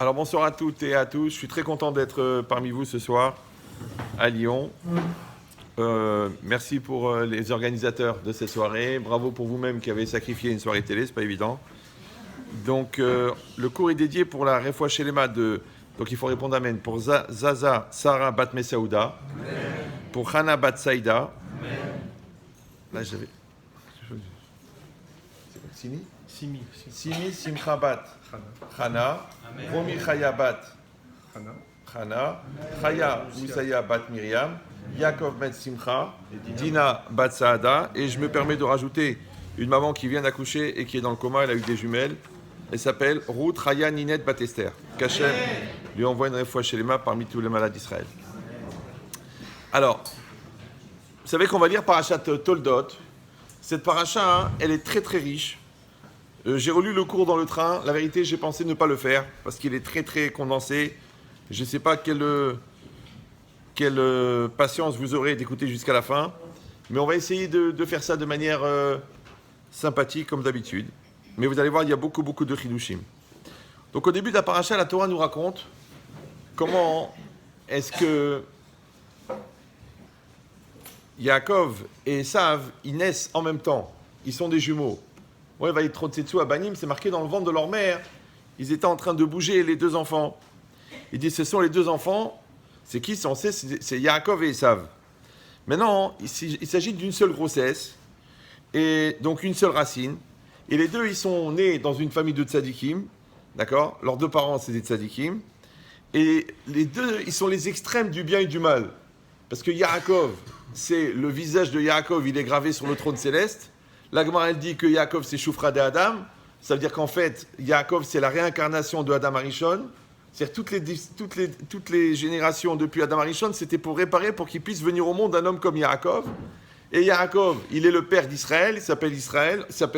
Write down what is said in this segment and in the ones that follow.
Alors bonsoir à toutes et à tous, je suis très content d'être parmi vous ce soir à Lyon. Merci pour les organisateurs de cette soirée, bravo pour vous-même qui avez sacrifié une soirée télé, c'est pas évident. Donc le cours est dédié pour la Refoua Shelema de... Donc il faut répondre Amen. Pour Zaza Sarah Bat Mesaouda, pour Hana Bat Saïda. Là j'avais... Simi Simi Simcha Bat Hana, Romi Chaya Bat Hana, Chaya Moussaya Bat Myriam, Yaakov Met Simcha, Dina Bat Saada, et je me permets de rajouter une maman qui vient d'accoucher et qui est dans le coma, elle a eu des jumelles, elle s'appelle Ruth Chaya Ninette Bat Esther. Qu'Hachem lui envoie une refoua shelema parmi tous les malades d'Israël. Alors, vous savez qu'on va lire Parashat Toldot. Cette paracha, elle est très très riche. J'ai relu le cours dans le train. La vérité, j'ai pensé ne pas le faire parce qu'il est très très condensé. Je ne sais pas quelle patience vous aurez d'écouter jusqu'à la fin. Mais on va essayer de faire ça de manière sympathique comme d'habitude. Mais vous allez voir, il y a beaucoup de chidushim. Donc au début de la paracha, la Torah nous raconte comment est-ce que Yaakov et Esav, ils naissent en même temps. Ils sont des jumeaux. Ouais, Vaïtrotsetsu à Banim, c'est marqué dans le ventre de leur mère. Ils étaient en train de bouger, les deux enfants. Il dit, ce sont les deux enfants. C'est qui censé? C'est Yaakov et Esav. Maintenant, il s'agit d'une seule grossesse, et donc une seule racine. Et les deux, ils sont nés dans une famille de tzadikim. D'accord? Leurs deux parents, c'est des tzadikim. Et les deux, ils sont les extrêmes du bien et du mal. Parce que Yaakov, c'est le visage de Yaakov, il est gravé sur le trône céleste. La Gemara, elle dit que Yaakov, c'est Shufra de Adam. Ça veut dire qu'en fait, Yaakov, c'est la réincarnation de Adam Arishon. C'est-à-dire toutes les générations depuis Adam Arishon, c'était pour réparer, pour qu'il puisse venir au monde un homme comme Yaakov. Et Yaakov, il est le père d'Israël, il s'appelle Israël, c'est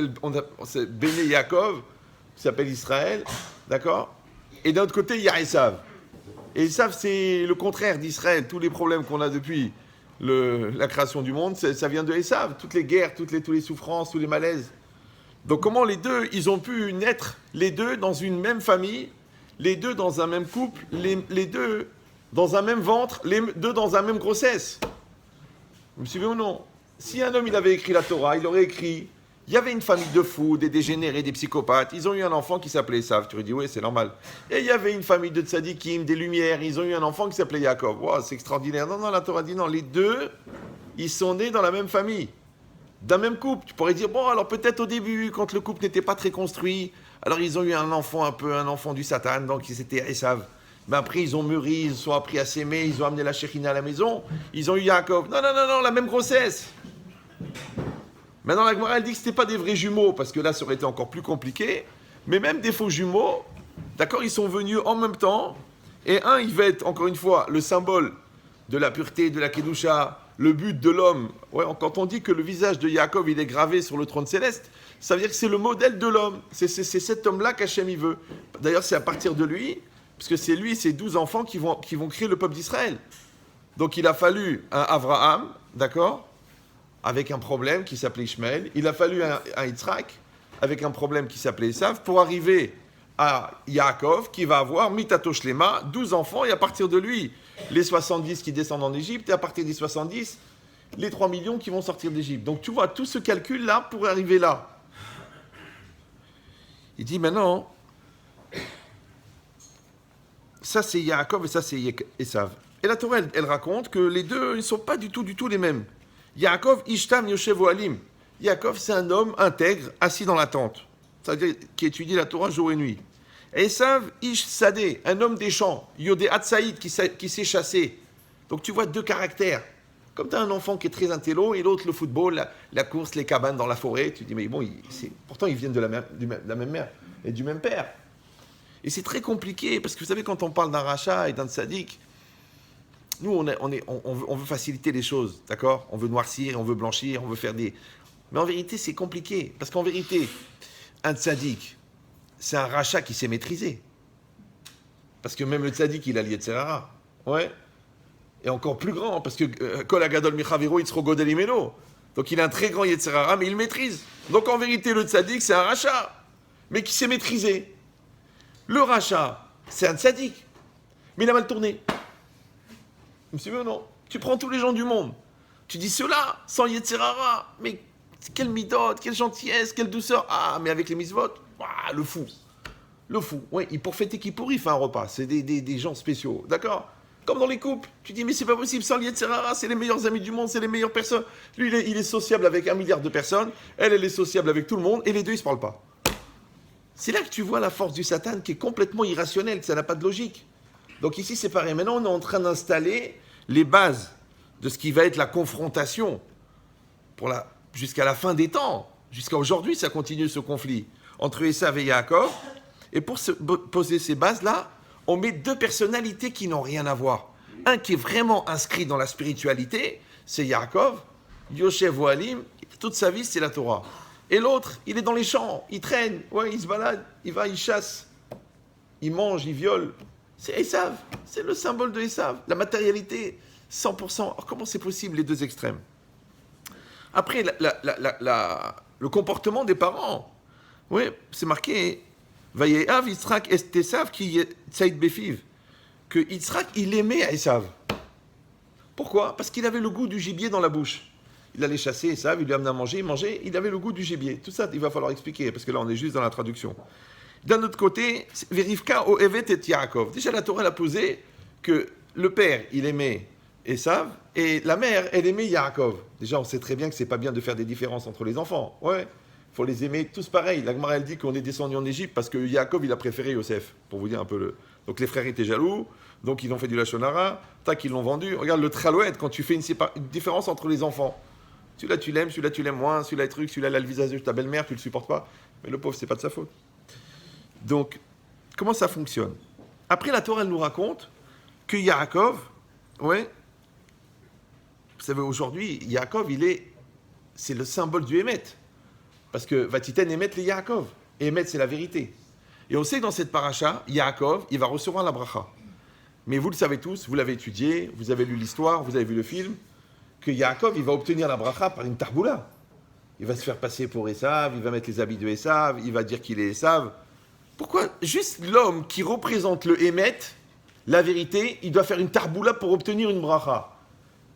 Béné Yaakov, il s'appelle Israël, d'accord? Et d'un autre côté, il y a Esav. Et Esav, c'est le contraire d'Israël. Tous les problèmes qu'on a depuis la création du monde, ça vient de Esav. Toutes les guerres, toutes les souffrances, tous les malaises. Donc comment les deux, ils ont pu naître, les deux dans une même famille, les deux dans un même couple, les deux dans un même ventre, les deux dans une même grossesse? Vous me suivez ou non? Si un homme il avait écrit la Torah, il aurait écrit, il y avait une famille de fous, des dégénérés, des psychopathes, ils ont eu un enfant qui s'appelait Esav. Tu aurais dit, oui, c'est normal. Et il y avait une famille de tzadikim, des lumières, ils ont eu un enfant qui s'appelait Yaakov. Wow, c'est extraordinaire. Non, la Torah dit non, les deux, ils sont nés dans la même famille, d'un même couple. Tu pourrais dire, bon, alors peut-être au début, quand le couple n'était pas très construit, alors ils ont eu un enfant du Satan, donc c'était Esav. Mais après, ils ont mûri, ils sont appris à s'aimer, ils ont amené la Shekhinah à la maison, ils ont eu Yaakov. Non, la même grossesse. Maintenant, la Gemara, elle dit que ce n'était pas des vrais jumeaux, parce que là, ça aurait été encore plus compliqué. Mais même des faux jumeaux, d'accord, ils sont venus en même temps. Et un, il va être, encore une fois, le symbole de la pureté, de la Kedusha, le but de l'homme. Ouais, quand on dit que le visage de Yaakov, il est gravé sur le trône céleste, ça veut dire que c'est le modèle de l'homme. C'est cet homme-là qu'Hachem, il veut. D'ailleurs, c'est à partir de lui, parce que c'est lui et ses 12 enfants qui vont créer le peuple d'Israël. Donc, il a fallu un Abraham, d'accord, avec un problème qui s'appelait Ishmaël. Il a fallu un Yitzhak avec un problème qui s'appelait Esav pour arriver à Yaakov qui va avoir Mitato Shlema, 12 enfants, et à partir de lui, les 70 qui descendent en Égypte, et à partir des 70, les 3 millions qui vont sortir d'Égypte. Donc tu vois, tout ce calcul-là pour arriver là. Il dit maintenant, ça c'est Yaakov et ça c'est Esav. Et la Torah, elle raconte que les deux, ils ne sont pas du tout les mêmes. Yaakov, Ishtam, Yoshev, Ohalim. Yaakov, c'est un homme intègre, assis dans la tente. C'est-à-dire qui étudie la Torah jour et nuit. Esav, Ish Sadeh, un homme des champs. Yodé Hatsaïd, qui sait chasser. Donc tu vois deux caractères. Comme tu as un enfant qui est très intello et l'autre le football, la course, les cabanes dans la forêt. Tu te dis, mais bon, pourtant ils viennent de la même mère et du même père. Et c'est très compliqué, parce que vous savez, quand on parle d'un rachat et d'un tzaddik, nous, on veut faciliter les choses, d'accord? On veut noircir, on veut blanchir, on veut faire des... Mais en vérité, c'est compliqué. Parce qu'en vérité, un tzaddik, c'est un rachat qui sait maîtriser. Parce que même le tzaddik, il a l'Yetzerara. Ouais. Et encore plus grand, parce que Kol Agadol Michaviro Yitzro Godel Imeno. Donc il a un très grand Yetzerara, mais il maîtrise. Donc en vérité, le tzaddik, c'est un rachat, mais qui sait maîtriser. Le rachat, c'est un tzaddik. Mais il a mal tourné. Vous me suivez ou non? Tu prends tous les gens du monde. Tu dis cela, sans Yetzirara. Mais quelle midot, quelle gentillesse, quelle douceur. Ah, mais avec les misvot, le fou. Le fou. Oui, pour fêter Kippour, il fait un repas. C'est des gens spéciaux. D'accord? Comme dans les couples. Tu dis, mais c'est pas possible, sans Yetzirara, c'est les meilleurs amis du monde, c'est les meilleures personnes. Lui, il est sociable avec 1 milliard de personnes. Elle est sociable avec tout le monde. Et les deux, ils se parlent pas. C'est là que tu vois la force du Satan qui est complètement irrationnelle. Ça n'a pas de logique. Donc ici, c'est pareil. Maintenant, on est en train d'installer les bases de ce qui va être la confrontation jusqu'à la fin des temps. Jusqu'à aujourd'hui, ça continue ce conflit entre Esav et Yaakov. Et pour poser ces bases-là, on met 2 personnalités qui n'ont rien à voir. Un qui est vraiment inscrit dans la spiritualité, c'est Yaakov. Yoshev Ohalim, toute sa vie, c'est la Torah. Et l'autre, il est dans les champs, il traîne, il se balade, il va, il chasse, il mange, il viole. C'est Esav, c'est le symbole de Esav. La matérialité, 100%. Alors comment c'est possible, les 2 extrêmes? Après, le comportement des parents, c'est marqué, Vayehav Yitzhak est Esav qui est Tzaïd Befiv, que Yitzhak, il aimait Esav. Pourquoi? Parce qu'il avait le goût du gibier dans la bouche. Il allait chasser Esav, il lui amenait à manger, il mangeait, il avait le goût du gibier. Tout ça, il va falloir expliquer, parce que là, on est juste dans la traduction. D'un autre côté, Verivka o Evet et Yaakov. Déjà, la Torah a posé que le père, il aimait Esav, et la mère, elle aimait Yaakov. Déjà, on sait très bien que c'est pas bien de faire des différences entre les enfants. Il faut les aimer tous pareils. La Gemara, elle dit qu'on est descendu en Égypte parce que Yaakov, il a préféré Yosef, pour vous dire un peu le... Donc les frères étaient jaloux, donc ils ont fait du Lachon Hara, tac, ils l'ont vendu. Regarde le Traloued, quand tu fais une différence entre les enfants. Celui-là, tu l'aimes, celui-là, tu l'aimes moins, celui-là, celui-là, il a le visage de ta belle-mère, tu le supportes pas. Mais le pauvre, c'est pas de sa faute. Donc, comment ça fonctionne? Après, la Torah, elle nous raconte que Yaakov, vous savez, aujourd'hui, Yaakov, c'est le symbole du Hémet. Parce que Vatiten Hémet les Yaakov. Et Hémet, c'est la vérité. Et on sait que dans cette paracha, Yaakov, il va recevoir la bracha. Mais vous le savez tous, vous l'avez étudié, vous avez lu l'histoire, vous avez vu le film, que Yaakov, il va obtenir la bracha par une tarboula. Il va se faire passer pour Esav, il va mettre les habits de Esav, il va dire qu'il est Esav. Pourquoi juste l'homme qui représente le Hémet, la vérité, il doit faire une tarboula pour obtenir une bracha?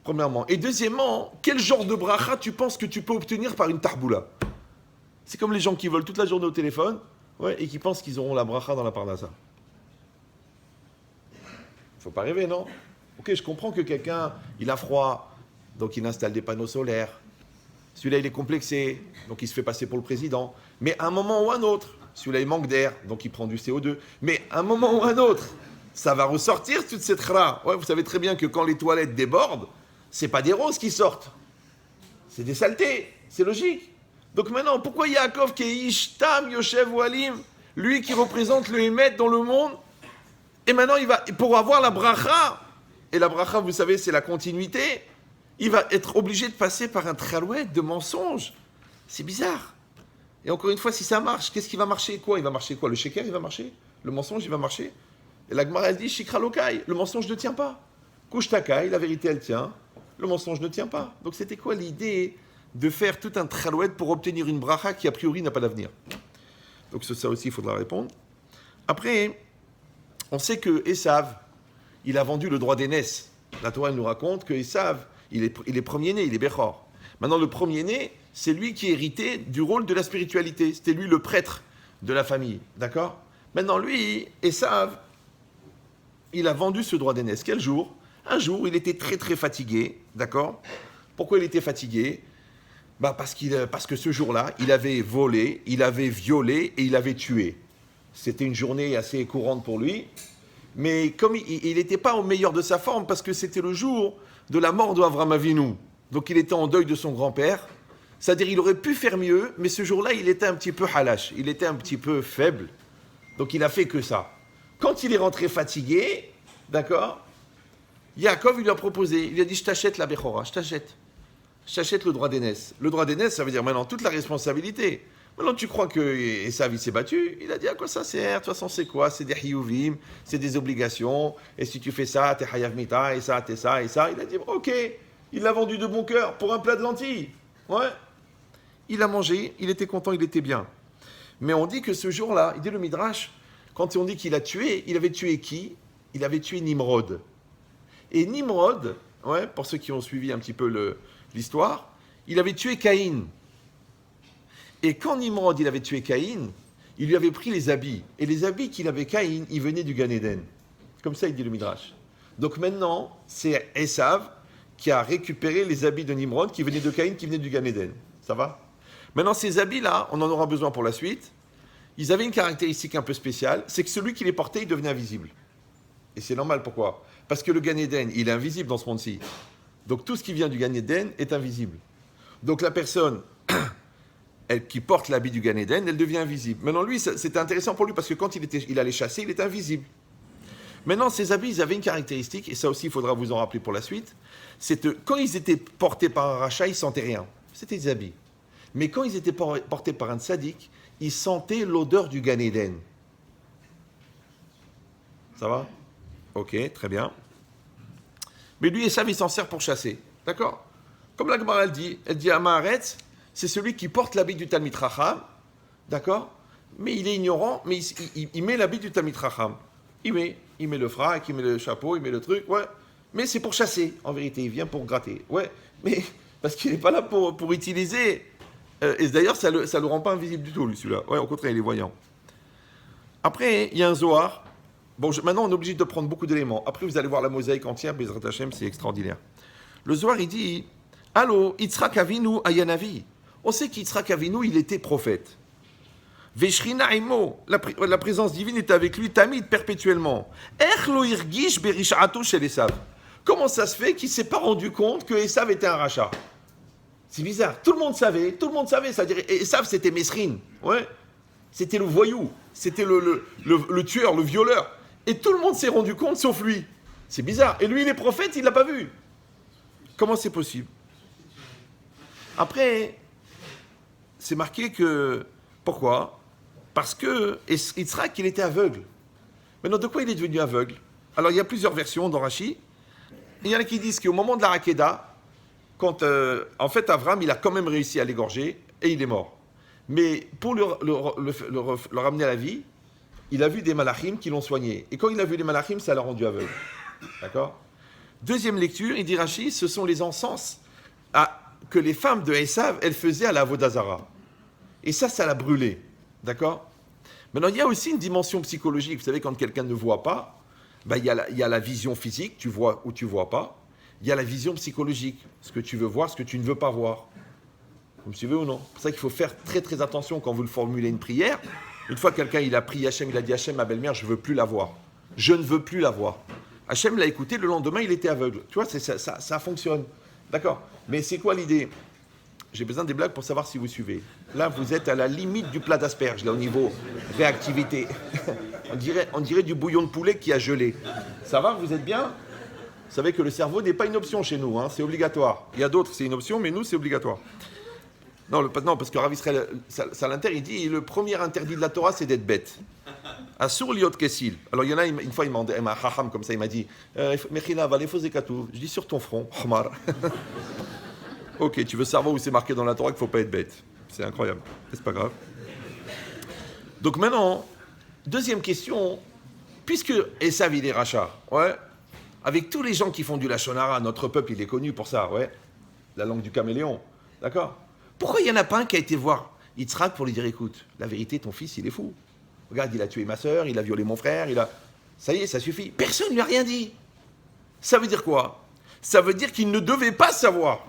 Premièrement. Et deuxièmement, quel genre de bracha tu penses que tu peux obtenir par une tarboula? C'est comme les gens qui volent toute la journée au téléphone et qui pensent qu'ils auront la bracha dans la parnassa. Faut pas rêver, non? Ok, je comprends que quelqu'un, il a froid, donc il installe des panneaux solaires. Celui-là, il est complexé, donc il se fait passer pour le président. Mais à un moment ou à un autre, celui-là, il manque d'air, donc il prend du CO2. Mais à un moment ou à un autre, ça va ressortir toute cette chra. Vous savez très bien que quand les toilettes débordent, c'est pas des roses qui sortent. C'est des saletés. C'est logique. Donc maintenant, pourquoi Yaakov qui est Ishtam, Yoshev Ohalim, lui qui représente le Hémet dans le monde, et maintenant il va, pour avoir la bracha, et la bracha, vous savez, c'est la continuité, il va être obligé de passer par un tralouette de mensonges. C'est bizarre. Et encore une fois, si ça marche, qu'est-ce qui va marcher? Quoi? Il va marcher quoi? Le sheker, il va marcher? Le mensonge, il va marcher? Et la Gemara, elle dit, Shikra Lokai, le mensonge ne tient pas. Kushtakai, la vérité, elle tient. Le mensonge ne tient pas. Donc c'était quoi l'idée de faire tout un tralouette pour obtenir une bracha qui, a priori, n'a pas d'avenir? Donc ça aussi, il faudra répondre. Après, on sait que Esav, il a vendu le droit d'aînesse. La Torah nous raconte que Esav, il est premier-né, il est Bechor. Maintenant, le premier-né, c'est lui qui héritait du rôle de la spiritualité. C'était lui le prêtre de la famille. D'accord? Maintenant, lui, Esav, il a vendu ce droit d'aînesse. Quel jour? Un jour, il était très très fatigué. D'accord? Pourquoi il était fatigué? Parce que ce jour-là, il avait volé, il avait violé et il avait tué. C'était une journée assez courante pour lui. Mais comme il n'était pas au meilleur de sa forme, parce que c'était le jour de la mort d'Avraham Avinu. Donc il était en deuil de son grand-père. C'est-à-dire il aurait pu faire mieux, mais ce jour-là, il était un petit peu halash. Il était un petit peu faible. Donc il a fait que ça. Quand il est rentré fatigué, d'accord, Yaakov, il lui a proposé, il lui a dit, je t'achète la Bechora, je t'achète le droit d'aînesse. Le droit d'aînesse, ça veut dire maintenant toute la responsabilité. Maintenant, tu crois que Esav, il s'est battu? Il a dit, à quoi ça sert? De toute façon, c'est quoi? C'est des hiyuvim, c'est des obligations. Et si tu fais ça, t'es hayav mita, et ça, t'es ça, et ça. Il a dit, ok, il l'a vendu de bon cœur pour un plat de lentilles. Ouais. Il a mangé, il était content, il était bien. Mais on dit que ce jour-là, il dit le Midrash, quand on dit qu'il a tué, il avait tué qui? Il avait tué Nimrod. Et Nimrod, ouais, pour ceux qui ont suivi un petit peu l'histoire, il avait tué Caïn. Et quand Nimrod il avait tué Caïn, il lui avait pris les habits. Et les habits qu'il avait Caïn, ils venaient du Gan Eden. Comme ça, il dit le Midrash. Donc maintenant, c'est Esav qui a récupéré les habits de Nimrod qui venaient de Caïn, qui venaient du Gan Eden. Ça va? Maintenant, ces habits-là, on en aura besoin pour la suite. Ils avaient une caractéristique un peu spéciale, c'est que celui qui les portait, il devenait invisible. Et c'est normal, pourquoi? Parce que le Gan Eden, il est invisible dans ce monde-ci. Donc tout ce qui vient du Gan Eden est invisible. Donc la personne qui porte l'habit du Gan Eden, elle devient invisible. Maintenant, lui, c'était intéressant pour lui parce que quand il allait chasser, il était invisible. Maintenant, ces habits, ils avaient une caractéristique, et ça aussi, il faudra vous en rappeler pour la suite, c'est que quand ils étaient portés par un rachat, ils ne sentaient rien. C'était des habits. Mais quand ils étaient portés par un tzaddik, ils sentaient l'odeur du Gan Eden. Ça va? Ok, très bien. Mais lui, Esav, il s'en sert pour chasser. D'accord? Comme la Gemara, elle dit à Maharetz, c'est celui qui porte l'habit du Talmid Chacham. D'accord? Mais il est ignorant, mais il met l'habit du Talmid Chacham. Il met le frac, il met le chapeau, il met le truc, ouais. Mais c'est pour chasser, en vérité, il vient pour gratter. Ouais, mais parce qu'il n'est pas là pour utiliser. Et d'ailleurs, ça le rend pas invisible du tout, lui, celui-là. Ouais, au contraire, il est voyant. Après, il y a un Zohar. Bon, maintenant, on est obligé de prendre beaucoup d'éléments. Après, vous allez voir la mosaïque entière, Bezrat Hashem, c'est extraordinaire. Le Zohar, il dit, allô, Yitzhak Avinu Ayanavi. On sait qu'Yitzhak Avinu, il était prophète. Veshrina Imo, la présence divine est avec lui, Tamid, perpétuellement. Echlo Irgish Berish'ato chez Esav. Comment ça se fait qu'il ne s'est pas rendu compte que Esav était un rachat? C'est bizarre. Tout le monde savait. C'est-à-dire, Esav, c'était Mesrine. Ouais. C'était le voyou. C'était le tueur, le violeur. Et tout le monde s'est rendu compte, sauf lui. C'est bizarre. Et lui, il est prophète, il ne l'a pas vu. Comment c'est possible? Après, c'est marqué que... Pourquoi? Parce que Yitzhak, il était aveugle. Maintenant, de quoi il est devenu aveugle? Alors, il y a plusieurs versions dans Rashi. Il y en a qui disent qu'au moment de la Hakeda, quand, en fait, Avram, il a quand même réussi à l'égorger et il est mort. Mais pour le ramener à la vie, il a vu des malachim qui l'ont soigné. Et quand il a vu les malachim, ça l'a rendu aveugle. D'accord? Deuxième lecture, il dit Rashi, ce sont les encens que les femmes de Esav, elles faisaient à la Vodazara. Et ça l'a brûlé. D'accord? Maintenant, il y a aussi une dimension psychologique. Vous savez, quand quelqu'un ne voit pas, il y a la vision physique, tu vois ou tu ne vois pas. Il y a la vision psychologique, ce que tu veux voir, ce que tu ne veux pas voir. Vous me suivez ou non? C'est pour ça qu'il faut faire très très attention quand vous formulez une prière. Une fois que quelqu'un il a prié Hachem, il a dit Hachem, ma belle-mère, je ne veux plus la voir. Je ne veux plus la voir. Hachem l'a écouté, le lendemain, il était aveugle. Tu vois, ça fonctionne. D'accord? Mais c'est quoi l'idée? J'ai besoin des blagues pour savoir si vous suivez. Là, vous êtes à la limite du plat d'asperges, là, au niveau réactivité. on dirait du bouillon de poulet qui a gelé. Ça va, vous êtes bien? Vous savez que le cerveau n'est pas une option chez nous, hein, c'est obligatoire. Il y a d'autres, c'est une option, mais nous, c'est obligatoire. Non, parce que Rav Israël Salanter, il dit, le premier interdit de la Torah, c'est d'être bête. Asur liot kessil. Alors, il y en a, une fois, il m'a demandé, un chacham comme ça, il m'a dit, Mechina, va les faux zekatou. Je dis, sur ton front, Hamar. Ok, tu veux savoir où c'est marqué dans la Torah qu'il ne faut pas être bête. C'est incroyable, c'est pas grave. Donc maintenant, deuxième question, puisque Esav, il est rachat, ouais, avec tous les gens qui font du Lachon Hara, notre peuple, il est connu pour ça, ouais, la langue du caméléon, d'accord? Pourquoi il n'y en a pas un qui a été voir Yitzhak pour lui dire, écoute, la vérité, ton fils, il est fou. Regarde, il a tué ma sœur, il a violé mon frère, ça y est, ça suffit. Personne ne lui a rien dit. Ça veut dire quoi? Ça veut dire qu'il ne devait pas savoir.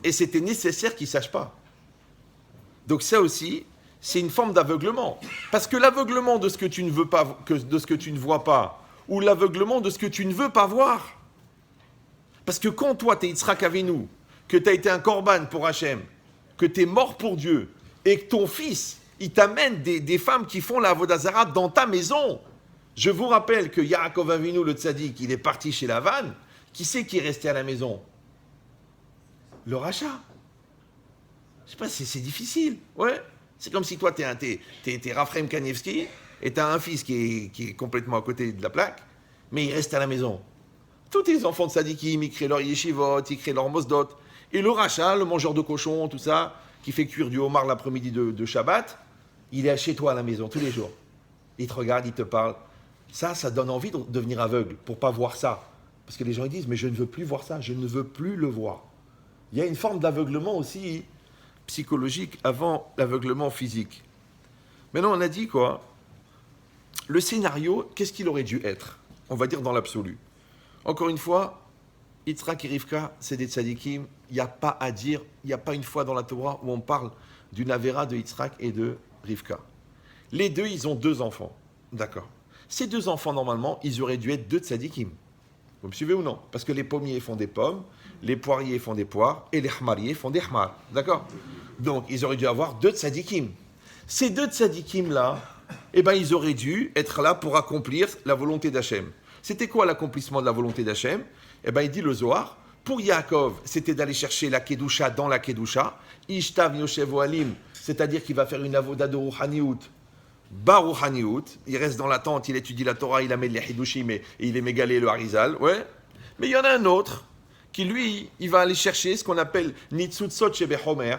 Et c'était nécessaire qu'il ne sache pas. Donc ça aussi, c'est une forme d'aveuglement. Parce que l'aveuglement de ce que tu ne veux pas, de ce que tu ne vois pas, ou l'aveuglement de ce que tu ne veux pas voir. Parce que quand toi, tu es Yitzhak Avinu, que tu as été un korban pour Hachem, que tu es mort pour Dieu, et que ton fils, il t'amène des femmes qui font la Avodazara dans ta maison. Je vous rappelle que Yaakov Avinu, le tzaddik, il est parti chez Lavan. Qui c'est qui est resté à la maison? Le rachat. Je sais pas, c'est difficile. Ouais. C'est comme si toi, t'es Raphaël Kanievski et tu as un fils qui est complètement à côté de la plaque, mais il reste à la maison. Tous les enfants de Sadikim, ils créent leur yeshivot, ils créent leur mosdot. Et le rachat, le mangeur de cochon, tout ça, qui fait cuire du homard l'après-midi de Shabbat, il est chez toi à la maison tous les jours. Il te regarde, il te parle. Ça donne envie de devenir aveugle pour pas voir ça. Parce que les gens ils disent, mais je ne veux plus voir ça, je ne veux plus le voir. Il y a une forme d'aveuglement aussi psychologique avant l'aveuglement physique. Maintenant, on a dit quoi? Le scénario, qu'est-ce qu'il aurait dû être? On va dire dans l'absolu. Encore une fois, Yitzhak et Rivka, c'est des tzadikim. Il n'y a pas à dire, il n'y a pas une fois dans la Torah où on parle d'une avéra de Yitzhak et de Rivka. Les deux, ils ont 2 enfants. D'accord. Ces 2 enfants, normalement, ils auraient dû être 2 tzadikim. Vous me suivez ou non? Parce que les pommiers font des pommes, les poiriers font des poires, et les hmariers font des hmar. D'accord? Donc, ils auraient dû avoir 2 tzadikim. Ces 2 tzadikim-là, eh ben, ils auraient dû être là pour accomplir la volonté d'Hachem. C'était quoi l'accomplissement de la volonté d'Hachem? Eh ben, il dit le Zohar, pour Yaakov, c'était d'aller chercher la Kedusha dans la Kedusha, Ishtav Yoshev Ohalim, c'est-à-dire qu'il va faire une avoda de Rouhaniout, Barouhaniout, il reste dans la tente, il étudie la Torah, il amène les Hidushim et il est mégalé le Harizal, ouais. Mais il y en a un autre qui, lui, il va aller chercher ce qu'on appelle Nitzutzot Shebehomer,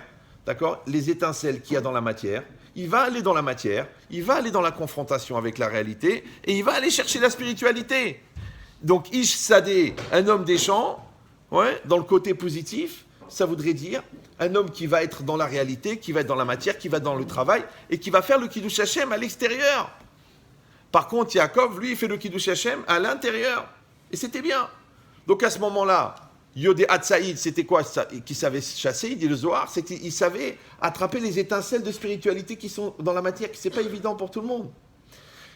d'accord, les étincelles qu'il y a dans la matière. Il va aller dans la matière, il va aller dans la confrontation avec la réalité et il va aller chercher la spiritualité. Donc, Ish Sadeh, un homme des champs, ouais, dans le côté positif, ça voudrait dire un homme qui va être dans la réalité, qui va être dans la matière, qui va dans le travail et qui va faire le Kiddush Hashem à l'extérieur. Par contre, Yaakov, lui, il fait le Kiddush Hashem à l'intérieur. Et c'était bien. Donc, à ce moment-là, Yodé Hatzaïd, c'était quoi qui savait chasser? Il dit le Zohar, il savait attraper les étincelles de spiritualité qui sont dans la matière, qui c'est pas évident pour tout le monde.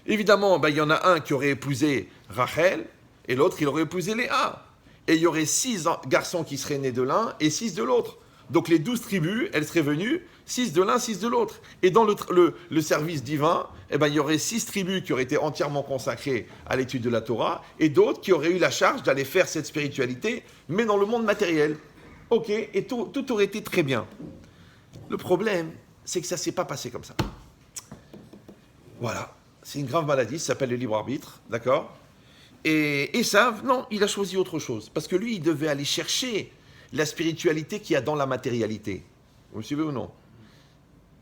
Évidemment, il y en a un qui aurait épousé Rachel et l'autre, il aurait épousé Léa. Et il y aurait 6 garçons qui seraient nés de l'un et 6 de l'autre. Donc les 12 tribus, elles seraient venues, 6 de l'un, 6 de l'autre. Et dans le service divin, il y aurait 6 tribus qui auraient été entièrement consacrées à l'étude de la Torah, et d'autres qui auraient eu la charge d'aller faire cette spiritualité, mais dans le monde matériel. Ok, et tout aurait été très bien. Le problème, c'est que ça ne s'est pas passé comme ça. Voilà, c'est une grave maladie, ça s'appelle le libre arbitre, d'accord? Et Esav, non, il a choisi autre chose, parce que lui, il devait aller chercher la spiritualité qu'il y a dans la matérialité. Vous me suivez ou non?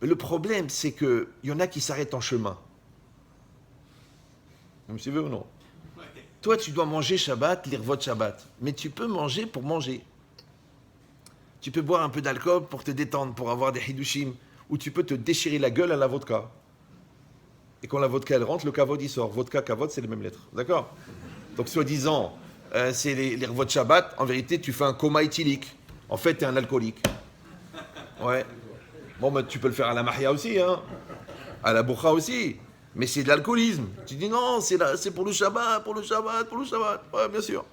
Le problème, c'est qu'il y en a qui s'arrêtent en chemin. Vous me suivez ou non? Toi, tu dois manger Shabbat, lire votre Shabbat. Mais tu peux manger pour manger. Tu peux boire un peu d'alcool pour te détendre, pour avoir des hidushim, ou tu peux te déchirer la gueule à la vodka. Et quand la vodka, elle rentre, le kavod, il sort. Vodka, kavod, c'est les mêmes lettres. D'accord? Donc, soi-disant, c'est les revots de Shabbat, en vérité, tu fais un coma éthylique. En fait, tu es un alcoolique. Ouais. Bon, tu peux le faire à la Mahia aussi, hein. À la Bourkha aussi. Mais c'est de l'alcoolisme. Tu dis non, c'est pour le Shabbat, pour le Shabbat, pour le Shabbat. Ouais, bien sûr.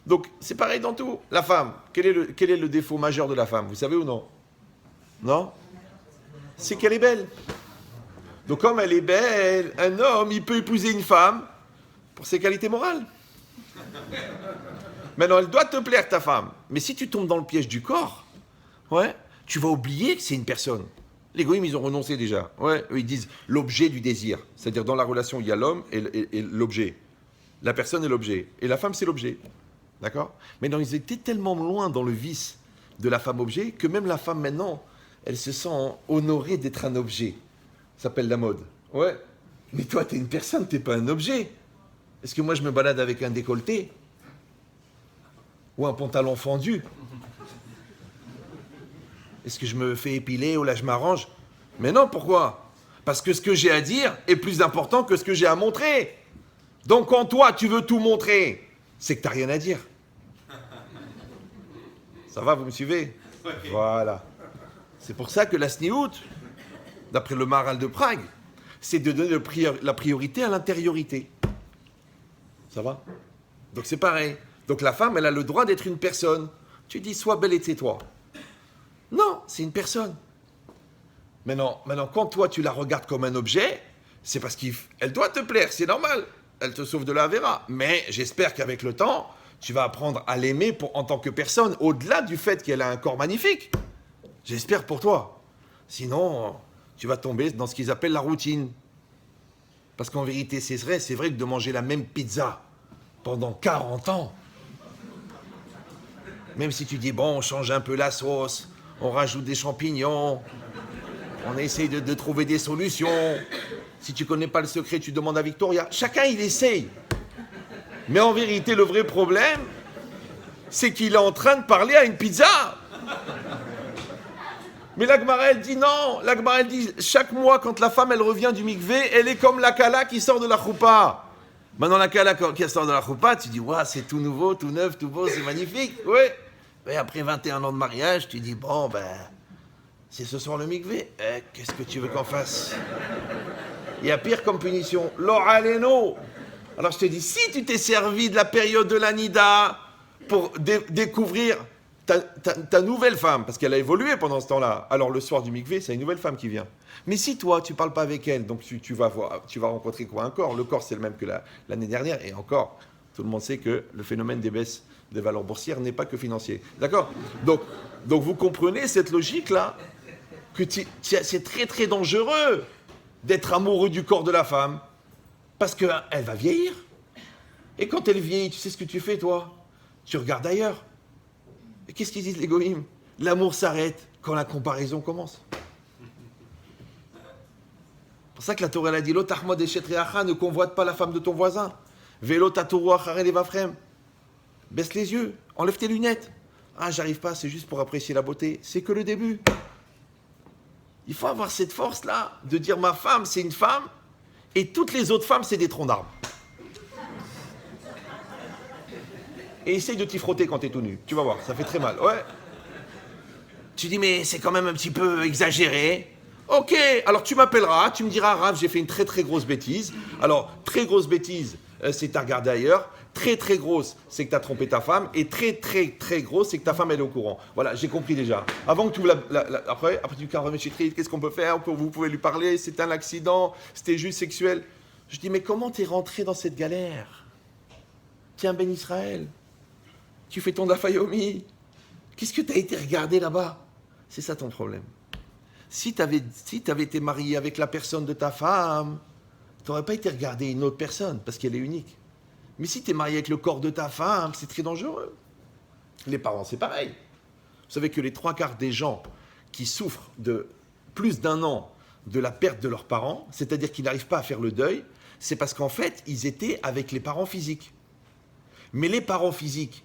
Donc, c'est pareil dans tout. La femme, quel est le défaut majeur de la femme? Vous savez ou non? Non? C'est qu'elle est belle. Donc, comme elle est belle, un homme, il peut épouser une femme pour ses qualités morales. Maintenant, elle doit te plaire, ta femme. Mais si tu tombes dans le piège du corps, ouais, tu vas oublier que c'est une personne. Les goïms, ils ont renoncé déjà. Ouais, eux, ils disent l'objet du désir. C'est-à-dire, dans la relation, il y a l'homme et l'objet. La personne est l'objet. Et la femme, c'est l'objet. D'accord? Mais non, ils étaient tellement loin dans le vice de la femme-objet que même la femme, maintenant, elle se sent honorée d'être un objet. Ça s'appelle la mode. Ouais. Mais toi, t'es une personne, t'es pas un objet. Est-ce que moi, je me balade avec un décolleté? Ou un pantalon fendu? Est-ce que je me fais épiler ou là je m'arrange? Mais non, pourquoi? Parce que ce que j'ai à dire est plus important que ce que j'ai à montrer. Donc quand toi tu veux tout montrer, c'est que tu n'as rien à dire. Ça va, vous me suivez? Voilà. C'est pour ça que la sniout, d'après le Maharal de Prague, c'est de donner la priorité à l'intériorité. Ça va? Donc c'est pareil. Donc la femme, elle a le droit d'être une personne. Tu dis, sois belle et tais-toi. Non, c'est une personne. Maintenant, quand toi, tu la regardes comme un objet, c'est parce qu'elle doit te plaire, c'est normal. Elle te sauve de la vera. Mais j'espère qu'avec le temps, tu vas apprendre à l'aimer en tant que personne, au-delà du fait qu'elle a un corps magnifique. J'espère pour toi. Sinon, tu vas tomber dans ce qu'ils appellent la routine. Parce qu'en vérité, c'est vrai que de manger la même pizza pendant 40 ans, même si tu dis, bon, on change un peu la sauce, on rajoute des champignons, on essaye de trouver des solutions. Si tu connais pas le secret, tu demandes à Victoria. Chacun, il essaye. Mais en vérité, le vrai problème, c'est qu'il est en train de parler à une pizza. Mais la Gemara, elle dit non. La Gemara, elle dit, chaque mois, quand la femme, elle revient du mikvé, elle est comme la kala qui sort de la choupa. Maintenant, la kala qui sort de la choupa, tu dis, ouais, c'est tout nouveau, tout neuf, tout beau, c'est magnifique. Oui. Mais après 21 ans de mariage, tu dis, bon, c'est ce soir le mikvé. Qu'est-ce que tu veux qu'on fasse? Il y a pire comme punition. L'oraleno. Alors je te dis, si tu t'es servi de la période de la Nida pour découvrir ta nouvelle femme, parce qu'elle a évolué pendant ce temps-là, alors le soir du mikvé, c'est une nouvelle femme qui vient. Mais si toi, tu ne parles pas avec elle, donc tu vas rencontrer quoi? Un corps. Le corps, c'est le même que l'année dernière, et encore, tout le monde sait que le phénomène des baisses des valeurs boursières n'est pas que financier. D'accord? Donc vous comprenez cette logique-là, que c'est très très dangereux d'être amoureux du corps de la femme, parce qu'elle va vieillir. Et quand elle vieillit, tu sais ce que tu fais, toi? Tu regardes ailleurs. Et qu'est-ce qu'ils disent, les goïms? L'amour s'arrête quand la comparaison commence. C'est pour ça que la Torah a dit, Lo tahmod eshet reacha, ne convoite pas la femme de ton voisin. Velo tatoru acharei levafrem. Baisse les yeux, enlève tes lunettes. Ah, j'arrive pas, c'est juste pour apprécier la beauté. C'est que le début. Il faut avoir cette force-là de dire, ma femme, c'est une femme, et toutes les autres femmes, c'est des troncs d'arbres. Et essaye de t'y frotter quand t'es tout nu. Tu vas voir, ça fait très mal. Ouais. Tu dis, mais c'est quand même un petit peu exagéré. Ok, alors tu m'appelleras, tu me diras, Rav, j'ai fait une très très grosse bêtise. Alors, très grosse bêtise, c'est que t'as regardé ailleurs. Très très grosse, c'est que t'as trompé ta femme. Et très très très grosse, c'est que ta femme, elle est au courant. Voilà, j'ai compris déjà. Avant que tu ouvres après tu dis, remettre chez Trit, qu'est-ce qu'on peut faire? Vous pouvez lui parler, c'est un accident, c'était juste sexuel. Je dis, mais comment t'es rentré dans cette galère? Tiens, Ben Israël. Tu fais ton dafayomi. Qu'est-ce que tu as été regardé là-bas? C'est ça ton problème. Si tu avais été marié avec la personne de ta femme, tu n'aurais pas été regardé une autre personne parce qu'elle est unique. Mais si tu es marié avec le corps de ta femme, c'est très dangereux. Les parents, c'est pareil. Vous savez que les 3/4 des gens qui souffrent de plus d'un an de la perte de leurs parents, c'est-à-dire qu'ils n'arrivent pas à faire le deuil, c'est parce qu'en fait, ils étaient avec les parents physiques. Mais les parents physiques,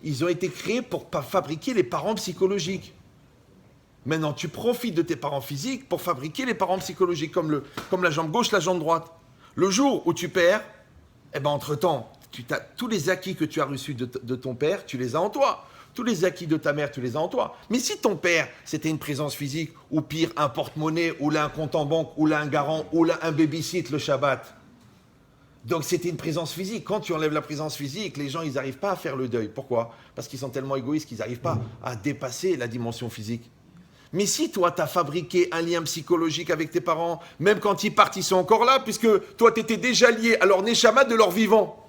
ils ont été créés pour fabriquer les parents psychologiques. Maintenant, tu profites de tes parents physiques pour fabriquer les parents psychologiques, comme la jambe gauche, la jambe droite. Le jour où tu perds, entre-temps, tous les acquis que tu as reçus de ton père, tu les as en toi. Tous les acquis de ta mère, tu les as en toi. Mais si ton père, c'était une présence physique, ou pire, un porte-monnaie, ou là un compte en banque, ou là un garant, ou là un baby-sit le Shabbat, donc c'était une présence physique. Quand tu enlèves la présence physique, les gens, ils n'arrivent pas à faire le deuil. Pourquoi? Parce qu'ils sont tellement égoïstes qu'ils n'arrivent pas à dépasser la dimension physique. Mais si toi, tu as fabriqué un lien psychologique avec tes parents, même quand ils partent, ils sont encore là, puisque toi, tu étais déjà lié à leur neshama de leur vivant.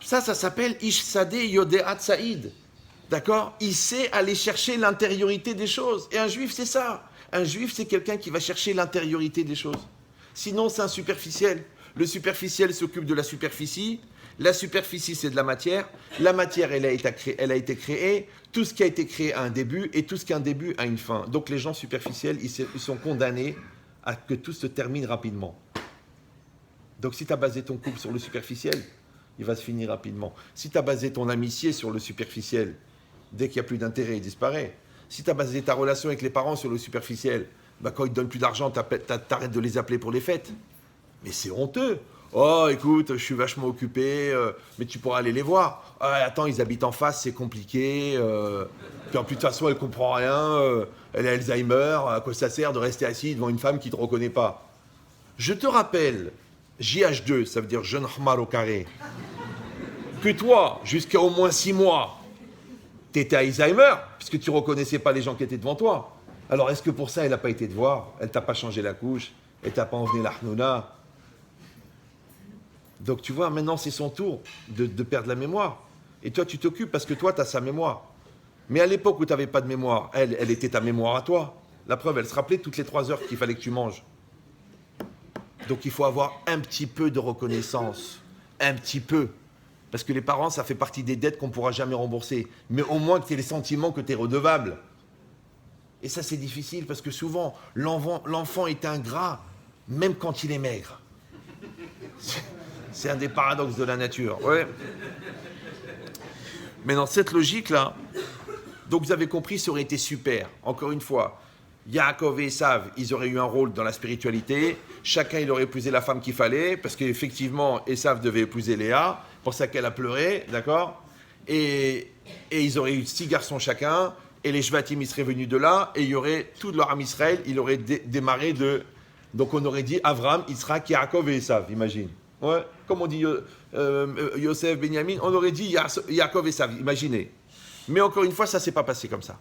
Ça s'appelle Ish Sadeh Yodeat Saïd. D'accord? Il sait aller chercher l'intériorité des choses. Et un juif, c'est ça. Un juif, c'est quelqu'un qui va chercher l'intériorité des choses. Sinon, c'est un superficiel. Le superficiel s'occupe de la superficie. La superficie, c'est de la matière. La matière, elle a été créée. Tout ce qui a été créé a un début. Et tout ce qui a un début a une fin. Donc, les gens superficiels, ils sont condamnés à que tout se termine rapidement. Donc, si tu as basé ton couple sur le superficiel, il va se finir rapidement. Si tu as basé ton amitié sur le superficiel, dès qu'il n'y a plus d'intérêt, il disparaît. Si tu as basé ta relation avec les parents sur le superficiel, quand ils ne te donnent plus d'argent, t'arrêtes de les appeler pour les fêtes. Mais c'est honteux. Oh, écoute, je suis vachement occupé, mais tu pourras aller les voir. Ah, attends, ils habitent en face, c'est compliqué. Puis en plus, de toute façon, elle ne comprend rien. Elle a Alzheimer. À quoi ça sert de rester assis devant une femme qui ne te reconnaît pas? Je te rappelle, JH2, ça veut dire jeune Hmar au carré, que toi, jusqu'à au moins 6 mois, tu étais Alzheimer, puisque tu ne reconnaissais pas les gens qui étaient devant toi. Alors, est-ce que pour ça, elle n'a pas été te voir? Elle ne t'a pas changé la couche? Elle ne t'a pas envenu la hnouna? Donc, tu vois, maintenant, c'est son tour de perdre la mémoire. Et toi, tu t'occupes parce que toi, tu as sa mémoire. Mais à l'époque où tu n'avais pas de mémoire, elle était ta mémoire à toi. La preuve, elle se rappelait toutes les 3 heures qu'il fallait que tu manges. Donc, il faut avoir un petit peu de reconnaissance. Un petit peu. Parce que les parents, ça fait partie des dettes qu'on ne pourra jamais rembourser. Mais au moins que tu aies les sentiments que tu es redevable. Et ça, c'est difficile parce que souvent, l'enfant est ingrat, même quand il est maigre. C'est un des paradoxes de la nature. Ouais. Mais dans cette logique-là, donc vous avez compris, ça aurait été super. Encore une fois, Yaakov et Esav, ils auraient eu un rôle dans la spiritualité. Chacun, il aurait épousé la femme qu'il fallait, parce qu'effectivement, Esav devait épouser Léa, pour ça qu'elle a pleuré, d'accord ? Et ils auraient eu 6 garçons chacun, et les Shvatim, ils seraient venus de là, et il y aurait tout leur âme Israël, il aurait démarré de... Donc on aurait dit Avram, Yitzhak, Yaakov et Esav, imagine. Ouais, comme on dit Yosef, Benjamin, on aurait dit Yaakov et Esav, imaginez. Mais encore une fois, ça ne s'est pas passé comme ça.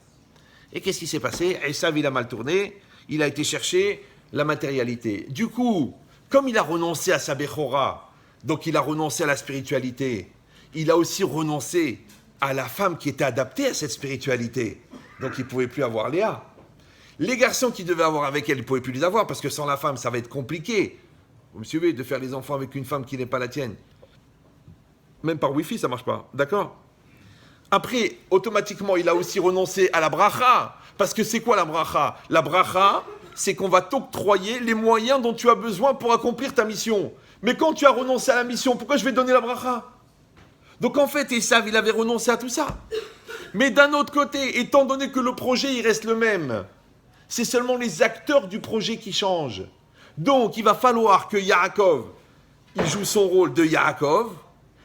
Et qu'est-ce qui s'est passé ? Esav, il a mal tourné, il a été chercher la matérialité. Du coup, comme il a renoncé à sa Bechora, donc il a renoncé à la spiritualité, il a aussi renoncé à la femme qui était adaptée à cette spiritualité. Donc il ne pouvait plus avoir Léa. Les garçons qui devaient avoir avec elle, ils ne pouvaient plus les avoir, parce que sans la femme, ça va être compliqué. Vous me suivez, de faire les enfants avec une femme qui n'est pas la tienne. Même par Wi-Fi, ça ne marche pas. D'accord ? Après, automatiquement, il a aussi renoncé à la bracha. Parce que c'est quoi la bracha ? La bracha, c'est qu'on va t'octroyer les moyens dont tu as besoin pour accomplir ta mission. Mais quand tu as renoncé à la mission, pourquoi je vais te donner la bracha ? Donc en fait, Esav, il avait renoncé à tout ça. Mais d'un autre côté, étant donné que le projet, il reste le même, c'est seulement les acteurs du projet qui changent. Donc, il va falloir que Yaakov, il joue son rôle de Yaakov,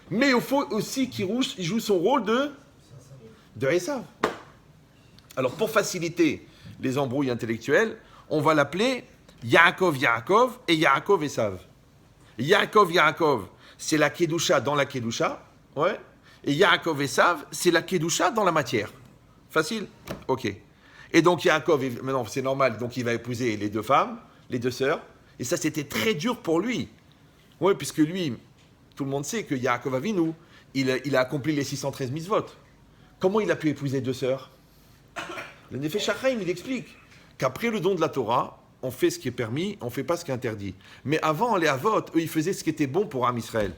mais il faut aussi qu'il joue son rôle de Esav. Alors, pour faciliter les embrouilles intellectuelles, on va l'appeler Yaakov, Yaakov et Yaakov, Esav. Yaakov, Yaakov, c'est la Kedusha dans la Kedusha, ouais. Et Yaakov, Esav, c'est la Kedusha dans la matière. Facile ? Ok. Et donc, Yaakov, maintenant, c'est normal, donc il va épouser les 2 femmes, les 2 sœurs, et ça, c'était très dur pour lui. Oui, puisque lui, tout le monde sait que Yaakov Avinu, il a accompli les 613 mitzvot. Comment il a pu épouser 2 sœurs ? Le Nefesh HaChaim, il explique qu'après le don de la Torah, on fait ce qui est permis, on ne fait pas ce qui est interdit. Mais avant, les Avot, eux, ils faisaient ce qui était bon pour Am Israël.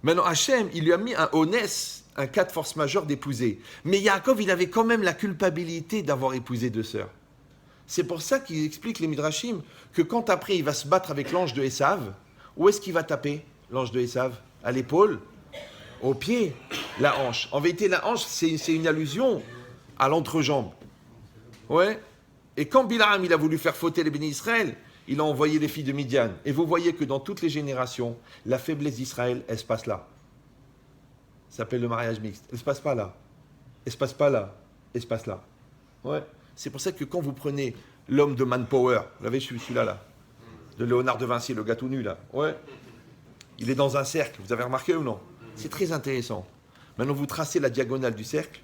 Maintenant, Hachem, il lui a mis un onès, un cas de force majeure d'épouser. Mais Yaakov, il avait quand même la culpabilité d'avoir épousé 2 sœurs. C'est pour ça qu'il explique les Midrashim que quand après il va se battre avec l'ange de Esav, où est-ce qu'il va taper, l'ange de Esav ? À l'épaule ? Au pied ? La hanche. En vérité, la hanche, c'est une allusion à l'entrejambe. Ouais. Et quand Bilam, il a voulu faire fauter les bénis Israël, il a envoyé les filles de Midian. Et vous voyez que dans toutes les générations, la faiblesse d'Israël, elle se passe là. Ça s'appelle le mariage mixte. Elle ne se passe pas là. Elle ne se passe pas là. Elle se passe là. Ouais. C'est pour ça que quand vous prenez l'homme de Manpower, vous l'avez celui-là là, de Léonard de Vinci, le gars tout nu là, ouais, il est dans un cercle, vous avez remarqué ou non ? C'est très intéressant. Maintenant vous tracez la diagonale du cercle,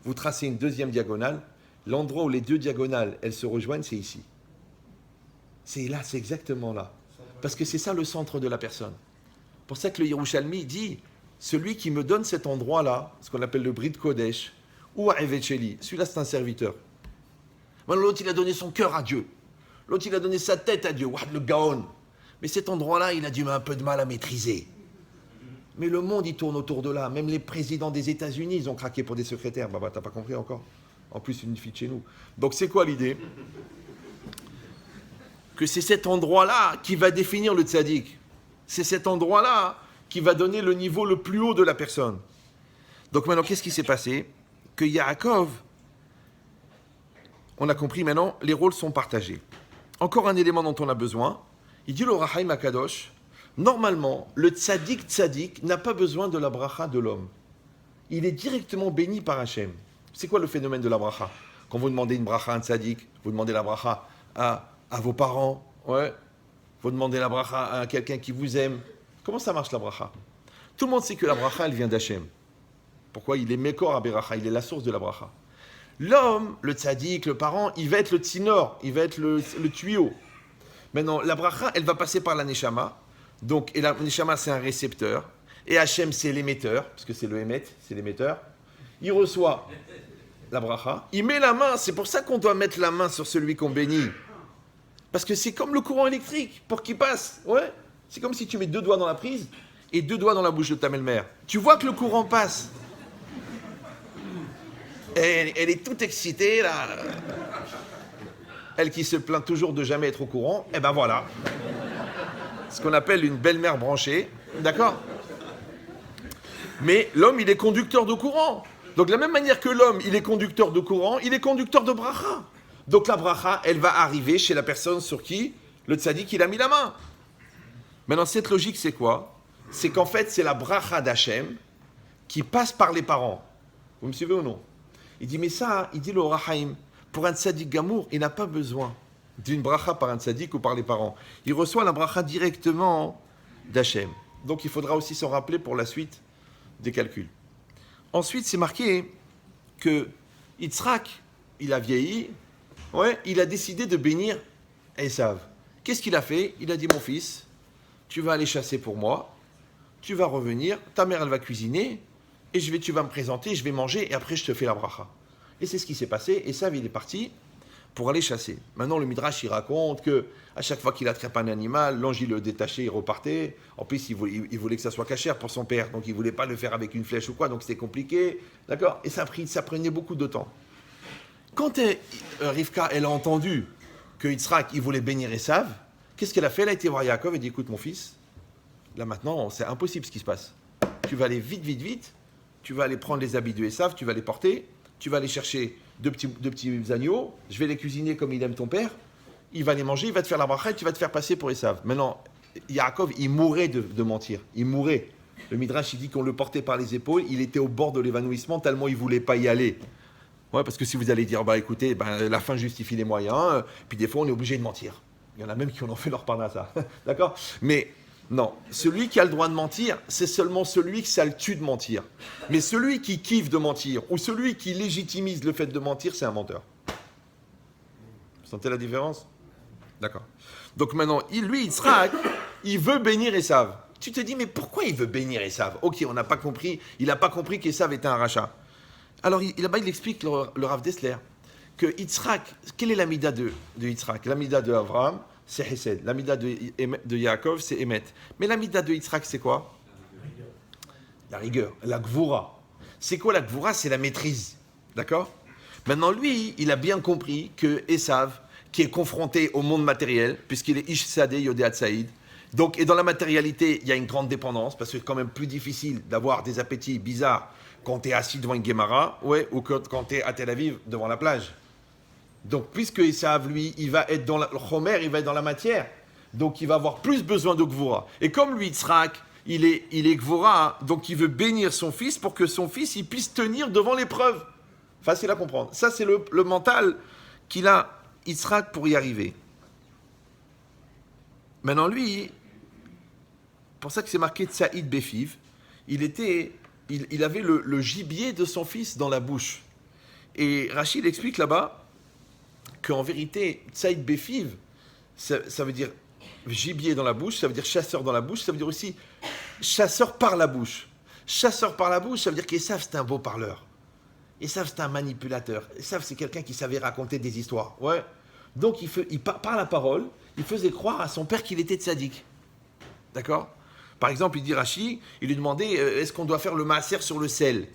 vous tracez une deuxième diagonale, l'endroit où les 2 diagonales, elles se rejoignent, c'est ici. C'est là, c'est exactement là. Parce que c'est ça le centre de la personne. Pour ça que le Yerushalmi dit, celui qui me donne cet endroit-là, ce qu'on appelle le Brit Kodesh, ou à Evecheli, celui-là c'est un serviteur. Maintenant, l'autre, il a donné son cœur à Dieu. L'autre, il a donné sa tête à Dieu. Ouah, le Gaon. Mais cet endroit-là, il a du un peu de mal à maîtriser. Mais le monde, il tourne autour de là. Même les présidents des États-Unis, ils ont craqué pour des secrétaires. Bah, t'as pas compris encore. En plus, une fille de chez nous. Donc, c'est quoi l'idée ? Que c'est cet endroit-là qui va définir le tzaddik. C'est cet endroit-là qui va donner le niveau le plus haut de la personne. Donc, maintenant, qu'est-ce qui s'est passé ? Que Yaakov... On a compris maintenant, les rôles sont partagés. Encore un élément dont on a besoin. Il dit le Rahaim Akadosh, normalement, le tzaddik n'a pas besoin de la bracha de l'homme. Il est directement béni par Hachem. C'est quoi le phénomène de la bracha ? Quand vous demandez une bracha à un tzaddik, vous demandez la bracha à vos parents, ouais. Vous demandez la bracha à quelqu'un qui vous aime. Comment ça marche la bracha ? Tout le monde sait que la bracha, elle vient d'Hachem. Pourquoi ? Il est Mekor Aberacha, il est la source de la bracha. L'homme, le tzaddik, le parent, il va être le tsinor, il va être le tuyau. Maintenant, la bracha, elle va passer par la neshama. Donc, et la neshama, c'est un récepteur. Et Hachem, c'est l'émetteur, parce que c'est le émet, c'est l'émetteur. Il reçoit la bracha, il met la main. C'est pour ça qu'on doit mettre la main sur celui qu'on bénit. Parce que c'est comme le courant électrique, pour qu'il passe. Ouais. C'est comme si tu mets 2 doigts dans la prise et 2 doigts dans la bouche de ta belle-mère. Tu vois que le courant passe. Elle est toute excitée, là. elle qui se plaint toujours de jamais être au courant, eh ben voilà. Ce qu'on appelle une belle-mère branchée, d'accord? Mais l'homme, il est conducteur de courant. Donc de la même manière que l'homme, il est conducteur de courant, il est conducteur de bracha. Donc la bracha, elle va arriver chez la personne sur qui le tzaddik, il a mis la main. Maintenant, cette logique, c'est quoi? C'est qu'en fait, c'est la bracha d'Hachem qui passe par les parents. Vous me suivez ou non? Il dit, mais ça, il dit le Rahaim, pour un tzaddik gamour, il n'a pas besoin d'une bracha par un tzaddik ou par les parents. Il reçoit la bracha directement d'Hachem. Donc il faudra aussi s'en rappeler pour la suite des calculs. Ensuite, c'est marqué que Yitzhak, il a vieilli, ouais, il a décidé de bénir Esav. Qu'est-ce qu'il a fait? Il a dit, mon fils, tu vas aller chasser pour moi, tu vas revenir, ta mère, elle va cuisiner, et tu vas me présenter, je vais manger, et après, je te fais la bracha. Et c'est ce qui s'est passé. Esav, il est parti pour aller chasser. Maintenant, le Midrash, il raconte que à chaque fois qu'il attrape un animal, l'ange, il le détachait, il repartait. En plus, il voulait que ça soit cachère pour son père, donc il ne voulait pas le faire avec une flèche ou quoi, donc c'était compliqué. D'accord? Et ça prenait beaucoup de temps. Quand Rivka, elle a entendu que Yitzhak, il voulait bénir Esav, qu'est-ce qu'elle a fait? Elle a été voir Yaakov et dit, écoute, mon fils, là maintenant, c'est impossible ce qui se passe. Tu vas aller vite, tu vas aller prendre les habits de Esav, tu vas les porter, tu vas aller chercher deux petits agneaux, je vais les cuisiner comme il aime ton père, il va les manger, il va te faire la bracha et tu vas te faire passer pour Esav. Maintenant, Yaakov, il mourait de mentir, il mourait. Le Midrash, il dit qu'on le portait par les épaules, il était au bord de l'évanouissement tellement il ne voulait pas y aller. Ouais, parce que si vous allez dire, bah écoutez, la fin justifie les moyens, puis des fois on est obligé de mentir. Il y en a même qui en ont fait leur parnassa, d'accord? Mais non, celui qui a le droit de mentir, c'est seulement celui que ça le tue de mentir. Mais celui qui kiffe de mentir, ou celui qui légitimise le fait de mentir, c'est un menteur. Vous sentez la différence? D'accord. Donc maintenant, lui, Yitzhak, il veut bénir Esav. Tu te dis, mais pourquoi il veut bénir Esav? Ok, on n'a pas compris, il n'a pas compris qu'Esav était un rachat. Alors là-bas, il explique, le Rav Dessler, que Yitzhak, quelle est l'amida de Yitzhak? L'amida de Abraham, c'est Hesed. L'amida de Yaakov, c'est Emet. Mais l'amida de Yitzhak, c'est quoi? La rigueur, la gvoura. C'est quoi la gvoura? C'est la maîtrise. D'accord? Maintenant, lui, il a bien compris que Esav, qui est confronté au monde matériel, puisqu'il est Ish Sadeh Yodéat Saïd, donc, et dans la matérialité, il y a une grande dépendance, parce que c'est quand même plus difficile d'avoir des appétits bizarres quand tu es assis devant une Gemara, ouais, ou quand tu es à Tel Aviv devant la plage. Donc, puisque Esav, lui, il va être dans le chomer, il va être dans la matière, donc il va avoir plus besoin de Gvura. Et comme lui, Yitzhak, il est Gvura, donc il veut bénir son fils pour que son fils il puisse tenir devant l'épreuve. Facile à comprendre. Ça, c'est le mental qu'il a, Yitzhak, pour y arriver. Maintenant, lui, pour ça que c'est marqué Tsaïd Befiv, il avait le gibier de son fils dans la bouche. Et Rachid explique là-bas qu'en vérité, Tsaïd Befiv, ça veut dire gibier dans la bouche, ça veut dire chasseur dans la bouche, ça veut dire aussi chasseur par la bouche. Chasseur par la bouche, ça veut dire qu'Esav, c'est un beau parleur. Esav, c'est un manipulateur. Esav, c'est quelqu'un qui savait raconter des histoires. Ouais. Donc, par la parole, il faisait croire à son père qu'il était tzaddik. D'accord? Par exemple, il dit Rashi, il lui demandait est-ce qu'on doit faire le maaser sur le sel?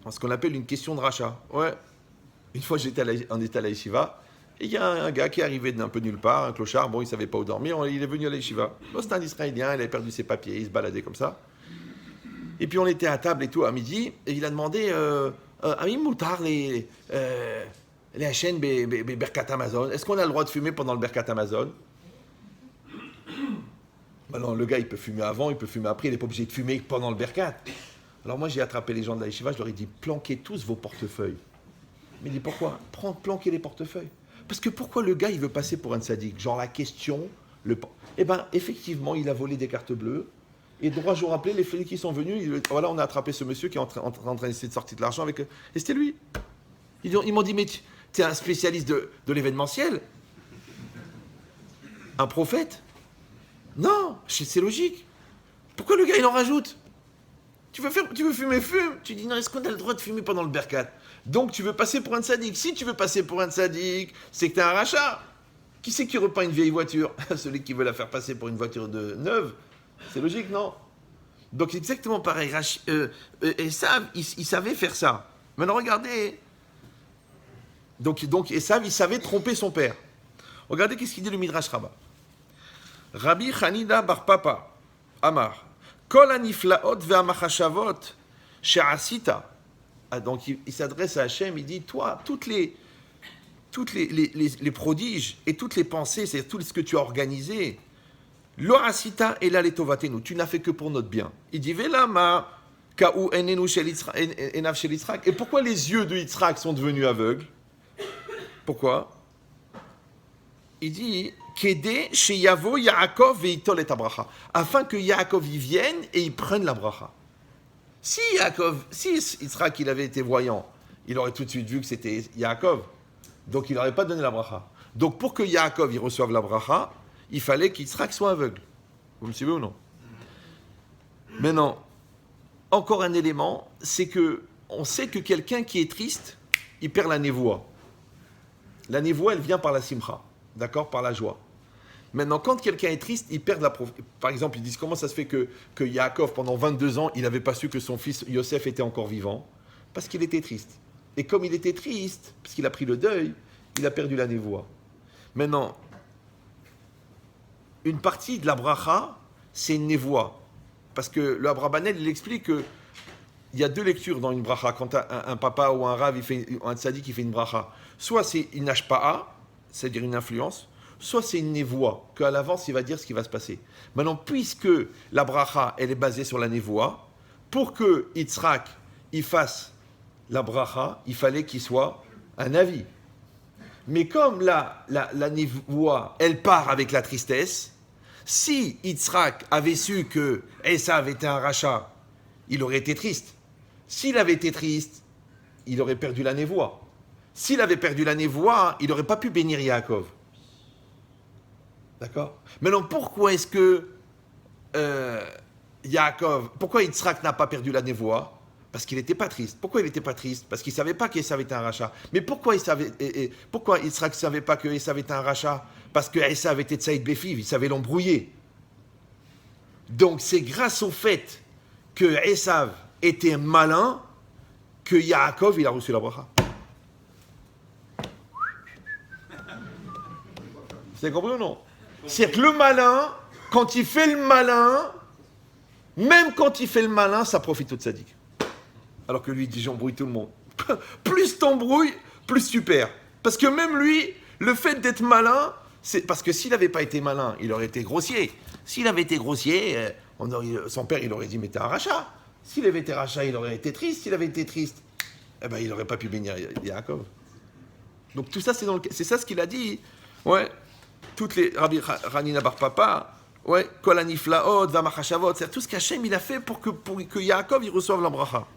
Ce qu'on appelle une question de rachat. Ouais. Une fois, on était à la yeshiva, et il y a un gars qui est arrivé d'un peu nulle part, un clochard, bon, il ne savait pas où dormir, il est venu à la yeshiva. Bon, c'était un Israélien, il avait perdu ses papiers, il se baladait comme ça. Et puis on était à table et tout, à midi, et il a demandé Ami Moutar, les chaînes Berkat Amazon, est-ce qu'on a le droit de fumer pendant le Berkat Amazon? Ben non, le gars, il peut fumer avant, il peut fumer après, il n'est pas obligé de fumer pendant le Berkat. Alors moi, j'ai attrapé les gens de la yeshiva, je leur ai dit planquez tous vos portefeuilles. Mais il dit pourquoi? Planquer les portefeuilles. Parce que pourquoi le gars, il veut passer pour un sadique? Genre la question, eh bien, effectivement, il a volé des cartes bleues. Et 3 jours après, les flics qui sont venus, voilà, on a attrapé ce monsieur qui est en train d'essayer de sortir de l'argent avec... Et c'était lui. Ils m'ont dit, mais tu es un spécialiste de l'événementiel? Un prophète? Non, c'est logique. Pourquoi le gars, il en rajoute? Tu veux fumer, fume. Tu dis, non, est-ce qu'on a le droit de fumer pendant le berkat? Donc, tu veux passer pour un sadique. Si tu veux passer pour un sadique, c'est que tu es un rachat. Qui c'est qui repeint une vieille voiture? Celui qui veut la faire passer pour une voiture neuve. C'est logique, non? Donc, exactement pareil. Et ça, il savait faire ça. Maintenant, regardez. Donc Esav, il savait tromper son père. Regardez qu'est-ce qu'il dit le Midrash Rabbah. Rabbi Hanina bar Papa, Amar, Kol aniflaot ve'amachashavot she'asita. Donc il s'adresse à Hachem, il dit, toi, toutes les prodiges et toutes les pensées, c'est-à-dire tout ce que tu as organisé, lo asita et la letovatenu, tu n'as fait que pour notre bien. Il dit, velama ka'u enenu enav shel Yitzhak. Et pourquoi les yeux de Yitzhak sont devenus aveugles? Pourquoi? Il dit, Kede sheyavo Yaakov veitol et abracha, afin que Yaakov y vienne et il prenne la bracha. Si Yitzhak il avait été voyant, il aurait tout de suite vu que c'était Yaakov. Donc il n'aurait pas donné la bracha. Donc pour que Yaakov il reçoive la bracha, il fallait qu'Yitzhak soit aveugle. Vous me suivez ou non? Maintenant, encore un élément, c'est que on sait que quelqu'un qui est triste, il perd la névoie. La névoie, elle vient par la simcha, d'accord, par la joie. Maintenant, quand quelqu'un est triste, il perd la Par exemple, ils disent comment ça se fait que Yaakov, pendant 22 ans, il n'avait pas su que son fils Yosef était encore vivant? Parce qu'il était triste. Et comme il était triste, parce qu'il a pris le deuil, il a perdu la névoie. Maintenant, une partie de la bracha, c'est une névoie. Parce que le Abrabanel, il explique qu'il y a deux lectures dans une bracha. Quand un papa ou un rav, un tzaddik, qui fait une bracha, soit c'est une hashpa'a, c'est-à-dire une influence, soit c'est une névoie, qu'à l'avance, il va dire ce qui va se passer. Maintenant, puisque la bracha, elle est basée sur la névoie, pour que Yitzhak, il fasse la bracha, il fallait qu'il soit un avis. Mais comme la névoie, elle part avec la tristesse, si Yitzhak avait su que Esav était un rachat, il aurait été triste. S'il avait été triste, il aurait perdu la névoie. S'il avait perdu la névoie, il n'aurait pas pu bénir Yaakov. D'accord? Maintenant, pourquoi est-ce que pourquoi Yitzhak n'a pas perdu la névoie? Parce qu'il n'était pas triste. Pourquoi il n'était pas triste? Parce qu'il ne savait pas qu'Esav était un rachat. Mais pourquoi Yitzhak ne savait pas que Esav était un rachat? Parce que Esav était Tsaïd Befiv, il savait l'embrouiller. Donc c'est grâce au fait que Esav était malin que Yaakov il a reçu la bracha. Vous avez compris ou non? C'est que le malin, quand il fait le malin, même quand il fait le malin, ça profite au tzaddik. Alors que lui, il dit, j'embrouille tout le monde. Plus t'embrouilles, plus tu perds. Parce que même lui, le fait d'être malin, c'est parce que s'il n'avait pas été malin, il aurait été grossier. S'il avait été grossier, son père, il aurait dit, mais t'es un rachat. S'il avait été rachat, il aurait été triste. S'il avait été triste, il n'aurait pas pu bénir Yaakov. Donc tout ça, c'est ça ce qu'il a dit. Ouais. Toutes les Rabbi Hanina bar Papa, ouais, Kol aniflaot, v'amachashavot, c'est tout ce qu'Hachem il a fait pour que Yaakov il reçoive la bracha.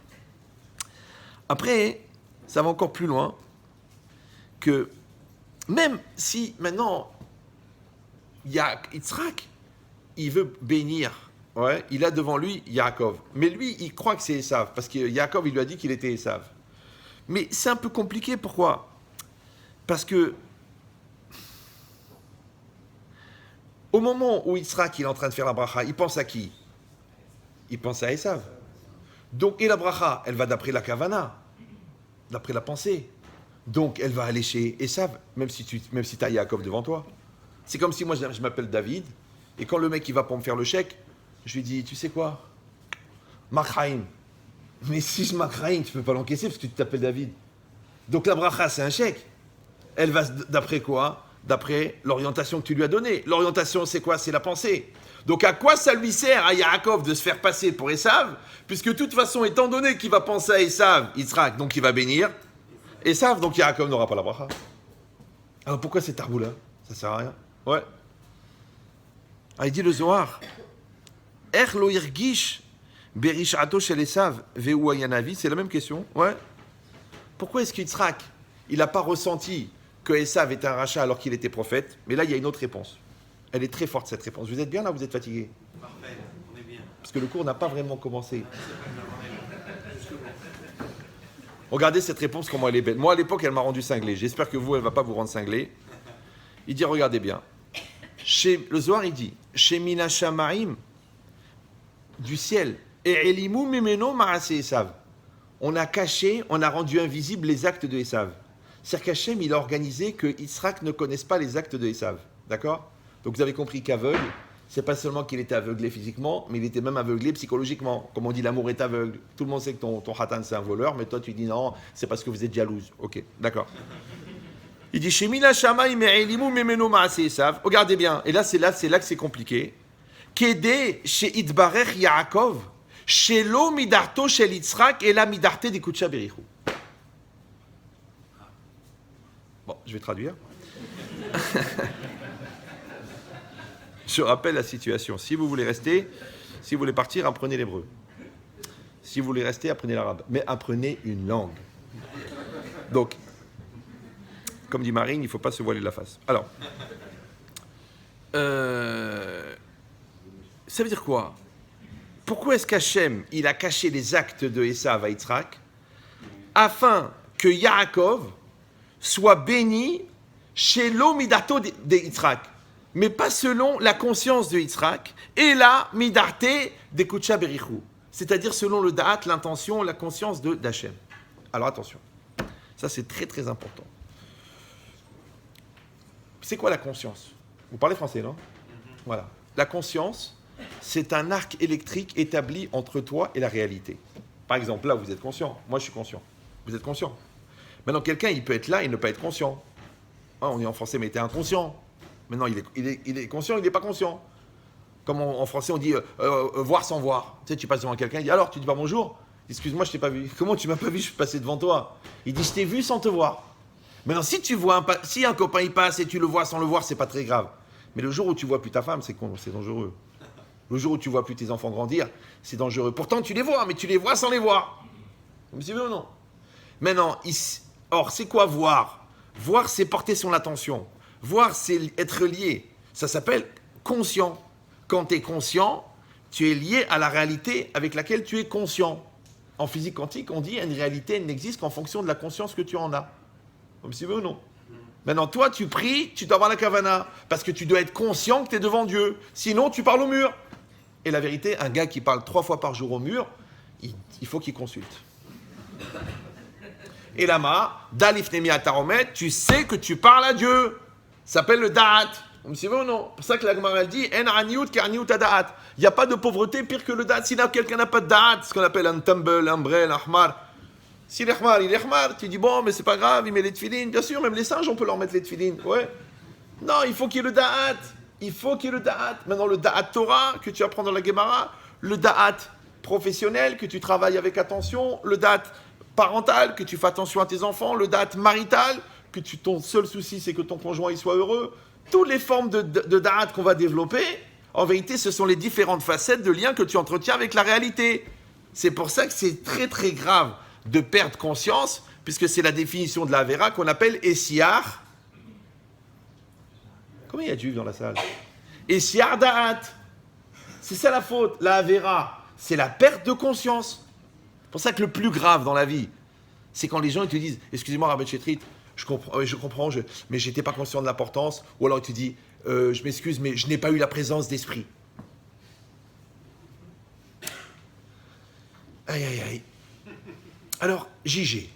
Après, ça va encore plus loin, que même si maintenant Yitzhak, il veut bénir, ouais, il a devant lui Yaakov, mais lui il croit que c'est Esav, parce que Yaakov il lui a dit qu'il était Esav. Mais c'est un peu compliqué, pourquoi? Parce que au moment où Yitzhak il est en train de faire la bracha, il pense à qui? Il pense à Esav. Donc, et la bracha, elle va d'après la kavana, d'après la pensée. Donc, elle va aller chez Esav, même si tu as Yaakov devant toi. C'est comme si moi, je m'appelle David, et quand le mec il va pour me faire le chèque, je lui dis, tu sais quoi? Makraïm. Mais si je Makraïm, tu ne peux pas l'encaisser parce que tu t'appelles David. Donc, la bracha, c'est un chèque. Elle va d'après quoi? D'après l'orientation que tu lui as donnée. L'orientation, c'est quoi? C'est la pensée. Donc, à quoi ça lui sert à Yaakov de se faire passer pour Esav? Puisque de toute façon, étant donné qu'il va penser à Esav, Yitzhak, donc il va bénir Esav, donc Yaakov n'aura pas la bracha. Alors, pourquoi cet arbre-là? Ça sert à rien. Ouais. Ah, il dit le Zohar. Er lo irgish berishato shel Esav ve'u ayanavi. C'est la même question. Ouais. Pourquoi est-ce qu'Yitzhak, il n'a pas ressenti que Esav était un rachat alors qu'il était prophète? Mais là, il y a une autre réponse. Elle est très forte, cette réponse. Vous êtes bien là, vous êtes fatigué? Parfait, on est bien. Parce que le cours n'a pas vraiment commencé. Regardez cette réponse, comment elle est belle. Moi, à l'époque, elle m'a rendu cinglé. J'espère que vous, elle ne va pas vous rendre cinglé. Il dit, regardez bien. Le Zohar, il dit, chez Mina Shamaim, du ciel, et Elimu Memeno Maase Esav. On a caché, on a rendu invisibles les actes de Esav. C'est-à-dire qu'Hachem, il a organisé que Yitzhak ne connaisse pas les actes de Esav. D'accord? Donc vous avez compris qu'aveugle, c'est pas seulement qu'il était aveuglé physiquement, mais il était même aveuglé psychologiquement. Comme on dit, l'amour est aveugle. Tout le monde sait que ton Hatan c'est un voleur, mais toi tu dis non, c'est parce que vous êtes jalouse. Ok, d'accord. Il dit Shemila Shamaï Me'elimu Memeno Ma'ase Esav. Regardez bien, et là c'est là que c'est compliqué. Kede chez Idbarech Yaakov, chez lo midarto chez Yitzhak et la midarte de Kutsha Berichou. Bon, je vais traduire. Je rappelle la situation. Si vous voulez rester, si vous voulez partir, apprenez l'hébreu. Si vous voulez rester, apprenez l'arabe. Mais apprenez une langue. Donc, comme dit Marine, il ne faut pas se voiler la face. Alors, ça veut dire quoi? Pourquoi est-ce qu'Hachem, il a caché les actes de Esav à Yitzhak afin que Yaakov soit béni chez l'omidato de Yitzhak, mais pas selon la conscience de Yitzhak, et la midarte de Kutsha Berichou, c'est-à-dire selon le da'at, l'intention, la conscience d'Hachem. Alors attention, ça c'est très très important. C'est quoi la conscience? Vous parlez français, non? Voilà. La conscience, c'est un arc électrique établi entre toi et la réalité. Par exemple, là, vous êtes conscient. Moi, je suis conscient. Vous êtes conscient. Maintenant, quelqu'un, il peut être là et ne pas être conscient. Ah, on dit en français, mais t'es inconscient. Maintenant, il est conscient, il n'est pas conscient. Comme en français, on dit voir sans voir. Tu sais, tu passes devant quelqu'un, il dit alors, tu dis pas bonjour? Excuse-moi, je t'ai pas vu. Comment tu m'as pas vu? Je suis passé devant toi. Il dit je t'ai vu sans te voir. Maintenant, si tu vois si un copain il passe et tu le vois sans le voir, c'est pas très grave. Mais le jour où tu vois plus ta femme, c'est dangereux. Le jour où tu vois plus tes enfants grandir, c'est dangereux. Pourtant, tu les vois, mais tu les vois sans les voir. Vous me suivez ou non? Maintenant, or, c'est quoi voir? Voir, c'est porter son attention. Voir, c'est être lié. Ça s'appelle conscient. Quand tu es conscient, tu es lié à la réalité avec laquelle tu es conscient. En physique quantique, on dit une réalité n'existe qu'en fonction de la conscience que tu en as. Vous me suivez ou non? Maintenant, toi, tu pries, tu dois avoir la kavana, parce que tu dois être conscient que tu es devant Dieu. Sinon, tu parles au mur. Et la vérité, un gars qui parle 3 fois par jour au mur, il faut qu'il consulte. Et là-bas, Dalifnemi Ataromet, tu sais que tu parles à Dieu. Ça s'appelle le Da'at. Vous me suivez ou non? C'est pour ça que la Gemara elle dit En Aniout Karniout Da'at. Il n'y a pas de pauvreté pire que le Da'at. Si quelqu'un n'a pas de Da'at, ce qu'on appelle un tumble, un brel, un ahmar. Si l'ahmar, il est ahmar, tu dis bon, mais c'est pas grave, il met les tefilines. Bien sûr, même les singes, on peut leur mettre les tefilines. Ouais. Non, il faut qu'il y ait le Da'at. Il faut qu'il y ait le Da'at. Maintenant, le Da'at Torah que tu apprends dans la Gemara, le Da'at professionnel que tu travailles avec attention, le Da'at parental, que tu fais attention à tes enfants, le Da'at marital, que ton seul souci c'est que ton conjoint il soit heureux. Toutes les formes de Da'at qu'on va développer, en vérité, ce sont les différentes facettes de liens que tu entretiens avec la réalité. C'est pour ça que c'est très très grave de perdre conscience, puisque c'est la définition de la Avera qu'on appelle Essiar. Combien il y a de juifs dans la salle? Essiar Da'at. C'est ça la faute, la Avera. C'est la perte de conscience. C'est pour ça que le plus grave dans la vie, c'est quand les gens ils te disent « Excusez-moi, Rabbi Chetrit, je comprends, mais je n'étais pas conscient de l'importance. » Ou alors ils te disent « Je m'excuse, mais je n'ai pas eu la présence d'esprit. » Aïe, aïe, aïe. Alors, JG,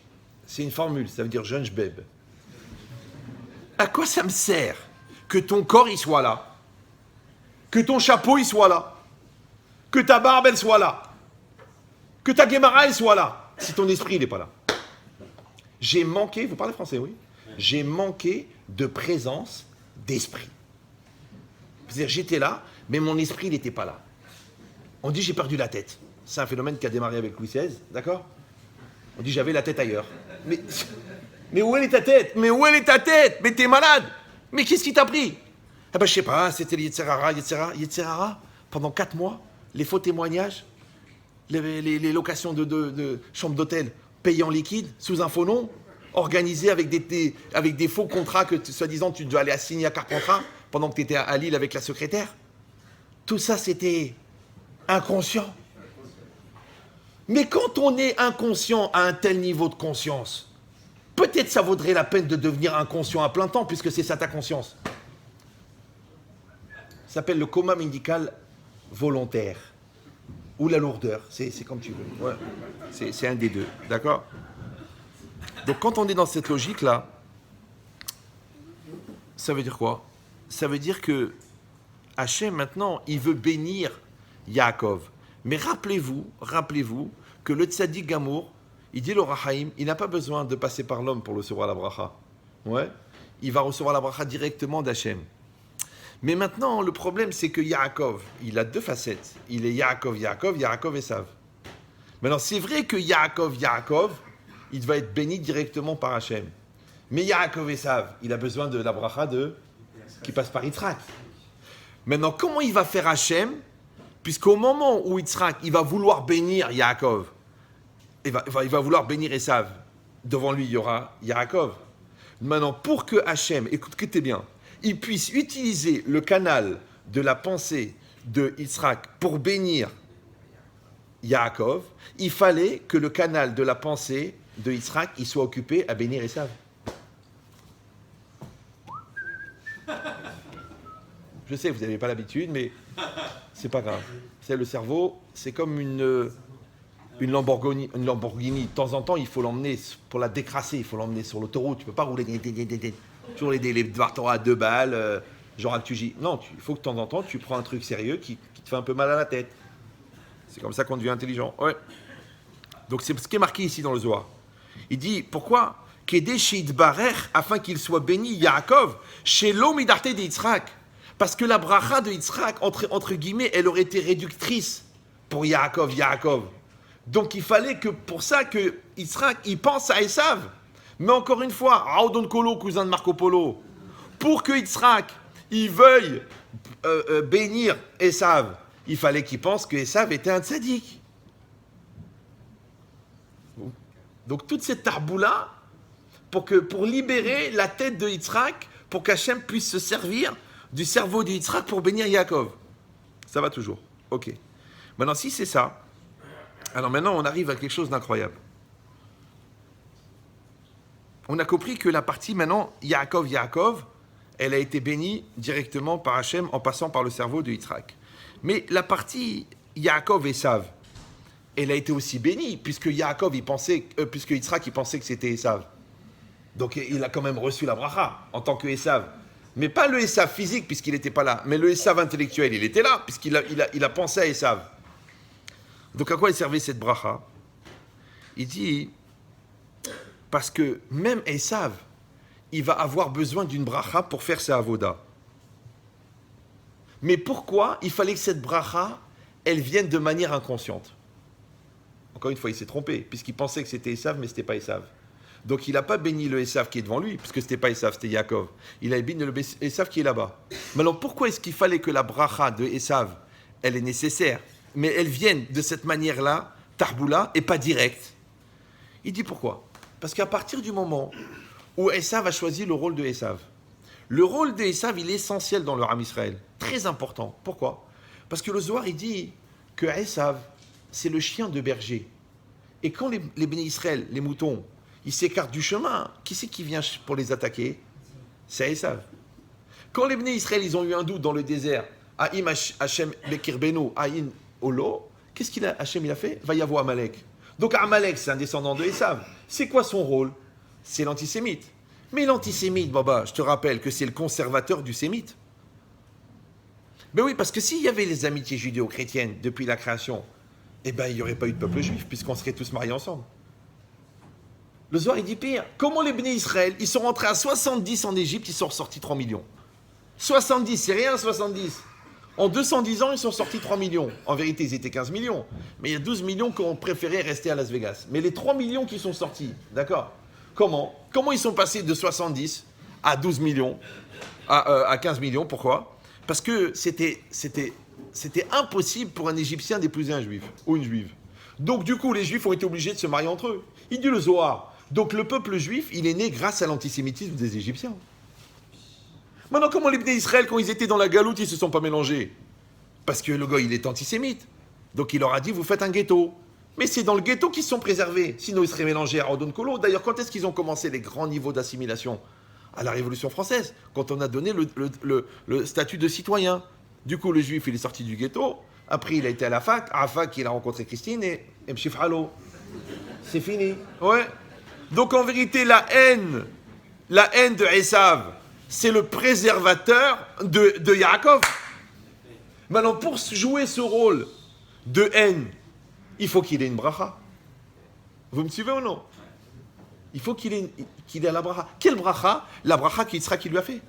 c'est une formule, ça veut dire jeune jbeb. À quoi ça me sert que ton corps il soit là, que ton chapeau il soit là, que ta barbe elle soit là, que ta guémara elle soit là, si ton esprit il n'est pas là? J'ai manqué, vous parlez français, oui? J'ai manqué de présence d'esprit. C'est-à-dire, j'étais là, mais mon esprit il n'était pas là. On dit j'ai perdu la tête. C'est un phénomène qui a démarré avec Louis XVI, d'accord? On dit j'avais la tête ailleurs. Mais où est ta tête? Mais où est ta tête? Mais t'es malade? Mais qu'est-ce qui t'a pris? Ah ben je sais pas, c'était le Yetzirara, Yetzirara, pendant 4 mois, les faux témoignages, les locations de chambres d'hôtel payées en liquide, sous un faux nom, organisées avec des faux contrats que, soi-disant, tu dois aller signer à Carpentras pendant que tu étais à Lille avec la secrétaire. Tout ça, c'était inconscient. Mais quand on est inconscient à un tel niveau de conscience, peut-être ça vaudrait la peine de devenir inconscient à plein temps, puisque c'est ça ta conscience. Ça s'appelle le coma médical volontaire. Ou la lourdeur, c'est comme tu veux. Ouais. C'est un des deux, d'accord? Donc quand on est dans cette logique-là, Ça veut dire quoi? Ça veut dire que Hachem, maintenant, il veut bénir Yaakov. Mais rappelez-vous que le tzaddik Gamour, il dit le Rahaim, il n'a pas besoin de passer par l'homme pour recevoir la bracha. Ouais, il va recevoir la bracha directement d'Hachem. Mais maintenant, le problème, c'est que Yaakov, il a deux facettes. Il est Yaakov, Esav. Maintenant, c'est vrai que Yaakov, il va être béni directement par Hachem. Mais Yaakov, Esav, il a besoin de la bracha qui passe par Yitzhak. Maintenant, comment il va faire Hachem? Puisqu'au moment où Yitzhak, il va vouloir bénir Yaakov, il va vouloir bénir Esav, devant lui, il y aura Yaakov. Maintenant, pour que Hachem, écoutez bien, il puisse utiliser le canal de la pensée de Yitzhak pour bénir Yaakov, il fallait que le canal de la pensée de Yitzhak, il soit occupé à bénir Esav. Je sais, vous n'avez pas l'habitude, mais c'est pas grave. C'est le cerveau, c'est comme une Lamborghini. Une Lamborghini, de temps en temps, il faut l'emmener pour la décrasser, il faut l'emmener sur l'autoroute. Tu peux pas rouler toujours les Dvartora à 2 balles, genre Altuji. Non, il faut que de temps en temps, tu prends un truc sérieux qui te fait un peu mal à la tête. C'est comme ça qu'on devient intelligent. Ouais. Donc c'est ce qui est marqué ici dans le Zohar. Il dit, pourquoi? Afin qu'il soit béni, Yaakov, chez l'homme d'Arte de Yitzhak. Parce que la bracha de Yitzhak, entre guillemets, elle aurait été réductrice pour Yaakov. Donc il fallait que pour ça que Yitzhak, il pense à Esav. Mais encore une fois, Raudon Kolo, cousin de Marco Polo, pour que Yitzhak, il veuille bénir Esav, il fallait qu'il pense que Esav était un tzaddik. Donc toute cette tarboula, pour libérer la tête de Yitzhak, pour qu'Hachem puisse se servir du cerveau de Yitzhak pour bénir Yaakov. Ça va toujours. Ok. Maintenant, si c'est ça, alors maintenant on arrive à quelque chose d'incroyable. On a compris que la partie maintenant, Yaakov, elle a été bénie directement par Hachem en passant par le cerveau de Yitzhak. Mais la partie Yaakov et Esav, elle a été aussi bénie, puisque puisque Yitzhak il pensait que c'était Esav. Donc il a quand même reçu la bracha en tant que Esav. Mais pas le Esav physique, puisqu'il n'était pas là, mais le Esav intellectuel, il était là, puisqu'il a pensé à Esav. Donc à quoi il servait cette bracha? Il dit, parce que même Esav, il va avoir besoin d'une bracha pour faire sa avoda. Mais pourquoi il fallait que cette bracha, elle vienne de manière inconsciente? Encore une fois, il s'est trompé, puisqu'il pensait que c'était Esav, mais ce n'était pas Esav. Donc il n'a pas béni le Esav qui est devant lui, puisque ce n'était pas Esav, c'était Yaakov. Il a béni le Esav qui est là-bas. Maintenant, pourquoi est-ce qu'il fallait que la bracha de Esav, elle est nécessaire, mais elle vienne de cette manière-là, tarboula, et pas directe? Il dit pourquoi? Parce qu'à partir du moment où Esav a choisi le rôle de Esav, le rôle de Esav, il est essentiel dans le Ham Israël. Très important. Pourquoi? Parce que le Zohar, il dit que Esav, c'est le chien de berger. Et quand les bénis Israël, les moutons, ils s'écartent du chemin, qui c'est qui vient pour les attaquer? C'est Esav. Quand les bénis Israël, ils ont eu un doute dans le désert, Haïm Hashem Bekirbeno, Haïm Olo, qu'est-ce qu'il a, Hashem il a fait? Va y avoir Amalek. Donc Amalek, c'est un descendant de Esav. C'est quoi son rôle? C'est l'antisémite. Mais l'antisémite, Baba, je te rappelle que c'est le conservateur du sémite. Ben oui, parce que s'il y avait les amitiés judéo-chrétiennes depuis la création, eh ben il n'y aurait pas eu de peuple juif, puisqu'on serait tous mariés ensemble. Le Zohar, il dit pire. Comment les bénis Israël, ils sont rentrés à 70 en Égypte, ils sont ressortis 3 millions. 70, c'est rien, 70. En 210 ans, ils sont sortis 3 millions. En vérité, ils étaient 15 millions. Mais il y a 12 millions qui ont préféré rester à Las Vegas. Mais les 3 millions qui sont sortis, d'accord? Comment ils sont passés de 70 à 12 millions, à 15 millions? Pourquoi? Parce que c'était impossible pour un Égyptien d'épouser un Juif ou une Juive. Donc du coup, les Juifs ont été obligés de se marier entre eux. Il dit le Zohar. Donc le peuple juif, il est né grâce à l'antisémitisme des Égyptiens. Maintenant, comment les bénis d'Israël, quand ils étaient dans la galoute, ils ne se sont pas mélangés? Parce que le gars, il est antisémite. Donc il leur a dit, vous faites un ghetto. Mais c'est dans le ghetto qu'ils sont préservés. Sinon, ils seraient mélangés à Rodon Kolo. D'ailleurs, quand est-ce qu'ils ont commencé les grands niveaux d'assimilation? À la Révolution française, quand on a donné le statut de citoyen. Du coup, le juif, il est sorti du ghetto. Après, il a été à la fac. À la fac, il a rencontré Christine et Mchif Halo. C'est fini. Ouais. Donc, en vérité, la haine de Esav, c'est le préservateur de Yaakov. Maintenant, pour jouer ce rôle de haine, il faut qu'il ait une bracha. Vous me suivez ou non? Il faut qu'il ait la bracha. Quelle bracha? La bracha qu'Yitzhak lui a fait.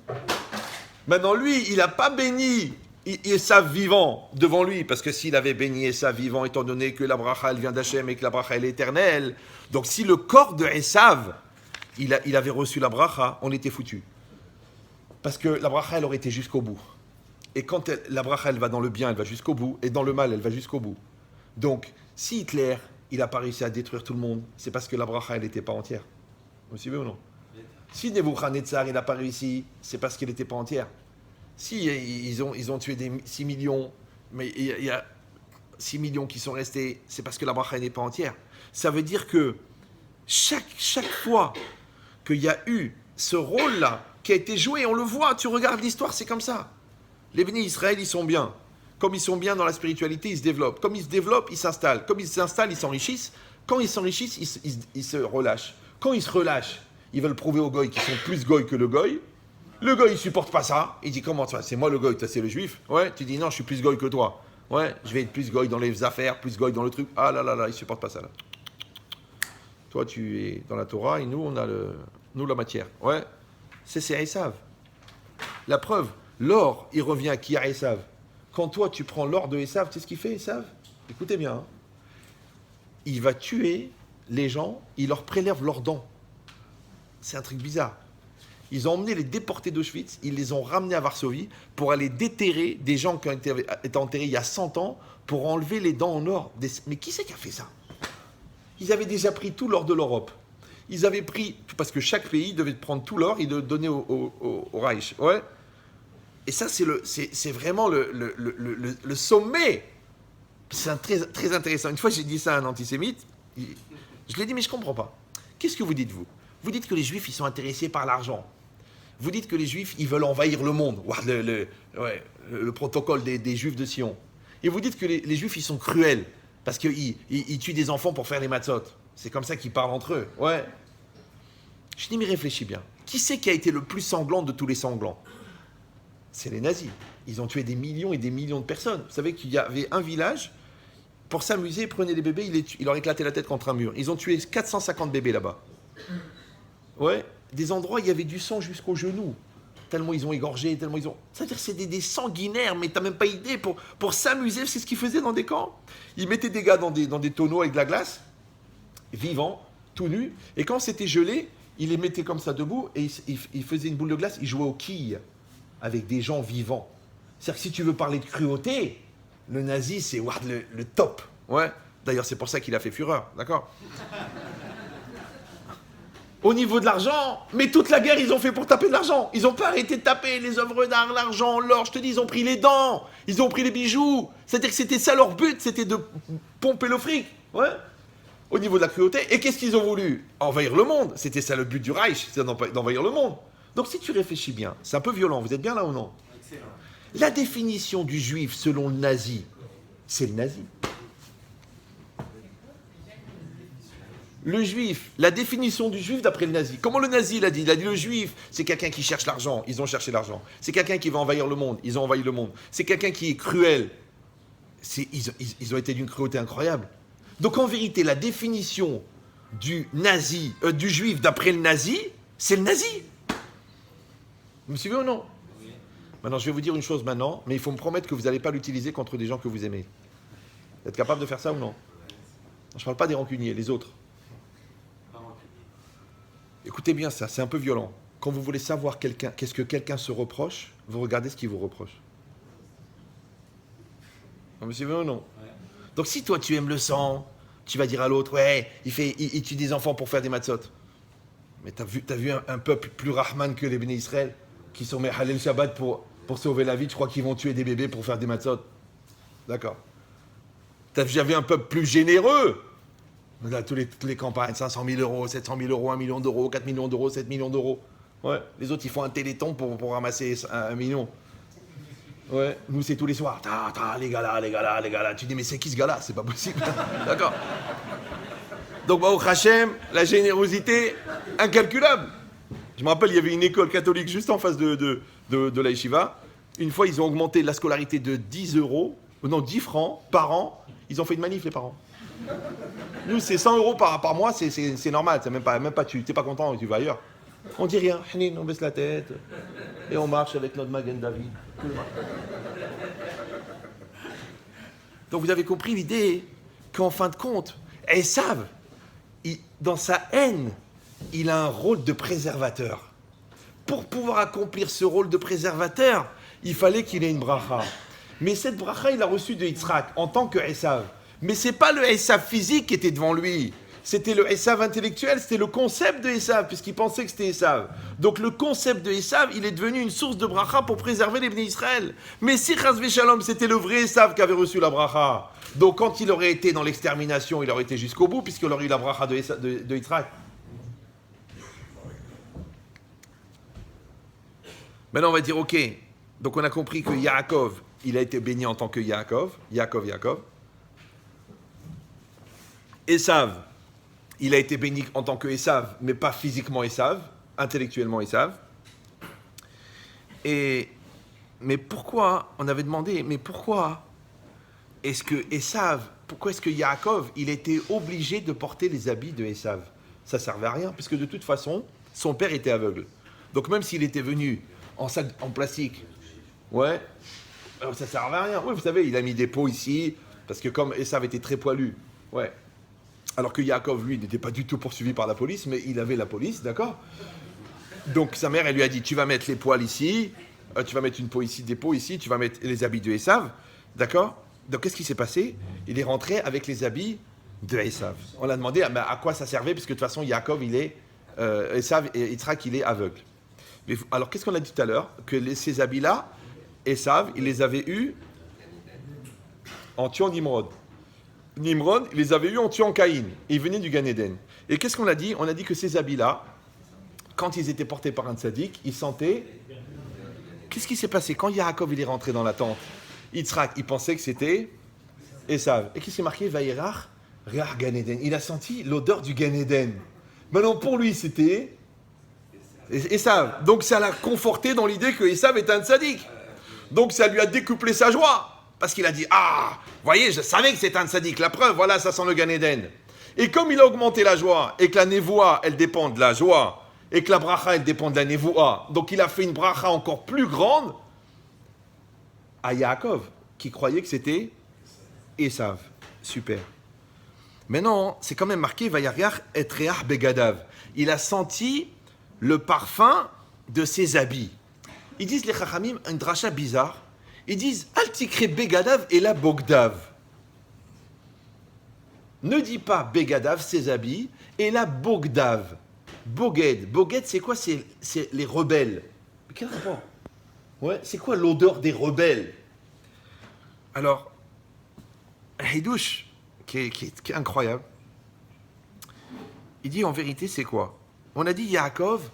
Maintenant, lui, il n'a pas béni Esav vivant devant lui, parce que s'il avait béni Esav vivant, étant donné que la bracha, elle vient d'Hachem et que la bracha, elle est éternelle, donc si le corps de Esav, il avait reçu la bracha, on était foutu. Parce que la bracha, elle aurait été jusqu'au bout. Et quand la bracha, elle va dans le bien, elle va jusqu'au bout, et dans le mal, elle va jusqu'au bout. Donc, si Hitler, il n'a pas réussi à détruire tout le monde, c'est parce que la bracha, elle n'était pas entière. Vous suivez ou non? Si Nebuchadnezzar, il n'a pas réussi, c'est parce qu'elle n'était pas entière. Si ils ont tué 6 millions, mais il y a 6 millions qui sont restés, c'est parce que la bracha n'est pas entière. Ça veut dire que chaque fois qu'il y a eu ce rôle-là qui a été joué, on le voit, tu regardes l'histoire, c'est comme ça. Les bénis Israël, ils sont bien. Comme ils sont bien dans la spiritualité, ils se développent. Comme ils se développent, ils s'installent. Comme ils s'installent, ils s'enrichissent. Quand ils s'enrichissent, ils se relâchent. Quand ils se relâchent, ils veulent prouver aux goy qu'ils sont plus goy que le goy. Le goy, il supporte pas ça. Il dit, comment ça? C'est moi le goy, toi c'est le juif. Ouais, tu dis, non, je suis plus goy que toi. Ouais, je vais être plus goy dans les affaires, plus goy dans le truc. Ah là là là, il supporte pas ça là. Toi, tu es dans la Torah et nous, on a la matière. Ouais, c'est Esav. La preuve, l'or, il revient à qui? À Esav. Quand toi, tu prends l'or de Esav, tu sais ce qu'il fait, Esav? Écoutez bien. Hein. Il va tuer les gens, il leur prélève leurs dents. C'est un truc bizarre. Ils ont emmené les déportés d'Auschwitz, ils les ont ramenés à Varsovie pour aller déterrer des gens qui ont été enterrés il y a 100 ans pour enlever les dents en or. Mais qui c'est qui a fait ça? Ils avaient déjà pris tout l'or de l'Europe. Ils avaient pris, parce que chaque pays devait prendre tout l'or et le donner au Reich. Ouais. Et ça, c'est vraiment le sommet. C'est très, très intéressant. Une fois, j'ai dit ça à un antisémite. Je lui ai dit, mais je ne comprends pas. Qu'est-ce que vous dites, vous? Vous dites que les Juifs, ils sont intéressés par l'argent. Vous dites que les Juifs, ils veulent envahir le monde. Le protocole des Juifs de Sion. Et vous dites que les Juifs, ils sont cruels. Parce qu'ils tuent des enfants pour faire les matzot. C'est comme ça qu'ils parlent entre eux. Ouais. Je dis, mais réfléchis bien. Qui c'est qui a été le plus sanglant de tous les sanglants? C'est les nazis. Ils ont tué des millions et des millions de personnes. Vous savez qu'il y avait un village, pour s'amuser, ils prenaient les bébés, ils leur éclataient la tête contre un mur. Ils ont tué 450 bébés là-bas. Ouais, des endroits, il y avait du sang jusqu'aux genoux. Tellement ils ont égorgé, tellement ils ont... C'est-à-dire que c'est des sanguinaires, mais t'as même pas idée. Pour s'amuser, c'est ce qu'ils faisaient dans des camps. Ils mettaient des gars dans des tonneaux avec de la glace, vivants, tout nus, et quand c'était gelé, ils les mettaient comme ça debout, et ils faisaient une boule de glace, ils jouaient aux quilles avec des gens vivants. C'est-à-dire que si tu veux parler de cruauté, le nazi, c'est le top. Ouais. D'ailleurs, c'est pour ça qu'il a fait fureur, d'accord? Au niveau de l'argent, mais toute la guerre, ils ont fait pour taper de l'argent. Ils n'ont pas arrêté de taper les œuvres d'art, l'argent, l'or. Je te dis, ils ont pris les dents, ils ont pris les bijoux. C'est-à-dire que c'était ça leur but, c'était de pomper le fric. Ouais. Au niveau de la cruauté. Et qu'est-ce qu'ils ont voulu? Envahir le monde. C'était ça le but du Reich, c'est d'envahir le monde. Donc si tu réfléchis bien, c'est un peu violent. Vous êtes bien là ou non? Excellent. La définition du juif selon le nazi, c'est le nazi. Le juif, la définition du juif d'après le nazi. Comment le nazi l'a dit? Il a dit le juif, c'est quelqu'un qui cherche l'argent. Ils ont cherché l'argent. C'est quelqu'un qui va envahir le monde. Ils ont envahi le monde. C'est quelqu'un qui est cruel. Ils ont été d'une cruauté incroyable. Donc en vérité, la définition du nazi, du juif d'après le nazi, c'est le nazi. Vous me suivez ou non? Oui. Maintenant, je vais vous dire une chose maintenant, mais il faut me promettre que vous n'allez pas l'utiliser contre des gens que vous aimez. Vous êtes capable de faire ça ou non? Je ne parle pas des rancuniers, les autres. Écoutez bien ça, c'est un peu violent. Quand vous voulez savoir qu'est-ce que quelqu'un se reproche, vous regardez ce qu'il vous reproche. Vous me suivez ou non? Ouais. Donc si toi tu aimes le sang, tu vas dire à l'autre, ouais, il tue des enfants pour faire des matzot. Mais t'as vu un peuple plus rahman que les bénis Israël, qui sont mis Halel Shabbat pour sauver la vie, tu crois qu'ils vont tuer des bébés pour faire des matzot? D'accord. T'as vu un peuple plus généreux? Là, toutes les campagnes, 500 000 euros, 700 000 euros, 1 million d'euros, 4 millions d'euros, 7 millions d'euros. Ouais. Les autres, ils font un téléthon pour ramasser 1 million. Ouais. Nous, c'est tous les soirs. Les gars là. Tu dis, mais c'est qui ce gars-là? C'est pas possible. D'accord. Donc, Baruch Hashem, la générosité incalculable. Je me rappelle, il y avait une école catholique juste en face de la yeshiva. Une fois, ils ont augmenté la scolarité de 10 euros, non, 10 francs par an. Ils ont fait une manif, les parents. Nous, c'est 100 euros par mois, c'est normal. C'est même pas tu n'es pas content, tu vas ailleurs. On dit rien, on baisse la tête et on marche avec notre Magen David. Donc vous avez compris l'idée qu'en fin de compte, Esav, dans sa haine, il a un rôle de préservateur. Pour pouvoir accomplir ce rôle de préservateur, il fallait qu'il ait une bracha. Mais cette bracha, il l'a reçue de Yitzhak en tant que Esav. Mais ce n'est pas le Esav physique qui était devant lui. C'était le Esav intellectuel, c'était le concept de Esav, puisqu'il pensait que c'était Esav. Donc le concept de Esav, il est devenu une source de bracha pour préserver les Bnei Israël. Mais si Chas Veshalom, c'était le vrai Esav qui avait reçu la bracha. Donc quand il aurait été dans l'extermination, il aurait été jusqu'au bout, puisqu'il aurait eu la bracha de Yitzhak. Maintenant on va dire, ok, donc on a compris que Yaakov, il a été béni en tant que Yaakov. Esav, il a été béni en tant que Esav, mais pas physiquement Esav, intellectuellement Esav. Mais pourquoi, on avait demandé, mais pourquoi est-ce que Yaakov, il était obligé de porter les habits de Esav? Ça ne servait à rien, puisque de toute façon, son père était aveugle. Donc même s'il était venu en sac en plastique, ouais, alors ça ne servait à rien. Oui, vous savez, il a mis des pots ici, parce que comme Esav était très poilu, ouais. Alors que Yaakov, lui, n'était pas du tout poursuivi par la police, mais il avait la police, d'accord? Donc sa mère, elle lui a dit, tu vas mettre les poils ici, tu vas mettre une peau ici, des pots ici, tu vas mettre les habits de Esav, d'accord? Donc qu'est-ce qui s'est passé? Il est rentré avec les habits de Esav. On a demandé à quoi ça servait, puisque de toute façon, Yaakov, il est, Esav et Yitzhak, il est aveugle. Mais, alors qu'est-ce qu'on a dit tout à l'heure? Que ces habits-là, Esav, il les avait eus en tuant Nimrod. Nimrod, il les avait eus en tuant Caïn. Et ils venaient du Gan Eden. Et qu'est-ce qu'on a dit? On a dit que ces habits-là, quand ils étaient portés par un tzaddik, ils sentaient... Qu'est-ce qui s'est passé? Quand Yaakov il est rentré dans la tente, Yitzhak, il pensait que c'était Esav. Et qu'est-ce qui s'est marqué? Vaïrach, Reach Gan Eden. Il a senti l'odeur du Gan Eden. Maintenant, pour lui, c'était Esav. Donc, ça l'a conforté dans l'idée que Esav est un tzaddik. Donc, ça lui a décuplé sa joie. Parce qu'il a dit, ah, voyez, je savais que c'était un tzaddik. La preuve, voilà, ça sent le Gan Eden. Et comme il a augmenté la joie, et que la névoa, elle dépend de la joie, et que la bracha, elle dépend de la névoa, donc il a fait une bracha encore plus grande à Yaakov, qui croyait que c'était Esav. Super. Maintenant, c'est quand même marqué, Vayariach et Reach Begadav. Il a senti le parfum de ses habits. Ils disent, les Chachamim, une dracha bizarre. Ils disent, Altikre Begadav et la Bogdav. Ne dis pas Begadav, ses habits, et la Bogdav. Boged. Boged, c'est quoi? C'est les rebelles. Mais quel rapport? Ouais, c'est quoi l'odeur des rebelles? Alors, Hidouche, qui est incroyable, il dit en vérité, c'est quoi? On a dit Yaakov,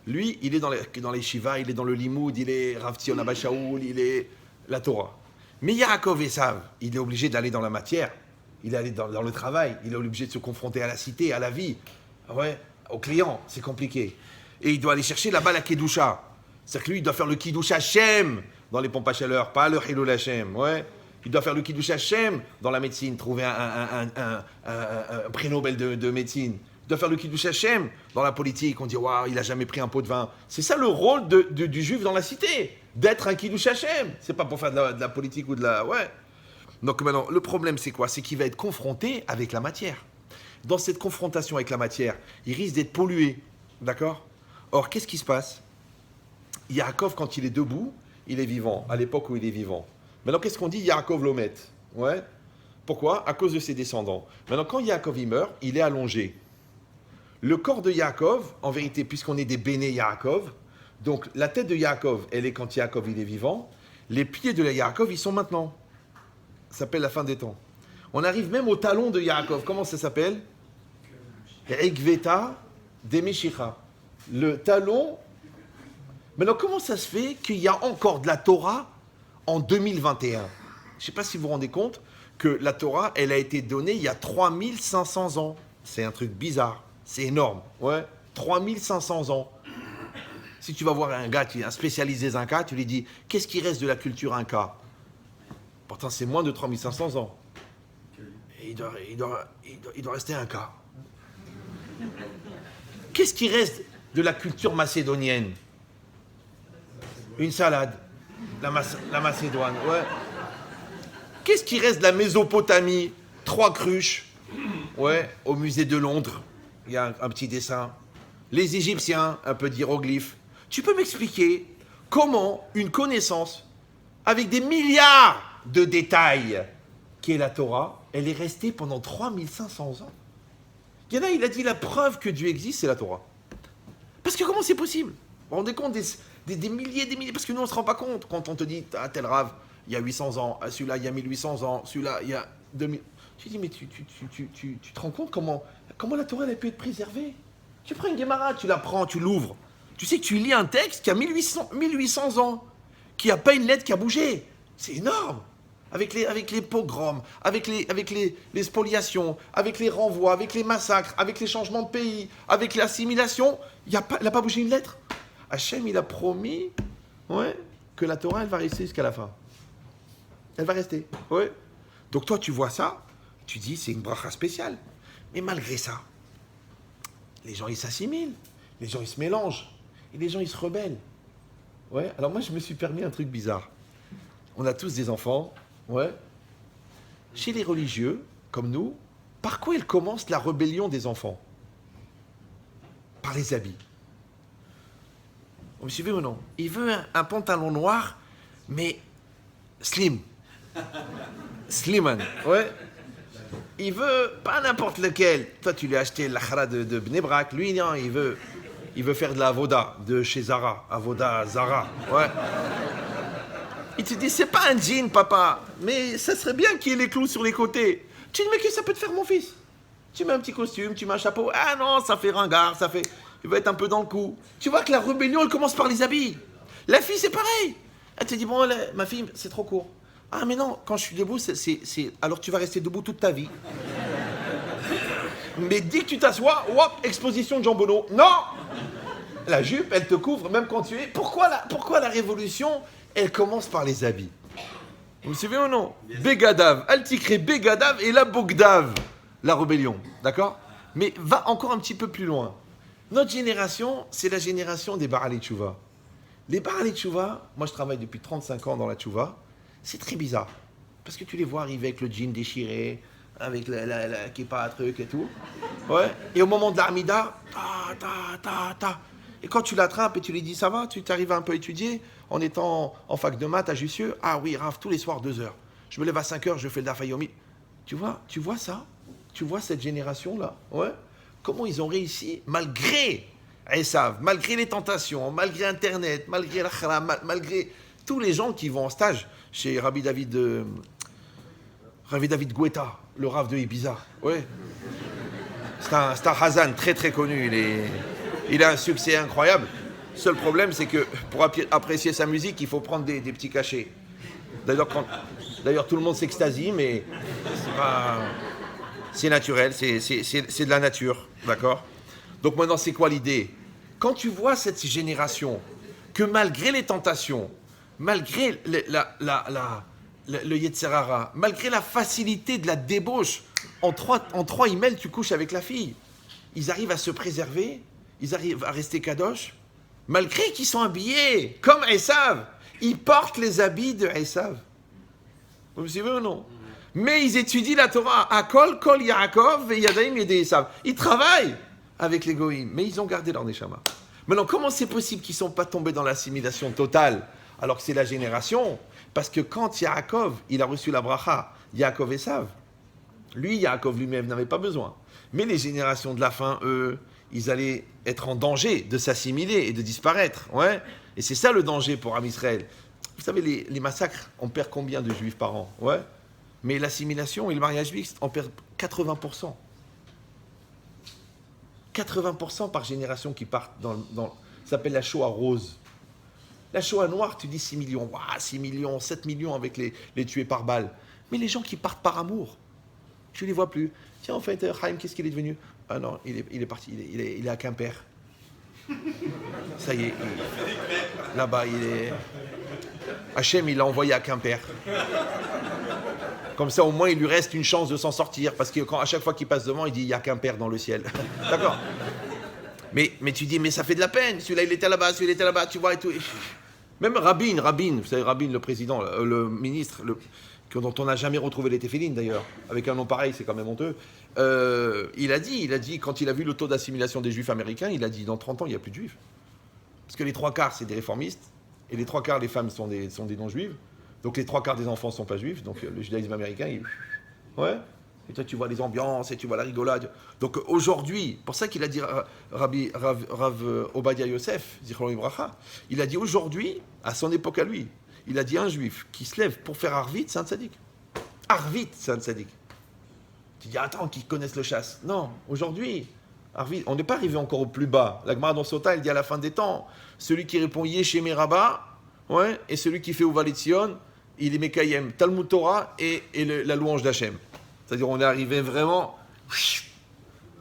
lui, il est dans les Shiva, il est dans le Limoud, il est Rav Tzion Abba Shaul, il est la Torah. Mais Yaakov Esav, il est obligé d'aller dans la matière, il est allé dans le travail, il est obligé de se confronter à la cité, à la vie, ouais, aux clients, c'est compliqué. Et il doit aller chercher là-bas la Kedusha. C'est-à-dire que lui, il doit faire le Kiddush Hashem dans les pompes à chaleur, pas le Hilul Hashem, ouais. Il doit faire le Kiddush Hashem dans la médecine, trouver un prix Nobel de médecine. Il doit faire le Kiddush Hashem dans la politique. On dit, waouh, il n'a jamais pris un pot de vin. C'est ça le rôle du juif dans la cité, d'être un Kiddush Hashem. C'est pas pour faire de la politique ou de la... Ouais. Donc maintenant, le problème, c'est quoi? C'est qu'il va être confronté avec la matière. Dans cette confrontation avec la matière, il risque d'être pollué. D'accord? Or, qu'est-ce qui se passe? Yaakov, quand il est debout, il est vivant, à l'époque où il est vivant. Maintenant, qu'est-ce qu'on dit? Yaakov l'omet. Ouais. Pourquoi? À cause de ses descendants. Maintenant, quand Yaakov il meurt, il est allongé. Le corps de Yaakov, en vérité, puisqu'on est des béné Yaakov, donc la tête de Yaakov, elle est quand Yaakov il est vivant. Les pieds de Yaakov, ils sont maintenant. Ça s'appelle la fin des temps. On arrive même au talon de Yaakov. Comment ça s'appelle? Ekveta de Meshicha. Le talon. Maintenant, comment ça se fait qu'il y a encore de la Torah en 2021? Je ne sais pas si vous vous rendez compte que la Torah, elle a été donnée il y a 3500 ans. C'est un truc bizarre. C'est énorme. Ouais. 3500 ans. Si tu vas voir un gars, un spécialiste des Incas, tu lui dis, qu'est-ce qui reste de la culture Inca? Pourtant, c'est moins de 3500 ans. Et il doit rester Inca. Qu'est-ce qui reste de la culture macédonienne? Une salade. La Macédoine, ouais. Qu'est-ce qui reste de la Mésopotamie? 3 cruches. Ouais, au musée de Londres. Il y a un petit dessin. Les Égyptiens, un peu d'hiéroglyphes. Tu peux m'expliquer comment une connaissance avec des milliards de détails qui est la Torah, elle est restée pendant 3500 ans? Il y en a, il a dit la preuve que Dieu existe, c'est la Torah. Parce que comment c'est possible? Vous vous rendez compte des milliers, parce que nous on ne se rend pas compte quand on te dit, ah, tel rave, il y a 800 ans, ah, celui-là il y a 1800 ans, celui-là il y a 2000. Tu dis, mais tu te rends compte comment la Torah elle a pu être préservée? Tu prends une Gemara, tu la prends, tu l'ouvres. Tu sais que tu lis un texte qui a 1800 ans, qui n'a pas une lettre qui a bougé. C'est énorme. Avec les pogroms, avec les spoliations, avec les renvois, avec les massacres, avec les changements de pays, avec l'assimilation, il n'a pas bougé une lettre. Hachem, il a promis, ouais, que la Torah, elle va rester jusqu'à la fin. Elle va rester, ouais. Donc toi, tu vois ça, tu dis, c'est une bracha spéciale. Mais malgré ça, les gens, ils s'assimilent, les gens, ils se mélangent, et les gens, ils se rebellent. Ouais, alors moi, je me suis permis un truc bizarre. On a tous des enfants, ouais. Chez les religieux, comme nous, par quoi elle commence la rébellion des enfants? Par les habits. Vous me suivez ou non? Il veut un pantalon noir, mais slim. Slimman, ouais. Il veut pas n'importe lequel. Toi, tu lui as acheté l'achra de Bnei Brak. Lui, non, il veut faire de la avoda, de chez Zara. Avoda Zara, ouais. Il te dit, c'est pas un jean, papa, mais ça serait bien qu'il y ait les clous sur les côtés. Tu dis, mais qu'est-ce que ça peut te faire, mon fils? Tu mets un petit costume, tu mets un chapeau. Ah non, ça fait ringard, ça fait... Il va être un peu dans le coup. Tu vois que la rébellion, elle commence par les habits. La fille, c'est pareil. Elle te dit, bon, ma fille, c'est trop court. Ah, mais non, quand je suis debout, alors tu vas rester debout toute ta vie. Mais dès que tu t'assois, hop, exposition de jambonneau. Non! La jupe, elle te couvre, même quand tu es... Pourquoi la révolution, elle commence par les habits? Vous me suivez ou non? Begadav, Altikre, Begadav et la Bogdav. La rébellion, d'accord? Mais va encore un petit peu plus loin. Notre génération, c'est la génération des Baalei Tchouva. Les Baalei Tchouva, moi je travaille depuis 35 ans dans la Tchouva, c'est très bizarre. Parce que tu les vois arriver avec le jean déchiré, avec la kippa, truc et tout. Ouais. Et au moment de l'Armida, ta. Et quand tu l'attrapes et tu lui dis, ça va, tu t'arrives un peu à étudier, en étant en fac de maths à Jussieu, ah oui, Raph, tous les soirs 2 heures. Je me lève à 5 heures, je fais le Dafayomi. Tu vois ça? Tu vois cette génération-là? Ouais. Comment ils ont réussi, malgré Esav, malgré les tentations, malgré Internet, malgré la khara, malgré tous les gens qui vont en stage chez Rabbi David Guetta, le Rav de Ibiza. Ouais. C'est un Hazan très très connu. Il a un succès incroyable. Seul problème, c'est que pour apprécier sa musique, il faut prendre des petits cachets. D'ailleurs, tout le monde s'extasie, mais c'est naturel, c'est de la nature, d'accord? Donc maintenant, c'est quoi l'idée? Quand tu vois cette génération, que malgré les tentations, malgré le Yetzerara, malgré la facilité de la débauche, en trois emails, tu couches avec la fille. Ils arrivent à se préserver, ils arrivent à rester kadosh, malgré qu'ils sont habillés comme Esav. Ils portent les habits de Esav. Vous me suivez ou non? Mais ils étudient la Torah. Akol, Kol, Yaakov, et Yadaim, Yedei Esav. Ils travaillent avec les Goïm, mais ils ont gardé leur Neshama. Maintenant, comment c'est possible qu'ils ne sont pas tombés dans l'assimilation totale, alors que c'est la génération? Parce que quand Yaakov, il a reçu la bracha, Yaakov Esav, lui, Yaakov lui-même n'avait pas besoin. Mais les générations de la fin, eux, ils allaient être en danger de s'assimiler et de disparaître. Ouais. Et c'est ça le danger pour Am Israël. Vous savez, les massacres, on perd combien de juifs par an? Ouais. Mais l'assimilation et le mariage mixte, on perd 80%. 80% par génération qui partent dans ça s'appelle la Shoah rose. La Shoah noire, tu dis 6 millions. Waouh, 6 millions, 7 millions avec les tués par balle. Mais les gens qui partent par amour, tu ne les vois plus. Tiens, en fait, Chaim, qu'est-ce qu'il est devenu? Ah non, il est parti, il est à Quimper. Ça y est, là-bas, il est... Hachem, il l'a envoyé à Quimper. Comme ça, au moins, il lui reste une chance de s'en sortir. Parce que à chaque fois qu'il passe devant, il dit, il y a Quimper dans le ciel. D'accord. Mais tu dis, mais ça fait de la peine. Celui-là, il était là-bas, celui-là, il était là-bas, tu vois, et tout. Même Rabin, vous savez, Rabin, le président, le ministre, dont on n'a jamais retrouvé les téphilines, d'ailleurs. Avec un nom pareil, c'est quand même honteux. Il a dit, quand il a vu le taux d'assimilation des juifs américains, il a dit, dans 30 ans, il n'y a plus de juifs. Parce que les 3/4, c'est des réformistes. Et les 3/4 des femmes sont des non-juives. Donc les 3/4 des enfants ne sont pas juifs. Donc le judaïsme américain, ouais. Et toi, tu vois les ambiances et tu vois la rigolade. Donc aujourd'hui, pour ça qu'il a dit Rav Obadiah Yosef, Zichron Ibracha, il a dit aujourd'hui, à son époque à lui, il a dit un juif qui se lève pour faire Arvit, c'est un tzaddik. Arvit, c'est un tzaddik. Tu dis, attends, qu'ils connaissent le chasse. Non, aujourd'hui, Arvit, on n'est pas arrivé encore au plus bas. La Gemara dans Sota, elle dit à la fin des temps, celui qui répond Yeshemé Rabba, ouais, et celui qui fait Uvalet Sion, il est Mekayem, Talmud Torah et la louange d'Hachem. C'est-à-dire, on est arrivé vraiment,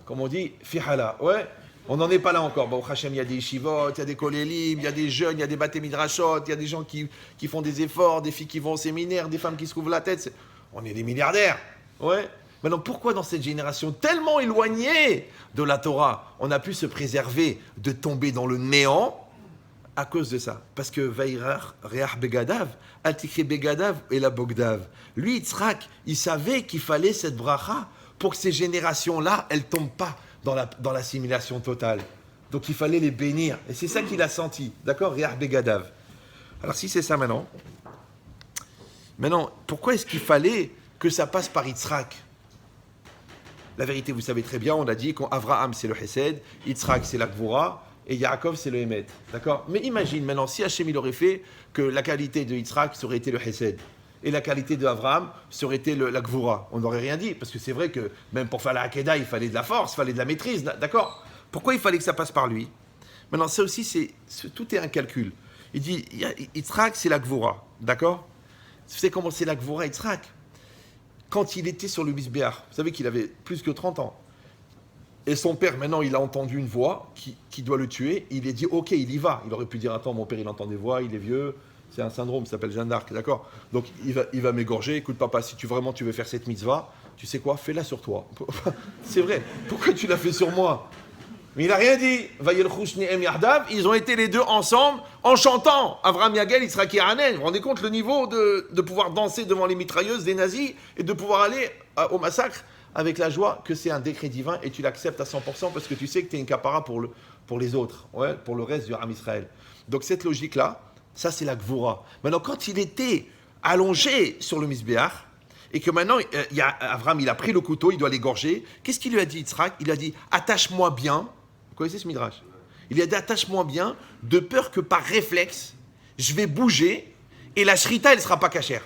comme on dit, Fihala, ouais. On n'en est pas là encore. Bon, Hachem, il y a des yeshivot, il y a des kolélim, il y a des jeunes, il y a des baté midrashot, il y a des gens qui font des efforts, des filles qui vont au séminaire, des femmes qui se couvrent la tête. On est des milliardaires, ouais. Maintenant, pourquoi dans cette génération tellement éloignée de la Torah, on a pu se préserver de tomber dans le néant à cause de ça? Parce que Vaïrar, Réach Begadav, Altikri Begadav et la Bogdav. Lui, Yitzhak, il savait qu'il fallait cette bracha pour que ces générations-là, elles ne tombent pas dans l'assimilation totale. Donc il fallait les bénir. Et c'est ça qu'il a senti. D'accord? Réach Begadav. Alors si c'est ça maintenant, pourquoi est-ce qu'il fallait que ça passe par Yitzhak? La vérité, vous savez très bien, on a dit qu'Avraham c'est le Hesed, Yitzhak c'est la Gvura, et Yaakov c'est le Emet. D'accord? Mais imagine maintenant, si Hachem il aurait fait que la qualité de Yitzhak ça aurait été le Hesed, et la qualité de Avraham ça aurait été la Gvura. On n'aurait rien dit, parce que c'est vrai que même pour faire la Hakeda, il fallait de la force, il fallait de la maîtrise. D'accord? Pourquoi il fallait que ça passe par lui? Maintenant, ça aussi, tout est un calcul. Il dit, Yitzhak c'est la Gvura. D'accord? Vous savez comment c'est la Gvura, Yitzhak? Quand il était sur le Misbéach, vous savez qu'il avait plus que 30 ans. Et son père, maintenant, il a entendu une voix qui doit le tuer. Il a dit, ok, il y va. Il aurait pu dire, attends, mon père, il entend des voix, il est vieux. C'est un syndrome, ça s'appelle Jeanne d'Arc, d'accord? Donc, il va m'égorger. Écoute, papa, si tu veux faire cette mitzvah, tu sais quoi? Fais-la sur toi. C'est vrai. Pourquoi tu l'as fait sur moi? Mais il n'a rien dit. Ils ont été les deux ensemble en chantant. Avraham Yagel, Yitzhak et Hanan. Vous vous rendez compte le niveau de pouvoir danser devant les mitrailleuses des nazis et de pouvoir aller au massacre avec la joie que c'est un décret divin et tu l'acceptes à 100% parce que tu sais que tu es une capara pour les autres, ouais, pour le reste du Ham Israël. Donc cette logique-là, ça c'est la Gvura. Maintenant, quand il était allongé sur le Misbéach et que maintenant, Avraham, il a pris le couteau, il doit l'égorger, qu'est-ce qu'il lui a dit, Yitzhak? Il a dit, attache-moi bien. Vous connaissez ce midrash? Il a dit, attache-moi bien, de peur que par réflexe, je vais bouger et la shrita, elle ne sera pas cachère.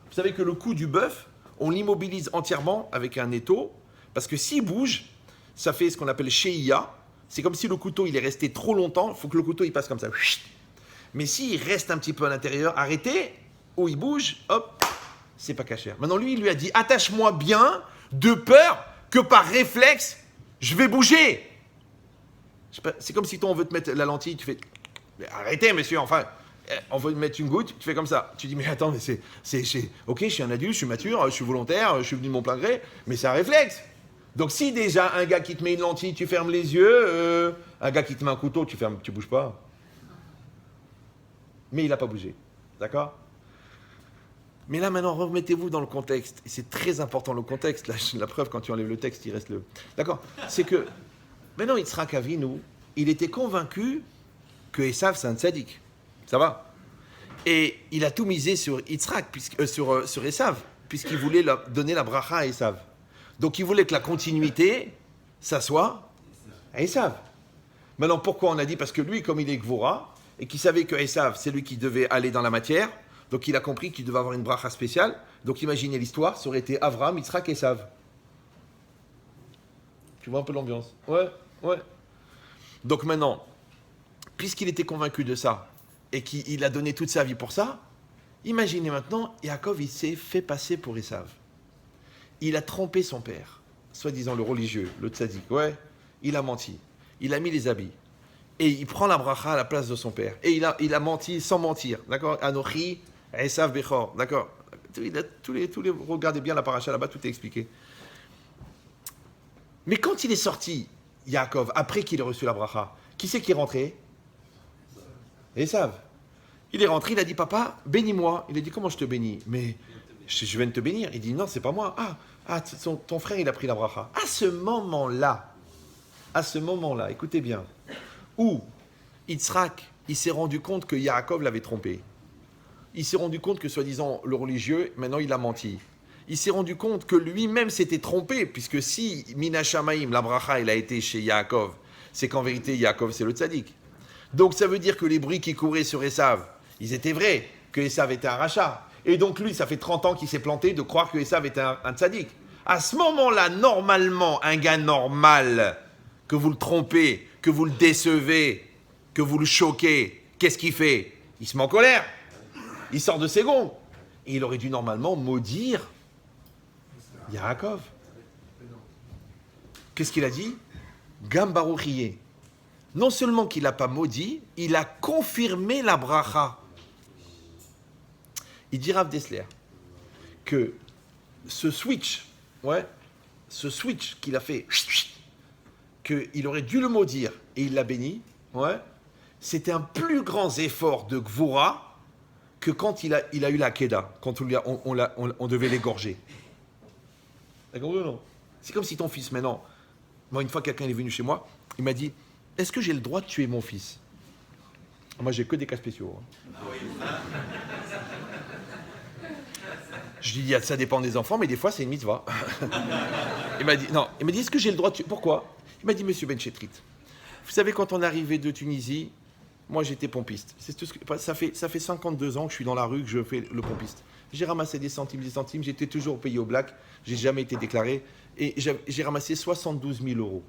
Vous savez que le cou du bœuf, on l'immobilise entièrement avec un étau, parce que s'il bouge, ça fait ce qu'on appelle sheia. C'est comme si le couteau, il est resté trop longtemps, il faut que le couteau, il passe comme ça. Mais s'il reste un petit peu à l'intérieur, arrêté, ou il bouge, hop, c'est pas cachère. Maintenant, lui, il lui a dit, attache-moi bien, de peur que par réflexe, je vais bouger. C'est comme si toi, on veut te mettre la lentille, tu fais, mais arrêtez, monsieur, enfin, on veut te mettre une goutte, tu fais comme ça. Tu dis, mais attends, mais ok, je suis un adulte, je suis mature, je suis volontaire, je suis venu de mon plein gré, mais c'est un réflexe. Donc si déjà un gars qui te met une lentille, tu fermes les yeux, un gars qui te met un couteau, tu bouges pas. Mais il n'a pas bougé, d'accord? Mais là, maintenant, remettez-vous dans le contexte. Et c'est très important, le contexte. La preuve, quand tu enlèves le texte, il reste le... D'accord? C'est que, maintenant, Yitzhak Avinu, il était convaincu que Esav, c'est un tzaddik. Ça va? Et il a tout misé sur Yitzhak, sur Esav, puisqu'il voulait donner la bracha à Esav. Donc, il voulait que la continuité, ça soit à Esav. Maintenant, pourquoi on a dit? Parce que lui, comme il est Gvora, et qu'il savait que Esav, c'est lui qui devait aller dans la matière, donc il a compris qu'il devait avoir une bracha spéciale. Donc imaginez l'histoire, ça aurait été Avraham, Yitzhak et Esav. Tu vois un peu l'ambiance? Ouais. Donc maintenant, puisqu'il était convaincu de ça, et qu'il a donné toute sa vie pour ça, imaginez maintenant, Yaakov, il s'est fait passer pour Esav. Il a trompé son père, soi-disant le religieux, le tzaddik, ouais, il a menti. il a mis les habits. Et il prend la bracha à la place de son père. Et il a menti sans mentir. D'accord? Anochi, Esav Bechor. D'accord? Regardez bien la paracha là-bas, tout est expliqué. Mais quand il est sorti, Yaakov, après qu'il ait reçu la bracha, qui c'est qui est rentré? Esav. Il est rentré, il a dit, papa, bénis-moi. Il a dit, comment je te bénis? Mais je viens de te bénir. Il dit, non, c'est pas moi. Ton frère, il a pris la bracha. À ce moment-là, écoutez bien, où Yitzhak, il s'est rendu compte que Yaakov l'avait trompé. Il s'est rendu compte que, soi-disant, le religieux, maintenant, il a menti. Il s'est rendu compte que lui-même s'était trompé, puisque si Mina Shamaim, la bracha, il a été chez Yaakov, c'est qu'en vérité, Yaakov, c'est le tzaddik. Donc, ça veut dire que les bruits qui couraient sur Esav, ils étaient vrais, que Esav était un rachat. Et donc, lui, ça fait 30 ans qu'il s'est planté de croire que Esav était un tzaddik. À ce moment-là, normalement, un gars normal, que vous le trompez, que vous le décevez, que vous le choquez, qu'est-ce qu'il fait? Il se met en colère. Il sort de ses gonds. Et il aurait dû normalement maudire Yaakov. Qu'est-ce qu'il a dit? Gam baruchiyeh. Non seulement qu'il n'a pas maudit, il a confirmé la bracha. Il dit Rav Dessler que ce switch qu'il a fait, qu'il aurait dû le maudire et il l'a béni, c'était un plus grand effort de Gvura que quand il a eu la Keda, quand on devait l'égorger. D'accord ou non? C'est comme si ton fils, maintenant, moi, une fois quelqu'un est venu chez moi, il m'a dit, est-ce que j'ai le droit de tuer mon fils? Moi, j'ai que des cas spéciaux. Je lui dis, ça dépend des enfants, mais des fois, c'est une mitzvah. Il m'a dit, est-ce que j'ai le droit de tuer? Pourquoi? Il m'a dit, monsieur Ben Chetrit, vous savez, quand on est arrivé de Tunisie, moi, j'étais pompiste. Ça fait 52 ans que je suis dans la rue, que je fais le pompiste. J'ai ramassé des centimes, j'étais toujours payé au black, j'ai jamais été déclaré, et j'ai ramassé 72 000 euros.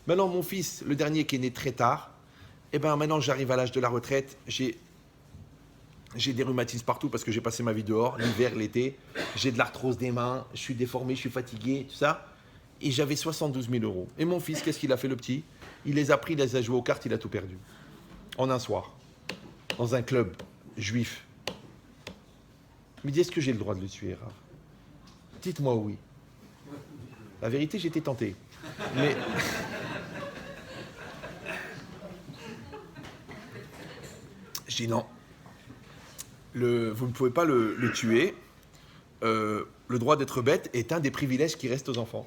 Maintenant, mon fils, le dernier qui est né très tard, maintenant, j'arrive à l'âge de la retraite, j'ai des rhumatismes partout parce que j'ai passé ma vie dehors, l'hiver, l'été, j'ai de l'arthrose des mains, je suis déformé, je suis fatigué, tout ça, et j'avais 72 000 euros. Et mon fils, qu'est-ce qu'il a fait, le petit? Il les a pris, il les a joués aux cartes, il a tout perdu. En un soir, dans un club juif. Il me dit, est-ce que j'ai le droit de le tuer, Rav? Dites-moi oui. La vérité, j'étais tenté. Mais... je dis non. Vous ne pouvez pas le tuer. Le droit d'être bête est un des privilèges qui restent aux enfants.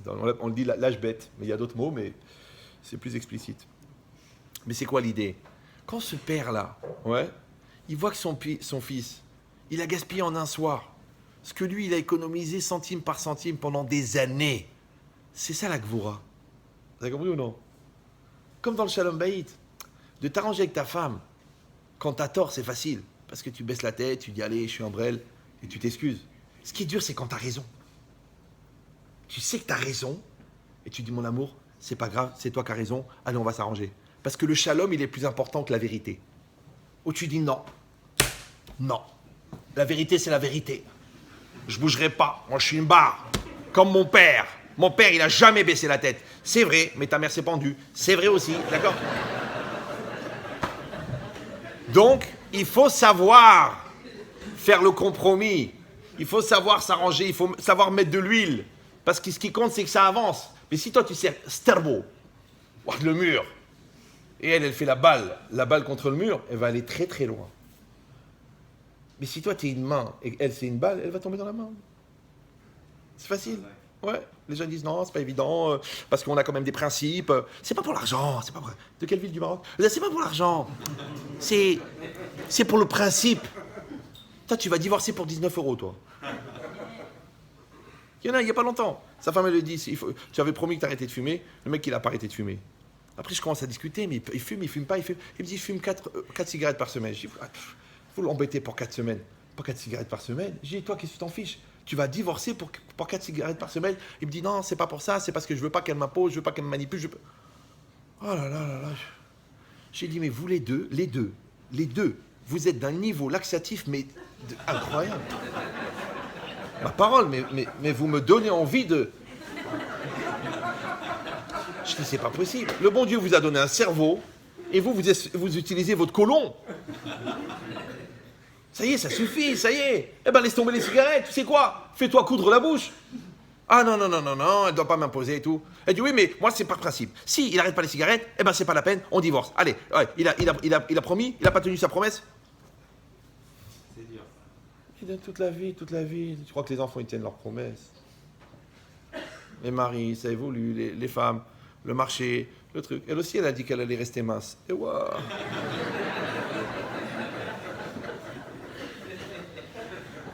On le dit l'âge bête, mais il y a d'autres mots, mais c'est plus explicite. Mais c'est quoi l'idée? Quand ce père-là, il voit que son fils, il a gaspillé en un soir ce que lui, il a économisé centime par centime pendant des années. C'est ça la Gvura. Vous avez compris ou non? Comme dans le Shalom Bayit, de t'arranger avec ta femme, quand t'as tort, c'est facile. Parce que tu baisses la tête, tu dis allez, je suis en brel, et tu t'excuses. Ce qui est dur, c'est quand t'as raison. Tu sais que t'as raison, et tu dis mon amour, c'est pas grave, c'est toi qui as raison, allez, on va s'arranger. Parce que le shalom, il est plus important que la vérité. Ou tu dis non. Non. La vérité, c'est la vérité. Je bougerai pas. Moi, je suis une barre. Comme mon père. Mon père, il a jamais baissé la tête. C'est vrai, mais ta mère s'est pendue. C'est vrai aussi, d'accord? Donc, il faut savoir faire le compromis. Il faut savoir s'arranger. Il faut savoir mettre de l'huile. Parce que ce qui compte, c'est que ça avance. Mais si toi, tu sers sterbo, le mur, et elle fait la balle contre le mur, elle va aller très très loin. Mais si toi, tu es une main, et elle, c'est une balle, elle va tomber dans la main. C'est facile. Ouais. Les gens disent non, c'est pas évident, parce qu'on a quand même des principes. C'est pas pour l'argent. C'est pas pour... De quelle ville du Maroc? C'est pas pour l'argent. C'est pour le principe. Toi, tu vas divorcer pour 19 euros, toi. Il y en a, il n'y a pas longtemps. Sa femme, elle lui dit, tu avais promis que tu arrêtais de fumer. Le mec, il n'a pas arrêté de fumer. Après, je commence à discuter, mais il fume pas, il fume. Il me dit, je fume 4 cigarettes par semaine. Je dis, vous l'embêtez pour 4 semaines. Pas 4 cigarettes par semaine. Je dis, toi, qu'est-ce que tu t'en fiches? Tu vas divorcer pour 4 cigarettes par semaine? Il me dit, non, c'est pas pour ça, c'est parce que je veux pas qu'elle m'impose, je veux pas qu'elle me manipule. Oh là là là là. J'ai dit, mais vous les deux, vous êtes d'un niveau laxatif, mais incroyable. Ma parole, mais vous me donnez envie de... Je dis, c'est pas possible. Le bon Dieu vous a donné un cerveau et vous utilisez votre côlon. Ça y est, ça suffit, ça y est. Eh ben, laisse tomber les cigarettes, tu sais quoi? Fais-toi coudre la bouche. Ah non, non, non, non, non, elle ne doit pas m'imposer et tout. Elle dit, oui, mais moi, c'est par principe. Si il n'arrête pas les cigarettes, eh ben, c'est pas la peine, on divorce. Allez, ouais, il a promis, il n'a pas tenu sa promesse. C'est dur. Il donne toute la vie, toute la vie. Tu crois que les enfants, ils tiennent leurs promesses? Les maris, ça évolue, les femmes, le marché, le truc. Elle aussi, elle a dit qu'elle allait rester mince. Et waouh.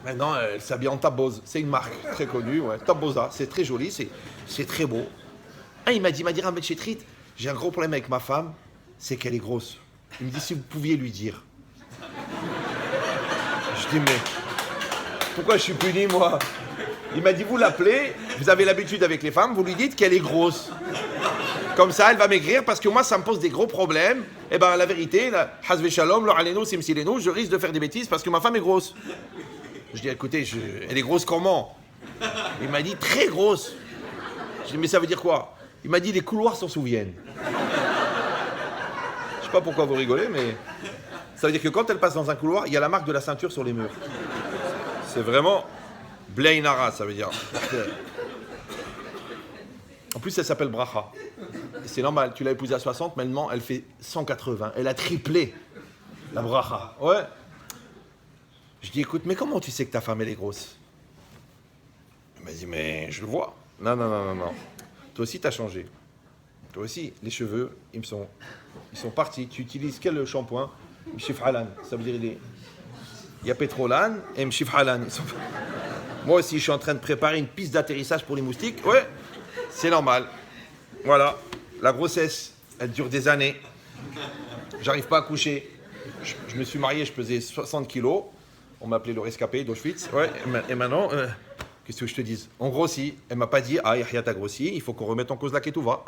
Maintenant, elle s'habille en Taboz. C'est une marque très connue, ouais. Taboza, c'est très joli, c'est très beau. Ah, il m'a dit, Rambet Chetrit, j'ai un gros problème avec ma femme, c'est qu'elle est grosse. Il me dit, si vous pouviez lui dire. Je dis, mais pourquoi je suis puni, moi? Il m'a dit, vous l'appelez, vous avez l'habitude avec les femmes, vous lui dites qu'elle est grosse. Comme ça, elle va maigrir parce que moi, ça me pose des gros problèmes. Eh ben, la vérité, Hazve Shalom, Lor Aleno, Simsileno, je risque de faire des bêtises parce que ma femme est grosse. Je dis, écoutez, elle est grosse comment? Il m'a dit, très grosse. Je dis, mais ça veut dire quoi? Il m'a dit, les couloirs s'en souviennent. Je sais pas pourquoi vous rigolez, mais ça veut dire que quand elle passe dans un couloir, il y a la marque de la ceinture sur les murs. C'est vraiment Blainara, ça veut dire. En plus, elle s'appelle Bracha. Et c'est normal, tu l'as épousée à 60, maintenant elle fait 180. Elle a triplé la Bracha. Ouais. Je dis, écoute, mais comment tu sais que ta femme, elle est grosse? Il m'a dit, mais je le vois. Non, non, non, non, non. Toi aussi, t'as changé. Toi aussi, les cheveux, ils sont partis. Tu utilises quel shampoing? Mshifhalan. Ça veut dire, il y a Pétrolan et Mshifhalan. Moi aussi, je suis en train de préparer une piste d'atterrissage pour les moustiques. Ouais, c'est normal. Voilà. La grossesse, elle dure des années. J'arrive pas à coucher. Je me suis marié, je pesais 60 kilos. On m'appelait le rescapé d'Auschwitz. Ouais, et maintenant, qu'est-ce que je te dise? On grossit. Elle m'a pas dit, ah, Yahya, t'as grossi, il faut qu'on remette en cause la ketouva.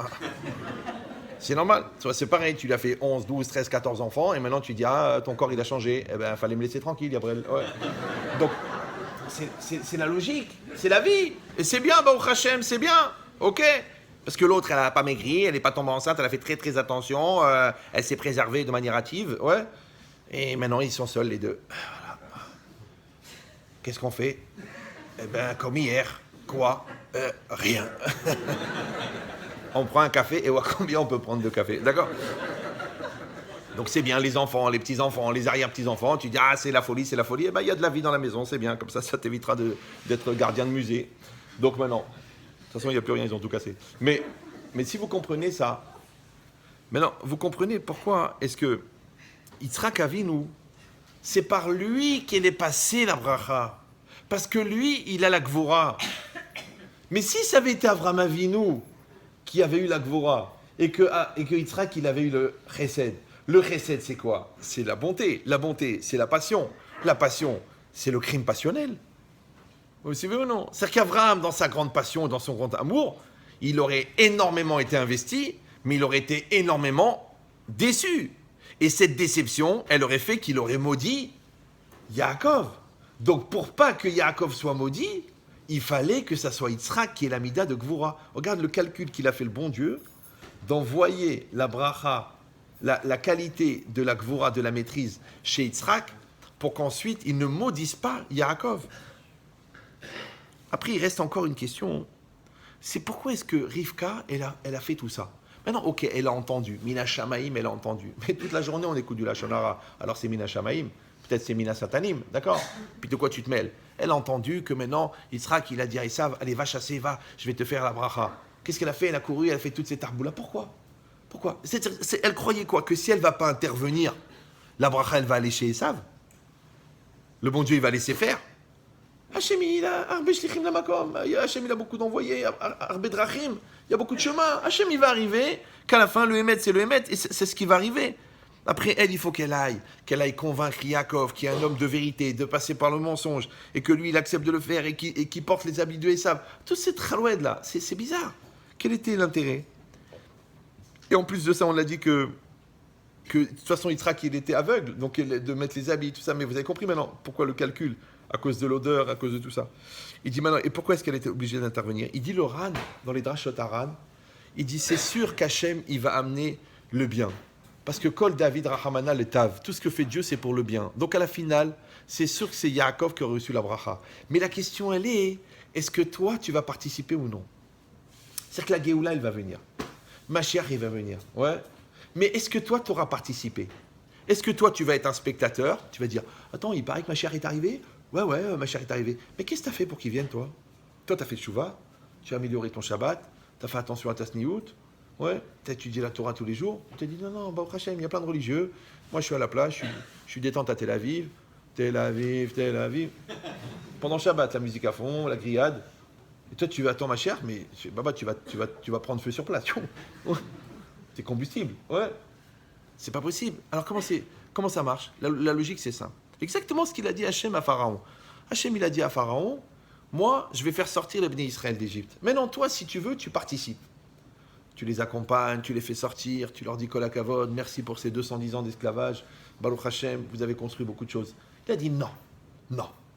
C'est normal. C'est pareil, tu lui as fait 11, 12, 13, 14 enfants, et maintenant tu dis, ah, ton corps, il a changé. Eh ben, fallait me laisser tranquille, Gabriel. Ouais. Donc, c'est la logique, c'est la vie. Et c'est bien, Baruch Hashem, c'est bien. OK? Parce que l'autre, elle n'a pas maigri, elle n'est pas tombée enceinte, elle a fait très, très attention, elle s'est préservée de manière hâtive. Ouais. Et maintenant, ils sont seuls, les deux. Qu'est-ce qu'on fait? Eh bien, comme hier. Quoi? Rien. On prend un café et voir combien on peut prendre de café. D'accord? Donc c'est bien, les enfants, les petits-enfants, les arrière-petits-enfants. Tu dis, ah, c'est la folie, c'est la folie. Eh bien, il y a de la vie dans la maison, c'est bien. Comme ça t'évitera d'être gardien de musée. Donc maintenant, de toute façon, il n'y a plus rien, ils ont tout cassé. Mais si vous comprenez ça, maintenant, vous comprenez pourquoi est-ce que Yitzhak Avinu, c'est par lui qu'elle est passée la bracha. Parce que lui, il a la Gvora. Mais si ça avait été Avram Avinu qui avait eu la Gvora, et que Yitzhak, il avait eu le Chesed. Le Chesed, c'est quoi? C'est la bonté. La bonté, c'est la passion. La passion, c'est le crime passionnel. Vous savez ou non? C'est-à-dire qu'Avraham, dans sa grande passion, dans son grand amour, il aurait énormément été investi, mais il aurait été énormément déçu. Et cette déception, elle aurait fait qu'il aurait maudit Yaakov. Donc, pour pas que Yaakov soit maudit, il fallait que ça soit Yitzhak qui est l'amida de Gvura. Regarde le calcul qu'il a fait le bon Dieu, d'envoyer la bracha, la qualité de la Gvura, de la maîtrise chez Yitzhak, pour qu'ensuite il ne maudisse pas Yaakov. Après, il reste encore une question. C'est pourquoi est-ce que Rivka, elle a fait tout ça? Maintenant, ok, elle a entendu. Mina Shamaim, elle a entendu. Mais toute la journée, on écoute du Lashon Hara. Alors c'est Mina Shamaim. Peut-être c'est Mina Satanim, d'accord? Puis de quoi tu te mêles? Elle a entendu que maintenant, Yitzhak, il a dit à Esav, allez, va chasser, va, je vais te faire la bracha. Qu'est-ce qu'elle a fait? Elle a couru, elle a fait toutes ces tarboulas. Pourquoi? Elle croyait quoi? Que si elle ne va pas intervenir, la bracha, elle va aller chez Esav? Le bon Dieu, il va laisser faire? Hachem, il a Arbe Shlichim Lamakom. Hachem, il a beaucoup d'envoyés. Arbe Drachim. Il y a beaucoup de chemins. Hachem, il va arriver qu'à la fin, le Hémet, c'est le Hémet. Et c'est ce qui va arriver. Après, elle, il faut qu'elle aille convaincre Yaakov, qui est un homme de vérité, de passer par le mensonge, et que lui, il accepte de le faire, et qui porte les habits de Esav. Toutes ces tralouèdes-là, c'est bizarre. Quel était l'intérêt? Et en plus de ça, on l'a dit que de toute façon, Yitzhak, il était aveugle, donc de mettre les habits, tout ça. Mais vous avez compris maintenant pourquoi le calcul? À cause de l'odeur, à cause de tout ça. Il dit maintenant, et pourquoi est-ce qu'elle était obligée d'intervenir? Il dit le Ran, dans les Drashot Haran, Il dit, c'est sûr qu'Hachem, il va amener le bien. Parce que Kol David Rahamana le Tav, tout ce que fait Dieu, c'est pour le bien. Donc à la finale, c'est sûr que c'est Yaakov qui a reçu la bracha. Mais la question, elle est-ce que toi, tu vas participer ou non? C'est-à-dire que la Géoula, elle va venir. Mashiach, il va venir. Ouais. Mais est-ce que toi, tu auras participé? Est-ce que toi, tu vas être un spectateur? Tu vas dire, attends, il paraît que Mashiach est arrivé? Ouais, Mashiach est arrivé. Mais qu'est-ce que tu as fait pour qu'il vienne, toi? Toi, tu as fait Tchouva, tu as amélioré ton Shabbat, tu as fait attention à ta sniout, ouais, tu as étudié la Torah tous les jours. On t'a dit, non, Baruch Hashem, il y a plein de religieux. Moi, je suis à la plage, je suis détente à Tel Aviv. Tel Aviv. Pendant Shabbat, la musique à fond, la grillade. Et toi, tu attends Mashiach, mais Baba, tu vas prendre feu sur place. C'est combustible, ouais. C'est pas possible. Alors comment ça marche? La logique, c'est ça. Exactement ce qu'il a dit Hachem à Pharaon. Hachem, il a dit à Pharaon, moi, je vais faire sortir les Bnei Israël d'Égypte. Maintenant, toi, si tu veux, tu participes. Tu les accompagnes, tu les fais sortir, tu leur dis Kol HaKavod, merci pour ces 210 ans d'esclavage. Baruch Hashem, vous avez construit beaucoup de choses. Il a dit non.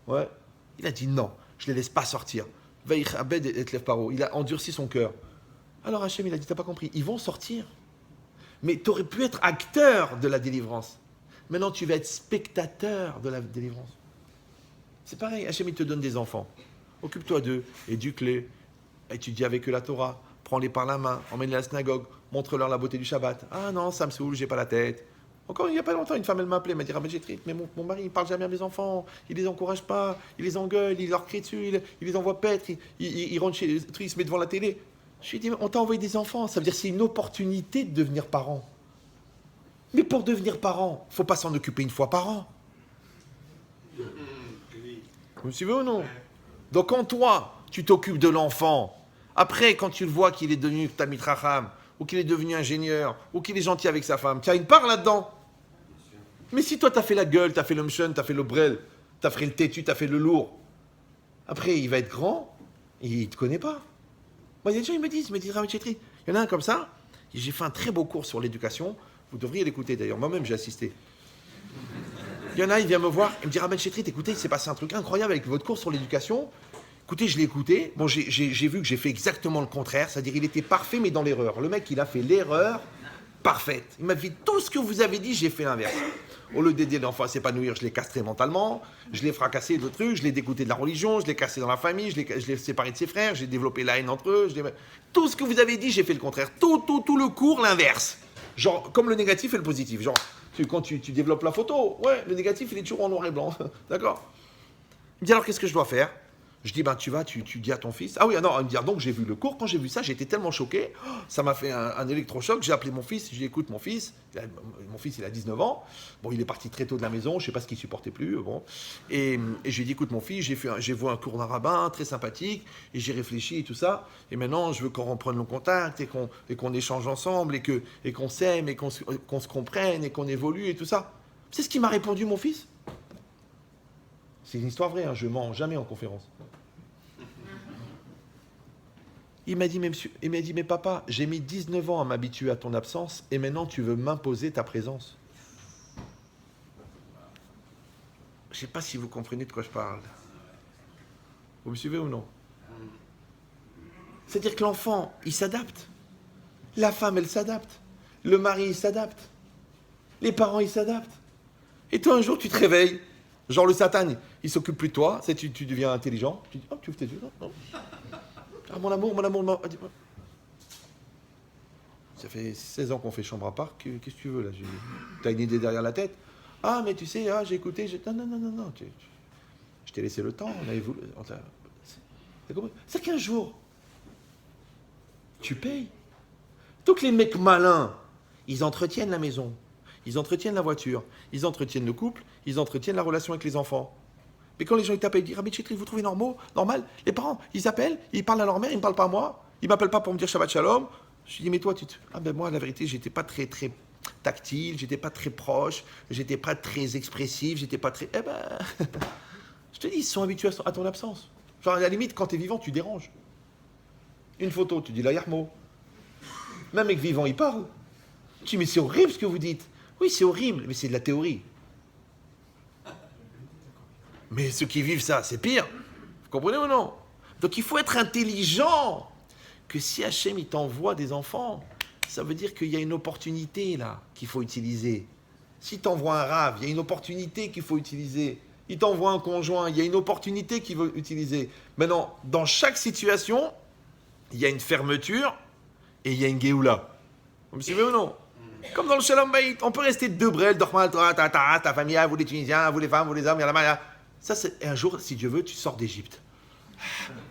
Ouais. Il a dit non, je ne les laisse pas sortir. Vaïch Abed et Lev Paro. Il a endurci son cœur. Alors Hachem, il a dit, t'as pas compris, ils vont sortir. Mais tu aurais pu être acteur de la délivrance. Maintenant, tu vas être spectateur de la délivrance. C'est pareil, Hachem, il te donne des enfants. Occupe-toi d'eux, éduque-les, étudie avec eux la Torah, prends-les par la main, emmène-les à la synagogue, montre-leur la beauté du Shabbat. Ah non, ça me saoule, j'ai pas la tête. Encore il n'y a pas longtemps, une femme, elle m'a appelé, elle m'a dit, Rabbi Jetrit, mais mon mari, il parle jamais à mes enfants, il les encourage pas, il les engueule, il leur crie dessus, il les envoie paître, il rentre chez eux, il se met devant la télé. Je lui ai dit, on t'a envoyé des enfants, ça veut dire que c'est une opportunité de devenir parent. Mais pour devenir parent, il ne faut pas s'en occuper une fois par an. Vous me suivez ou non? Donc quand toi, tu t'occupes de l'enfant, après quand tu le vois qu'il est devenu Tamid Chacham, ou qu'il est devenu ingénieur, ou qu'il est gentil avec sa femme, tu as une part là-dedans. Mais si toi, tu as fait la gueule, tu as fait le mchon, tu as fait le brel, tu as fait le têtu, tu as fait le lourd, après, il va être grand, et il ne te connaît pas. Moi, il y a des gens, ils me disent, Rabbi Chetri, il y en a un comme ça, j'ai fait un très beau cours sur l'éducation, vous devriez l'écouter d'ailleurs, moi-même j'ai assisté. Il y en a, il vient me voir, il me dit, Rabbi Chetri, écoutez, il s'est passé un truc incroyable avec votre cours sur l'éducation. Écoutez, je l'ai écouté, bon, j'ai vu que j'ai fait exactement le contraire, c'est-à-dire il était parfait, mais dans l'erreur. Le mec, il a fait l'erreur parfaite. Il m'a dit, tout ce que vous avez dit, j'ai fait l'inverse. Au lieu d'aider l'enfant à s'épanouir, je l'ai castré mentalement, je l'ai fracassé de trucs, je l'ai dégoûté de la religion, je l'ai cassé dans la famille, je l'ai séparé de ses frères, j'ai développé la haine entre eux. Tout ce que vous avez dit, j'ai fait le contraire. Tout le cours, l'inverse. Genre, comme le négatif et le positif. Genre, quand tu développes la photo, ouais, le négatif, il est toujours en noir et blanc. D'accord? Il me dit, alors, qu'est-ce que je dois faire? Je dis, tu dis à ton fils. Ah oui, non, il me dit, donc j'ai vu le cours. Quand j'ai vu ça, j'étais tellement choqué. Ça m'a fait un électrochoc. J'ai appelé mon fils. Je lui ai dit, écoute, mon fils, il a 19 ans. Bon, il est parti très tôt de la maison. Je ne sais pas ce qu'il supportait plus. Bon. Et je lui ai dit, écoute, mon fils, j'ai vu un cours d'un rabbin très sympathique. Et j'ai réfléchi et tout ça. Et maintenant, je veux qu'on reprenne le contact et qu'on échange ensemble et qu'on s'aime et qu'on se comprenne et qu'on évolue et tout ça. C'est ce qu'il m'a répondu, mon fils. C'est une histoire vraie, hein, je mens jamais en conférence. Il m'a dit, mais papa, j'ai mis 19 ans à m'habituer à ton absence et maintenant tu veux m'imposer ta présence. Je ne sais pas si vous comprenez de quoi je parle. Vous me suivez ou non? C'est-à-dire que l'enfant, il s'adapte. La femme, elle s'adapte. Le mari, il s'adapte. Les parents, ils s'adaptent. Et toi, un jour, tu te réveilles. Genre le Satan, il s'occupe plus de toi, tu deviens intelligent. Tu dis, oh, tu ouvres tes yeux, non. Ah, mon amour. Ça fait 16 ans qu'on fait chambre à part, qu'est-ce que tu veux là? T'as une idée derrière la tête? Ah, mais tu sais, j'ai écouté, non. Je t'ai laissé le temps, on a évolué. C'est qu'un jour, tu payes. Donc les mecs malins, ils entretiennent la maison. Ils entretiennent la voiture, ils entretiennent le couple, ils entretiennent la relation avec les enfants. Mais quand les gens ils t'appellent, ils disent, Rabbi Chetri, vous trouvez normal? Les parents, ils appellent, ils parlent à leur mère, ils ne me parlent pas à moi, ils ne m'appellent pas pour me dire Shabbat Shalom. Je lui dis, mais toi, moi, la vérité, j'étais pas très, très tactile, j'étais pas très proche, j'étais pas très expressif, j'étais pas très... je te dis, ils sont habitués à ton absence. Genre, à la limite, quand tu es vivant, tu déranges. Une photo, tu dis la yarmo. Même avec vivant, il parle. Tu dis, mais c'est horrible ce que vous dites. Oui, c'est horrible, mais c'est de la théorie. Mais ceux qui vivent ça, c'est pire. Vous comprenez ou non? Donc il faut être intelligent. que si Hachem il t'envoie des enfants, ça veut dire qu'il y a une opportunité là qu'il faut utiliser. Si t'envoies un rave, il y a une opportunité qu'il faut utiliser. Il t'envoie un conjoint, il y a une opportunité qu'il veut utiliser. Maintenant, dans chaque situation, il y a une fermeture et il y a une géoula. Vous me suivez ou non? Comme dans le Shalom Bayit, on peut rester deux brels, Dormal, ta famille, vous les Tunisiens, vous les femmes, vous les hommes, yalama. Ça, c'est un jour, si Dieu veut, tu sors d'Égypte.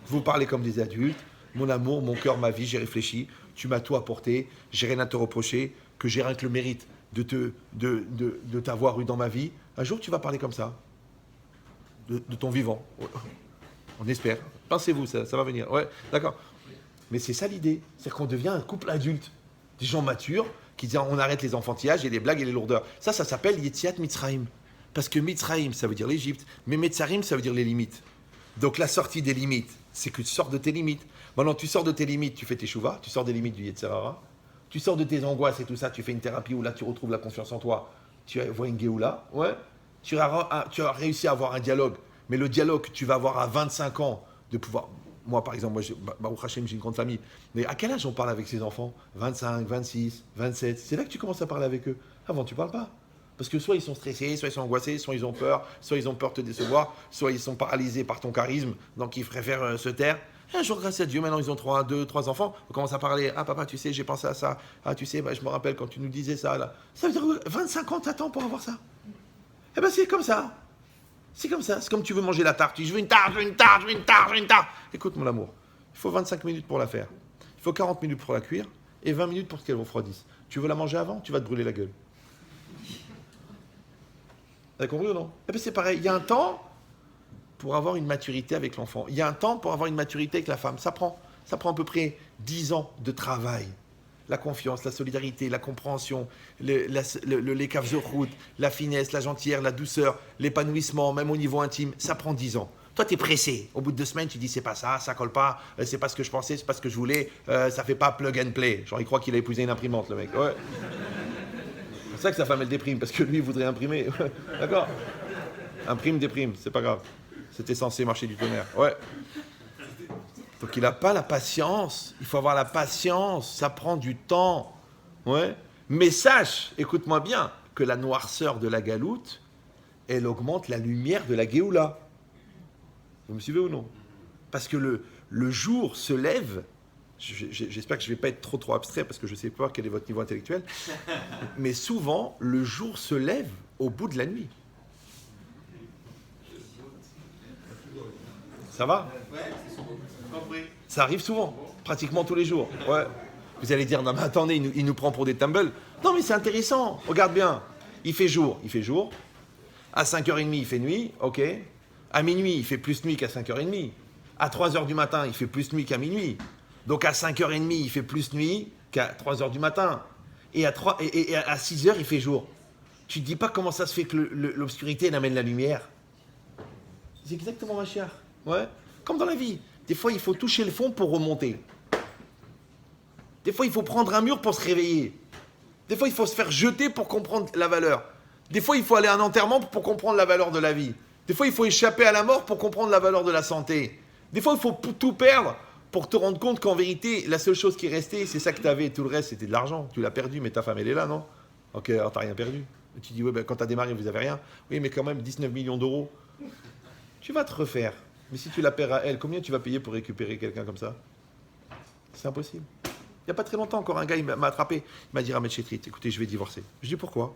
Vous parlez comme des adultes. Mon amour, mon cœur, ma vie, j'ai réfléchi. Tu m'as tout apporté. J'ai rien à te reprocher. Que j'ai rien que le mérite de t'avoir eu dans ma vie. Un jour, tu vas parler comme ça. De ton vivant. On espère. Pensez-vous, ça va venir. Ouais, d'accord. Mais c'est ça l'idée. C'est qu'on devient un couple adulte. Des gens matures qui disent on arrête les enfantillages et les blagues et les lourdeurs. Ça s'appelle Yetziat Mitzrayim. Parce que Mitzrayim, ça veut dire l'Égypte. Mais Metzarim, ça veut dire les limites. Donc la sortie des limites, c'est que tu sors de tes limites. Maintenant, tu sors de tes limites, tu fais tes chouvas, tu sors des limites du Yetzer Hara. Tu sors de tes angoisses et tout ça, tu fais une thérapie où là tu retrouves la confiance en toi. Tu vois une Géoula, ouais. Tu as réussi à avoir un dialogue. Mais le dialogue que tu vas avoir à 25 ans, de pouvoir... Moi, par exemple, Baruch Hashem, j'ai une grande famille. Mais à quel âge on parle avec ses enfants? 25, 26, 27. C'est là que tu commences à parler avec eux. Avant, tu ne parles pas. Parce que soit ils sont stressés, soit ils sont angoissés, soit ils ont peur de te décevoir, soit ils sont paralysés par ton charisme, donc ils préfèrent se taire. Et un jour, grâce à Dieu, maintenant ils ont 3 enfants, on commence à parler. Ah papa, tu sais, j'ai pensé à ça. Ah tu sais, je me rappelle quand tu nous disais ça. Là. Ça veut dire 25 ans t'attends pour avoir ça. Eh bien c'est comme ça. C'est comme ça. C'est comme tu veux manger la tarte. Tu dis, je veux une tarte, je veux une tarte, je veux une tarte, je veux une tarte. Écoute mon amour, il faut 25 minutes pour la faire. Il faut 40 minutes pour la cuire et 20 minutes pour qu'elle refroidisse. Tu veux la manger avant, tu vas te brûler la gueule. Vous avez compris ou non? Eh bien c'est pareil, il y a un temps pour avoir une maturité avec l'enfant. Il y a un temps pour avoir une maturité avec la femme. Ça prend à peu près 10 ans de travail. La confiance, la solidarité, la compréhension, l'écavzorhout, la finesse, la gentillesse, la douceur, l'épanouissement, même au niveau intime, ça prend 10 ans. Toi, tu es pressé. Au bout de 2 semaines, tu dis c'est pas ça, ça colle pas, c'est pas ce que je pensais, c'est pas ce que je voulais, ça fait pas plug and play. Genre, il croit qu'il a épousé une imprimante, le mec. Ouais. C'est pour ça que sa femme, elle déprime, parce que lui, il voudrait imprimer. D'accord? Imprime, déprime, c'est pas grave. C'était censé marcher du tonnerre. Ouais. Donc il n'a pas la patience. Il faut avoir la patience. Ça prend du temps. Ouais. Mais sache, écoute-moi bien, que la noirceur de la galoute, elle augmente la lumière de la Géoula. Vous me suivez ou non? Parce que le jour se lève. J'espère que je ne vais pas être trop abstrait parce que je ne sais pas quel est votre niveau intellectuel. Mais souvent, le jour se lève au bout de la nuit. Ça va? Ça arrive souvent, pratiquement tous les jours. Ouais. Vous allez dire, non mais attendez, il nous prend pour des tumbles. Non mais c'est intéressant, regarde bien. Il fait jour. À 5h30, il fait nuit, ok. À minuit, il fait plus nuit qu'à 5h30. À 3h du matin, il fait plus nuit qu'à minuit. Donc à 5h30, il fait plus nuit qu'à 3h du matin. Et à 6h, il fait jour. Tu ne te dis pas comment ça se fait que l'obscurité n'amène la lumière. C'est exactement ma chère. Ouais. Comme dans la vie. Des fois, il faut toucher le fond pour remonter. Des fois, il faut prendre un mur pour se réveiller. Des fois, il faut se faire jeter pour comprendre la valeur. Des fois, il faut aller à un enterrement pour comprendre la valeur de la vie. Des fois, il faut échapper à la mort pour comprendre la valeur de la santé. Des fois, il faut tout perdre pour te rendre compte qu'en vérité, la seule chose qui est restée, c'est ça que tu avais. Tout le reste, c'était de l'argent. Tu l'as perdu, mais ta femme, elle est là, non? Ok, alors tu n'as rien perdu. Et tu dis, ouais, ben, quand tu as démarré, vous n'avez rien. Oui, mais quand même, 19 millions d'euros. Tu vas te refaire. Mais si tu la perds à elle, combien tu vas payer pour récupérer quelqu'un comme ça? C'est impossible. Il n'y a pas très longtemps, encore un gars, il m'a attrapé. Il m'a dit, Ramed Chetrit, écoutez, je vais divorcer. Je dis, pourquoi?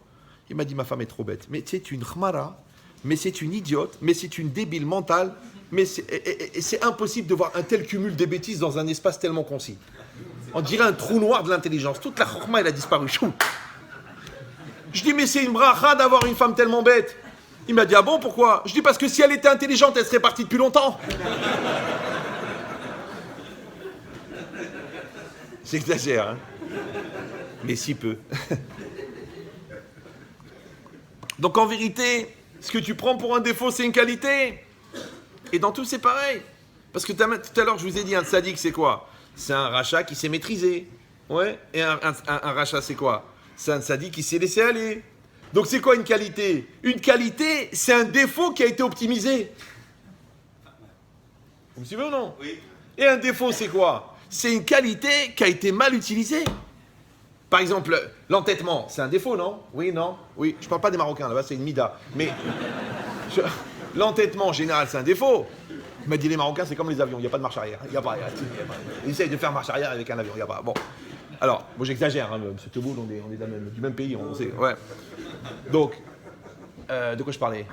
Il m'a dit, ma femme est trop bête. Mais c'est une khmara, mais c'est une idiote, mais c'est une débile mentale, mais c'est impossible de voir un tel cumul de bêtises dans un espace tellement concis. On dirait un trou noir de l'intelligence. Toute la khorma, elle a disparu. Chou. Je dis, mais c'est une bracha d'avoir une femme tellement bête. Il m'a dit, ah bon, pourquoi? Je dis, parce que si elle était intelligente, elle serait partie depuis longtemps. J'exagère, hein. Mais si peu. Donc en vérité, ce que tu prends pour un défaut, c'est une qualité. Et dans tout, c'est pareil. Parce que tout à l'heure, je vous ai dit, un tzaddik, c'est quoi? C'est un rachat qui s'est maîtrisé. Ouais. Et un rachat, c'est quoi? C'est un tzaddik qui s'est laissé aller. Donc c'est quoi une qualité? Une qualité, c'est un défaut qui a été optimisé. Vous me suivez ou non? Oui. Et un défaut, c'est quoi? c'est une qualité qui a été mal utilisée. Par exemple, l'entêtement, c'est un défaut, non? Oui, non? Oui, je ne parle pas des Marocains, là-bas c'est une mida. Mais l'entêtement en général, c'est un défaut. Il m'a dit les Marocains, c'est comme les avions, il n'y a pas de marche arrière. Il n'y a pas. Ils essayent de faire marche arrière avec un avion, il n'y a pas. Bon. Alors, moi j'exagère, hein, M. Teboul, on est du même pays, on sait. Ouais. Donc, de quoi je parlais?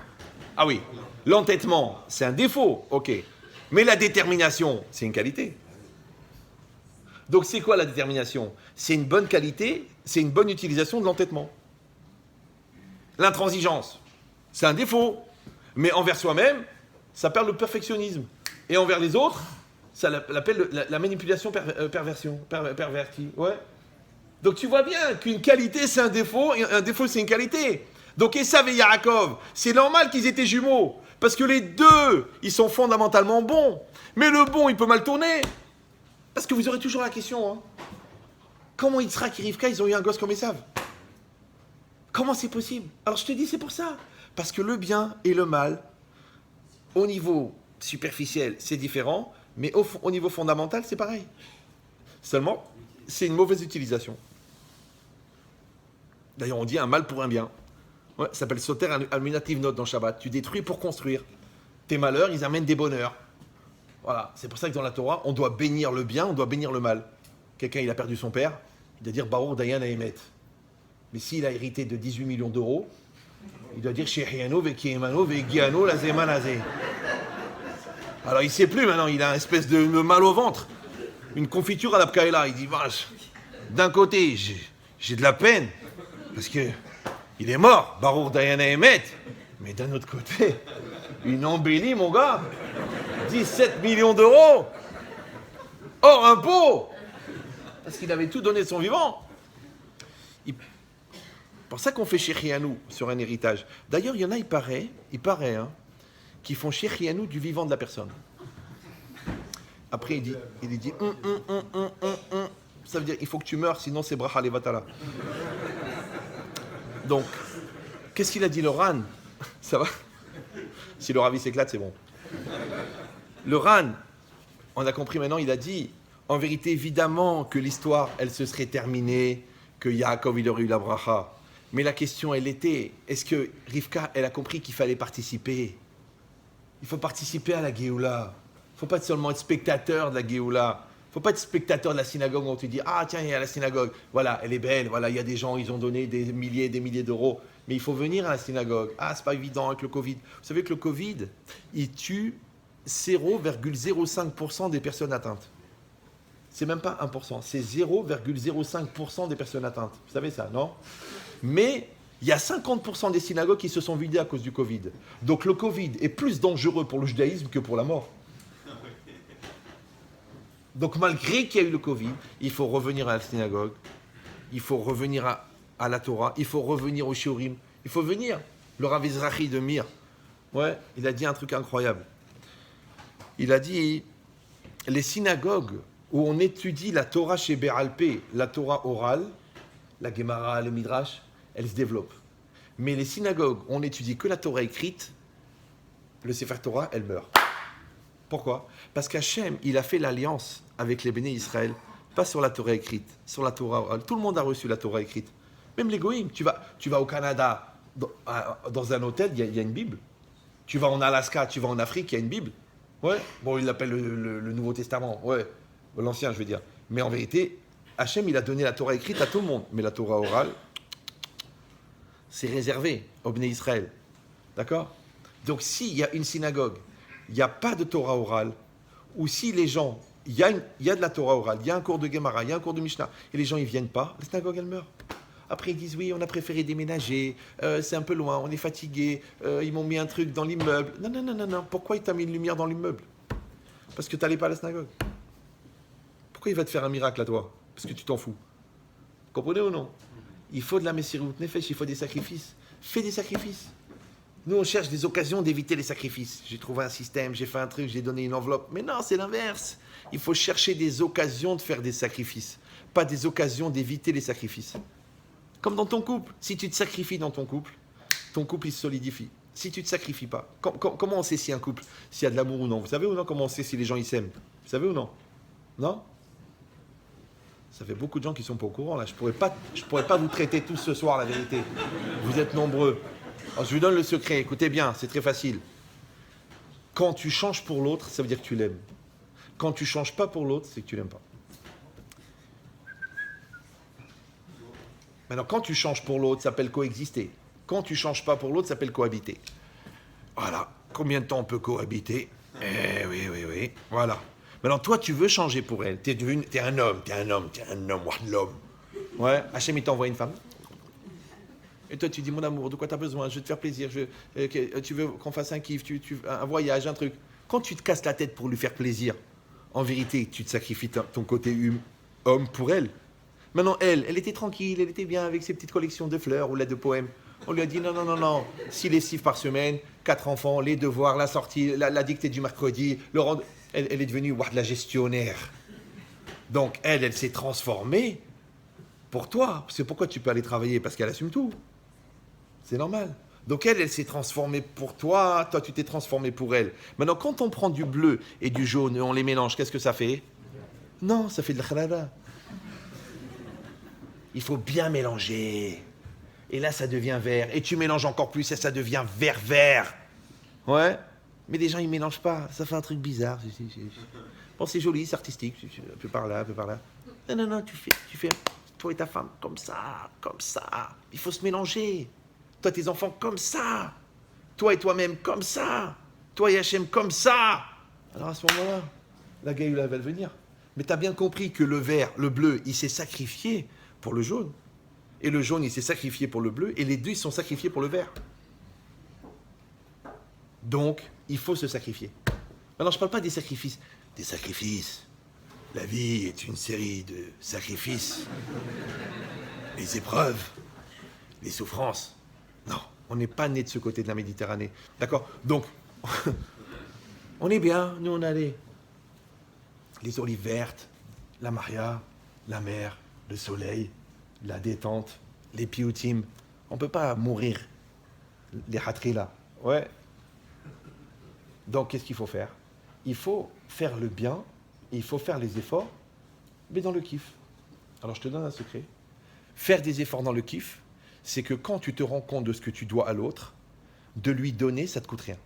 Ah oui, l'entêtement, c'est un défaut, ok. Mais la détermination, c'est une qualité. Donc c'est quoi la détermination? C'est une bonne qualité, c'est une bonne utilisation de l'entêtement. L'intransigeance, c'est un défaut. Mais envers soi-même, ça perd le perfectionnisme. Et envers les autres, ça l'appelle la manipulation pervertie. Ouais. Donc tu vois bien qu'une qualité c'est un défaut, et un défaut c'est une qualité. Donc Esav et Yaakov, c'est normal qu'ils étaient jumeaux. Parce que les deux, ils sont fondamentalement bons. Mais le bon, il peut mal tourner. Parce que vous aurez toujours la question, hein. Comment Yitzhak et Rivka, ils ont eu un gosse comme Esav? Comment c'est possible? Alors je te dis, c'est pour ça. Parce que le bien et le mal, au niveau superficiel, c'est différent, mais au niveau fondamental, c'est pareil. Seulement, c'est une mauvaise utilisation. D'ailleurs, on dit un mal pour un bien. Ouais, ça s'appelle Soter Alminativ Note dans Shabbat. Tu détruis pour construire. Tes malheurs, ils amènent des bonheurs. Voilà, c'est pour ça que dans la Torah, on doit bénir le bien, on doit bénir le mal. Quelqu'un, il a perdu son père, il doit dire Baruch Dayan Haemet. Mais s'il a hérité de 18 millions d'euros, il doit dire Shehiano Vekiemano Vegiano Lazemanazé. Alors il ne sait plus maintenant, il a une espèce de mal au ventre, une confiture à la pkaïla. Il dit vache, d'un côté, j'ai de la peine, parce que il est mort, Baruch Dayan Haemet. Mais d'un autre côté, une embellie, mon gars. 17 millions d'euros hors impôt, parce qu'il avait tout donné de son vivant. C'est pour ça qu'on fait Shechianou sur un héritage. D'ailleurs, il y en a, il paraît, hein, qui font Shechianou du vivant de la personne. Après, il dit ça veut dire il faut que tu meurs, sinon c'est bracha levatala. Donc, qu'est-ce qu'il a dit le Ran? Ça va? Si le Ravi s'éclate, c'est bon. Le Ran, on a compris maintenant, il a dit, en vérité, évidemment que l'histoire, elle se serait terminée, que Yaakov, il aurait eu la bracha. Mais la question, elle était, est-ce que Rivka, elle a compris qu'il fallait participer? Il faut participer à la Géoula. Il ne faut pas seulement être spectateur de la Géoula. Il ne faut pas être spectateur de la synagogue où on te dit, ah tiens, il y a la synagogue. Voilà, elle est belle, voilà, il y a des gens, ils ont donné des milliers d'euros. Mais il faut venir à la synagogue. Ah, c'est pas évident avec le Covid. Vous savez que le Covid, il tue 0,05% des personnes atteintes. C'est même pas 1%, c'est 0,05% des personnes atteintes. Vous savez ça, non? Mais il y a 50% des synagogues qui se sont vidées à cause du Covid. Donc le Covid est plus dangereux pour le judaïsme que pour la mort. Donc malgré qu'il y a eu le Covid, il faut revenir à la synagogue, il faut revenir à la Torah, il faut revenir au Shiurim, il faut venir. Le Rav Ezrahi de Mir, ouais, il a dit un truc incroyable. Il a dit, les synagogues où on étudie la Torah chez Bé'alpé, la Torah orale, la Gemara, le Midrash, elles se développent. Mais les synagogues où on étudie que la Torah écrite, le Sefer Torah, elle meurt. Pourquoi? Parce qu'Hachem, il a fait l'alliance avec les béné Israël, pas sur la Torah écrite, sur la Torah orale. Tout le monde a reçu la Torah écrite. Même les Goïms. Tu vas au Canada, dans un hôtel, il y a une Bible. Tu vas en Alaska, tu vas en Afrique, il y a une Bible. Ouais, bon, il l'appelle le Nouveau Testament, ouais, l'Ancien, je veux dire. Mais en vérité, Hachem, il a donné la Torah écrite à tout le monde. Mais la Torah orale, c'est réservé aux Bnei Israël. D'accord? Donc, s'il y a une synagogue, il n'y a pas de Torah orale, ou si les gens, il y a de la Torah orale, il y a un cours de Gemara, il y a un cours de Mishnah, et les gens, ils ne viennent pas, la synagogue, elle meurt. Après, ils disent, oui, on a préféré déménager, c'est un peu loin, on est fatigué, ils m'ont mis un truc dans l'immeuble. Non. Pourquoi il t'a mis une lumière dans l'immeuble? Parce que tu n'allais pas à la synagogue. Pourquoi il va te faire un miracle à toi? Parce que tu t'en fous. Vous comprenez ou non? Il faut de la Messirut Nefesh, il faut des sacrifices. Fais des sacrifices. Nous, on cherche des occasions d'éviter les sacrifices. J'ai trouvé un système, j'ai fait un truc, j'ai donné une enveloppe. Mais non, c'est l'inverse. Il faut chercher des occasions de faire des sacrifices, pas des occasions d'éviter les sacrifices. Comme dans ton couple. Si tu te sacrifies dans ton couple il se solidifie. Si tu ne te sacrifies pas, comment on sait si un couple, s'il y a de l'amour ou non? Vous savez ou non comment on sait si les gens ils s'aiment? Vous savez ou non? Non? Ça fait beaucoup de gens qui ne sont pas au courant là. Je pourrais pas vous traiter tous ce soir, la vérité. Vous êtes nombreux. Alors, je vous donne le secret. Écoutez bien, c'est très facile. Quand tu changes pour l'autre, ça veut dire que tu l'aimes. Quand tu changes pas pour l'autre, c'est que tu l'aimes pas. Maintenant, quand tu changes pour l'autre, ça s'appelle coexister. Quand tu changes pas pour l'autre, ça s'appelle cohabiter. Voilà. Combien de temps on peut cohabiter? Oui. Voilà. Maintenant, toi, tu veux changer pour elle. T'es un homme, l'homme. Ouais, Hachem, il t'envoie une femme. Et toi, tu dis, mon amour, de quoi tu as besoin? Je veux te faire plaisir. Tu veux qu'on fasse un kiff, un voyage, un truc. Quand tu te casses la tête pour lui faire plaisir, en vérité, tu te sacrifies ton côté homme pour elle. Maintenant, elle était tranquille, elle était bien avec ses petites collections de fleurs ou là de poèmes. On lui a dit non. 6 lessives par semaine, 4 enfants, les devoirs, la sortie, la dictée du mercredi, elle est devenue la gestionnaire. Donc, elle s'est transformée pour toi. Parce que pourquoi tu peux aller travailler? Parce qu'elle assume tout. C'est normal. Donc, elle s'est transformée pour toi. Toi, tu t'es transformé pour elle. Maintenant, quand on prend du bleu et du jaune et on les mélange, qu'est-ce que ça fait? Non, ça fait de la khalala. Il faut bien mélanger. Et là, ça devient vert. Et tu mélanges encore plus et ça devient vert. Ouais. Mais les gens, ils ne mélangent pas. Ça fait un truc bizarre. Bon, c'est joli, c'est artistique. Un peu par là. Non, tu fais toi et ta femme comme ça. Il faut se mélanger. Toi, tes enfants comme ça. Toi et toi-même comme ça. Toi et Hachem comme ça. Alors à ce moment-là, la Géoula va venir. Mais tu as bien compris que le vert, le bleu, il s'est sacrifié pour le jaune. Et le jaune, il s'est sacrifié pour le bleu. Et les deux, ils sont sacrifiés pour le vert. Donc, il faut se sacrifier. Maintenant, je ne parle pas des sacrifices. Des sacrifices. La vie est une série de sacrifices. Les épreuves. Les souffrances. Non, on n'est pas né de ce côté de la Méditerranée. D'accord? Donc, on est bien. Nous, on a les olives vertes, la maria, la mer, le soleil, la détente, les pioutим. On ne peut pas mourir. Les hatrila. Ouais. Donc, qu'est-ce qu'il faut faire? Il faut faire le bien, il faut faire les efforts, mais dans le kiff. Alors, je te donne un secret. Faire des efforts dans le kiff, c'est que quand tu te rends compte de ce que tu dois à l'autre, de lui donner, ça ne te coûte rien.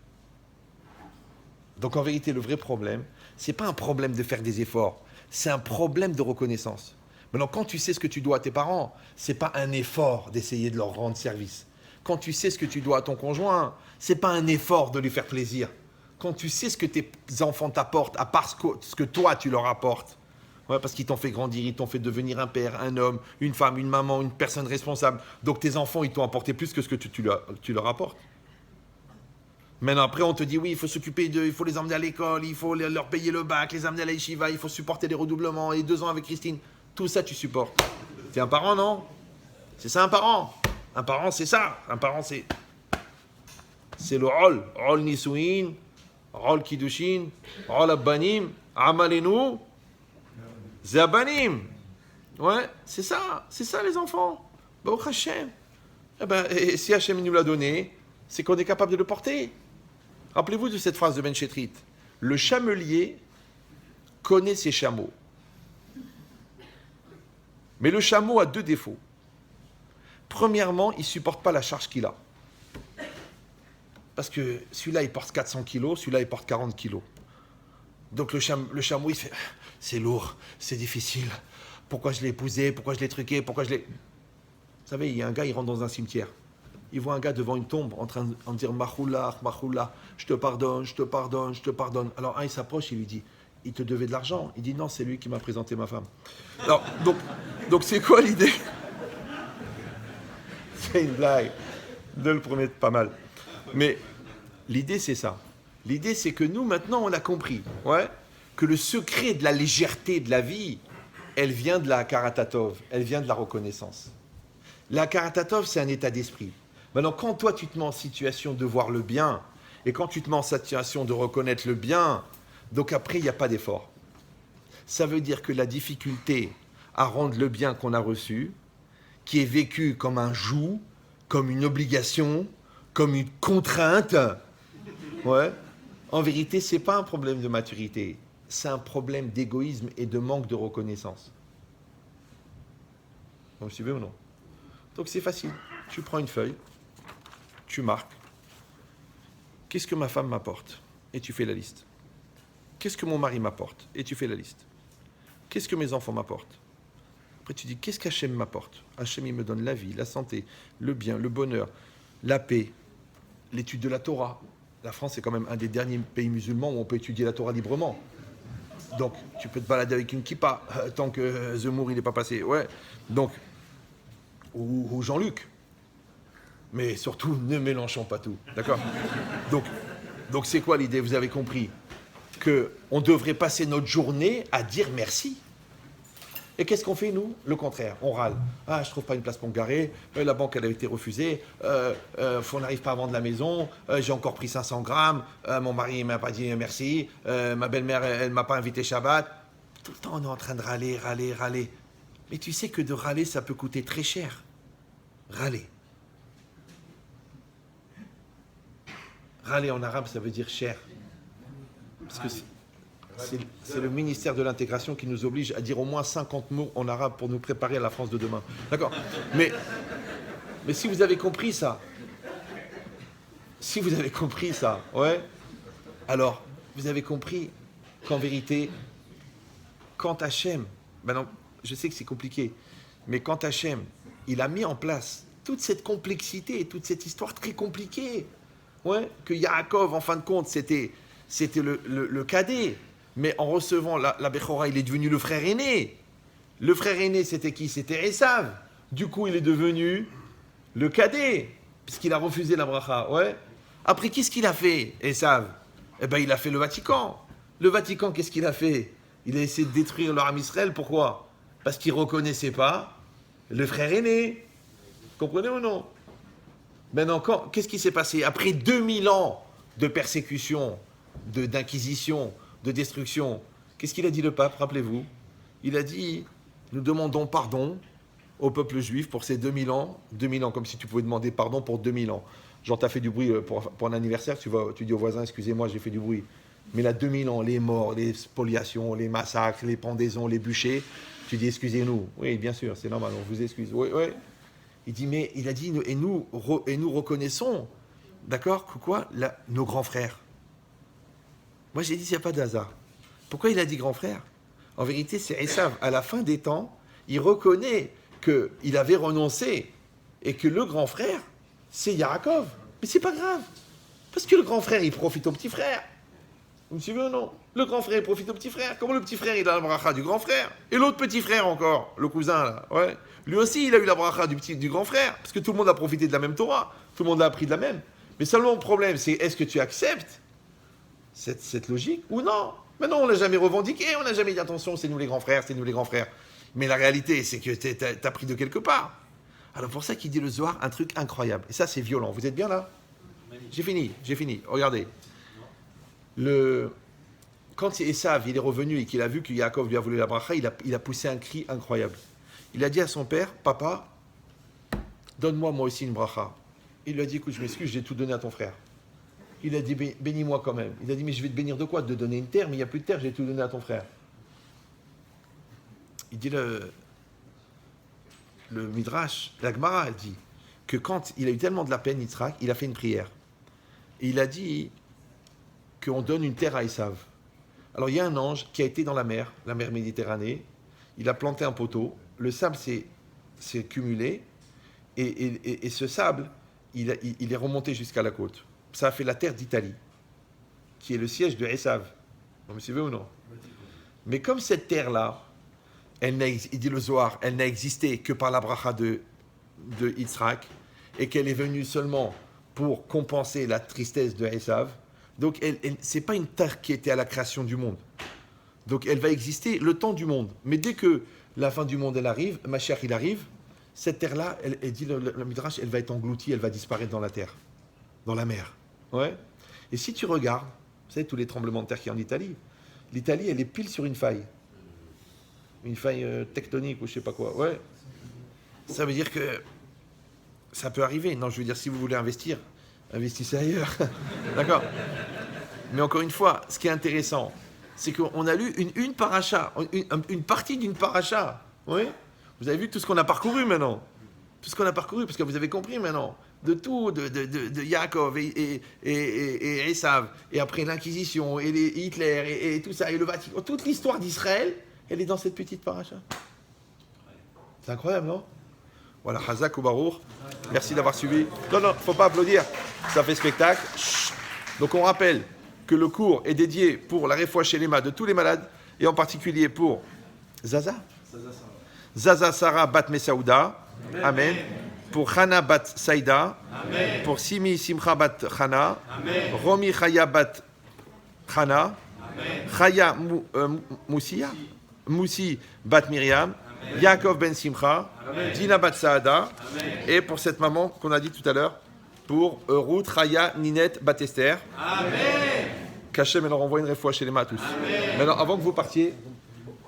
Donc, en vérité, le vrai problème, ce n'est pas un problème de faire des efforts, c'est un problème de reconnaissance. Maintenant, quand tu sais ce que tu dois à tes parents, ce n'est pas un effort d'essayer de leur rendre service. Quand tu sais ce que tu dois à ton conjoint, ce n'est pas un effort de lui faire plaisir. Quand tu sais ce que tes enfants t'apportent, à part ce que toi tu leur apportes, ouais, parce qu'ils t'ont fait grandir, ils t'ont fait devenir un père, un homme, une femme, une maman, une personne responsable. Donc tes enfants, ils t'ont apporté plus que ce que tu leur apportes. Maintenant, après, on te dit, oui, il faut s'occuper d'eux, il faut les emmener à l'école, il faut leur payer le bac, les emmener à la yeshiva, il faut supporter les redoublements, et 2 ans avec Christine. Tout ça, tu supportes. T'es un parent, non? C'est ça, un parent. Un parent, c'est ça. Un parent, c'est le rôle. Rôle nisouin, rôle kiddushin, rôle abbanim, amalenu, zabanim. Ouais, c'est ça les enfants. Baruch Hashem. Et si Hashem nous l'a donné, c'est qu'on est capable de le porter. Rappelez-vous de cette phrase de Ben Shetrit. Le chamelier connaît ses chameaux. Mais le chameau a 2 défauts. Premièrement, il ne supporte pas la charge qu'il a. Parce que celui-là, il porte 400 kilos, celui-là, il porte 40 kilos. Donc le chameau, il fait « c'est lourd, c'est difficile. Pourquoi je l'ai épousé, pourquoi je l'ai truqué, pourquoi je l'ai... » Vous savez, il y a un gars, il rentre dans un cimetière. Il voit un gars devant une tombe en train de dire « Machoula, je te pardonne, je te pardonne, je te pardonne. » Alors il s'approche, il lui dit « Il te devait de l'argent ?» Il dit « Non, c'est lui qui m'a présenté ma femme. » Alors, donc c'est quoi l'idée? C'est une blague. Ne le promettez pas mal. Mais l'idée, c'est ça. L'idée, c'est que nous, maintenant, on a compris, ouais, que le secret de la légèreté de la vie, elle vient de la karatatov, elle vient de la reconnaissance. La karatatov, c'est un état d'esprit. Maintenant, quand toi, tu te mets en situation de voir le bien, et quand tu te mets en situation de reconnaître le bien, donc après, il n'y a pas d'effort. Ça veut dire que la difficulté à rendre le bien qu'on a reçu, qui est vécu comme un joug, comme une obligation, comme une contrainte, ouais, en vérité, ce n'est pas un problème de maturité, c'est un problème d'égoïsme et de manque de reconnaissance. Vous me suivez ou non? Donc c'est facile. Tu prends une feuille, tu marques. Qu'est-ce que ma femme m'apporte? Et tu fais la liste. Qu'est-ce que mon mari m'apporte? Et tu fais la liste. Qu'est-ce que mes enfants m'apportent? Après tu dis, qu'est-ce qu'Hachem m'apporte? Hachem, il me donne la vie, la santé, le bien, le bonheur, la paix, l'étude de la Torah. La France est quand même un des derniers pays musulmans où on peut étudier la Torah librement. Donc, tu peux te balader avec une kippa tant que Zemmour, il n'est pas passé. Ouais. Donc, ou Jean-Luc. Mais surtout, ne mélangeons pas tout. D'accord? Donc, c'est quoi l'idée? Vous avez compris qu'on devrait passer notre journée à dire merci. Et qu'est-ce qu'on fait, nous? Le contraire, on râle. Ah, je ne trouve pas une place pour me garer, la banque, elle a été refusée, on n'arrive pas à vendre la maison, j'ai encore pris 500 grammes, mon mari ne m'a pas dit merci, ma belle-mère, elle ne m'a pas invité Shabbat. Tout le temps, on est en train de râler. Mais tu sais que de râler, ça peut coûter très cher. Râler. Râler en arabe, ça veut dire cher. Parce que c'est le ministère de l'intégration qui nous oblige à dire au moins 50 mots en arabe pour nous préparer à la France de demain. D'accord? Mais si vous avez compris ça, ouais, alors vous avez compris qu'en vérité, quand Hachem, maintenant je sais que c'est compliqué, mais quand Hachem, il a mis en place toute cette complexité et toute cette histoire très compliquée, ouais, que Yaakov, en fin de compte, c'était le cadet. Mais en recevant la Bechora, il est devenu le frère aîné. Le frère aîné, c'était qui? C'était Esav. Du coup, il est devenu le cadet, puisqu'il a refusé la bracha. Ouais. Après, qu'est-ce qu'il a fait, Esav? Eh bien, il a fait le Vatican. Le Vatican, qu'est-ce qu'il a fait? Il a essayé de détruire leur âme Israël. Pourquoi? Parce qu'il ne reconnaissait pas le frère aîné. Comprenez ou non? Maintenant, qu'est-ce qui s'est passé? Après 2000 ans de persécution, d'inquisition, de destruction. Qu'est-ce qu'il a dit le pape? Rappelez-vous. Il a dit, nous demandons pardon au peuple juif pour ces 2000 ans, comme si tu pouvais demander pardon pour 2000 ans. Genre, tu as fait du bruit pour un anniversaire, tu dis au voisin, excusez-moi, j'ai fait du bruit. Mais là, 2000 ans, les morts, les spoliations, les massacres, les pendaisons, les bûchers, tu dis, excusez-nous. Oui, bien sûr, c'est normal, on vous excuse. Oui. Il dit, mais il a dit, et nous reconnaissons, d'accord, que quoi, nos grands frères. Moi, j'ai dit, il n'y a pas de hasard. Pourquoi il a dit grand frère? En vérité, c'est Esav. À la fin des temps, il reconnaît qu'il avait renoncé et que le grand frère, c'est Yaakov. Mais c'est pas grave. Parce que le grand frère, il profite au petit frère. Vous me suivez ou non? Le grand frère, il profite au petit frère. Comment le petit frère, il a la bracha du grand frère? Et l'autre petit frère encore, le cousin, là, ouais. Lui aussi, il a eu la bracha du grand frère. Parce que tout le monde a profité de la même Torah. Tout le monde a appris de la même. Mais seulement le problème, c'est est-ce que tu acceptes cette logique ou non? Mais non, on ne l'a jamais revendiqué, on n'a jamais dit attention, c'est nous les grands frères. Mais la réalité, c'est que tu as pris de quelque part. Alors pour ça qu'il dit le Zohar, un truc incroyable. Et ça, c'est violent. Vous êtes bien là? J'ai fini. Regardez. Quand Esav, il est revenu et qu'il a vu que Yaakov lui a volé la bracha, il a poussé un cri incroyable. Il a dit à son père, papa, donne-moi moi aussi une bracha. Il lui a dit, écoute, je m'excuse, j'ai tout donné à ton frère. Il a dit, bénis-moi quand même. Il a dit, mais je vais te bénir de quoi? De te donner une terre, mais il n'y a plus de terre, j'ai tout donné à ton frère. Il dit, le Midrash, la Gemara, elle dit que quand il a eu tellement de la peine, Yitzhak, il a fait une prière. Et il a dit qu'on donne une terre à Esav. Alors il y a un ange qui a été dans la mer Méditerranée, il a planté un poteau, le sable s'est cumulé, et ce sable, il est remonté jusqu'à la côte. Ça a fait la terre d'Italie, qui est le siège de Esav. Vous me suivez ou non? Mais comme cette terre-là, il dit le Zohar, elle n'a existé que par la bracha de Yitzhak, et qu'elle est venue seulement pour compenser la tristesse de Esav, donc ce n'est pas une terre qui était à la création du monde. Donc elle va exister le temps du monde. Mais dès que la fin du monde elle arrive, Mashiach il arrive, cette terre-là, elle dit le Midrash, elle va être engloutie, elle va disparaître dans la terre, dans la mer. Ouais. Et si tu regardes, vous savez tous les tremblements de terre qu'il y a en Italie, l'Italie elle est pile sur une faille tectonique ou je sais pas quoi. Ouais. Ça veut dire que ça peut arriver. Non, je veux dire si vous voulez investir, investissez ailleurs. D'accord. Mais encore une fois, ce qui est intéressant, c'est qu'on a lu une paracha, une partie d'une paracha, oui, Vous avez vu tout ce qu'on a parcouru maintenant. Tout ce qu'on a parcouru, parce que vous avez compris maintenant. De tout, de Yaakov et Esav, et après l'Inquisition, et Hitler, et tout ça, et le Vatican. Toute l'histoire d'Israël, elle est dans cette petite paracha. C'est incroyable, non? Voilà, Hazak ou Baruch. Merci d'avoir suivi. Non, faut pas applaudir. Ça fait spectacle. Chut. Donc on rappelle que le cours est dédié pour la réfoua chez les de tous les malades, et en particulier pour Zaza Sarah Bat Mesaouda. Amen. Pour Chana Bat Saïda. Amen. Pour Simi Simcha Bat Chana. Amen. Romi Chaya Bat Chana. Amen. Chaya Moussi Bat Myriam. Amen. Yaakov Ben Simcha. Amen. Dina Bat Saada. Amen. Et pour cette maman qu'on a dit tout à l'heure, pour Ruth Chaya Ninette Bat Esther. Amen. Qu'Hachem leur envoie une réfoua chez les mains à tous. Amen. Maintenant, avant que vous partiez,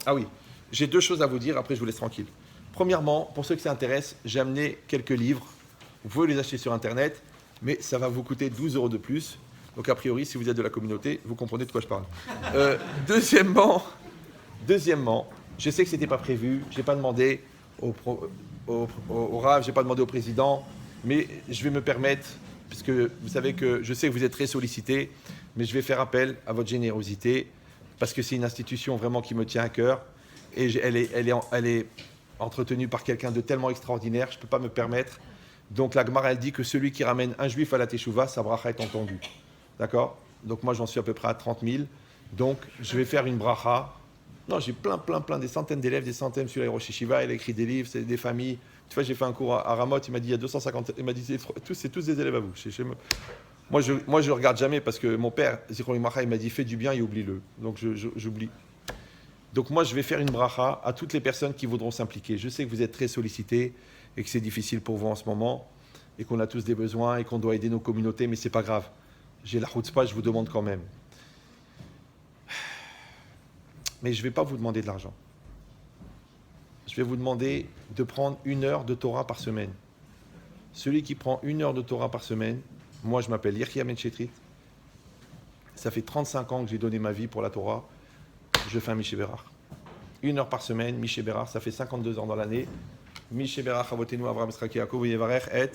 ah oui, j'ai 2 choses à vous dire, après je vous laisse tranquille. Premièrement, pour ceux que ça intéresse, j'ai amené quelques livres. Vous pouvez les acheter sur Internet, mais ça va vous coûter 12 € de plus. Donc a priori, si vous êtes de la communauté, vous comprenez de quoi je parle. Deuxièmement, je sais que ce n'était pas prévu. Je n'ai pas demandé au Rav, je n'ai pas demandé au président, mais je vais me permettre, puisque vous savez que je sais que vous êtes très sollicité, mais je vais faire appel à votre générosité, parce que c'est une institution vraiment qui me tient à cœur, et elle est entretenu par quelqu'un de tellement extraordinaire, je ne peux pas me permettre. Donc la Gemara, elle dit que celui qui ramène un juif à la Teshuvah, sa bracha est entendue. D'accord? Donc moi, j'en suis à peu près à 30 000. Donc je vais faire une bracha. Non, j'ai plein, des centaines d'élèves, des centaines sur les Rosh Yeshiva. Elle écrit des livres, c'est des familles. Tu vois, j'ai fait un cours à Ramot, il m'a dit il y a 250. Il m'a dit c'est tous des élèves à vous. Moi, je ne regarde jamais parce que mon père, Zichron Libracha, il m'a dit fais du bien et oublie-le. Donc j'oublie. Donc moi, je vais faire une bracha à toutes les personnes qui voudront s'impliquer. Je sais que vous êtes très sollicités et que c'est difficile pour vous en ce moment et qu'on a tous des besoins et qu'on doit aider nos communautés, mais ce n'est pas grave. J'ai la chutzpah, je vous demande quand même. Mais je ne vais pas vous demander de l'argent. Je vais vous demander de prendre 1 heure de Torah par semaine. Celui qui prend 1 heure de Torah par semaine, moi je m'appelle Yirki Amen Chetrit. Ça fait 35 ans que j'ai donné ma vie pour la Torah. Je fais un Miché Bérach. 1 heure par semaine, Miché Bérach, ça fait 52 ans dans l'année. Miché Bérach, Avotenu, Avraham, Yitzchak, Yaakov, Yevarech, et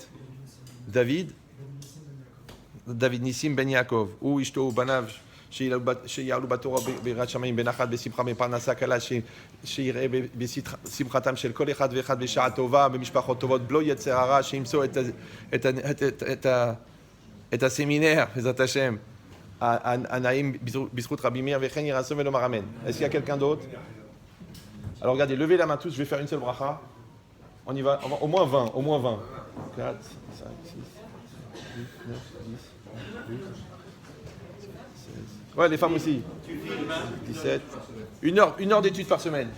David Nissim Ben Yaakov, ou Ishto, ou Banav, שיעלו בתורה ביראת שמיים בנחת בשמחה בפרנסה קלה שיראה בשמחתם של כל אחד ואחד בשעה טובה במשפחות טובות בלא יצר הרע שימצאו את הסמינר בעזרת השם הנעים בזכות רבי מאיר וכן יהי רצון ולומר אמן. Est-ce qu'il y a quelqu'un d'autre? Alors regardez, levez la main tous, je vais faire une seule bracha. On y va, au moins 20, 4, 5, 6, 8, 9, 10, 12, 16. Ouais, les femmes aussi. 17. Une heure d'études par semaine.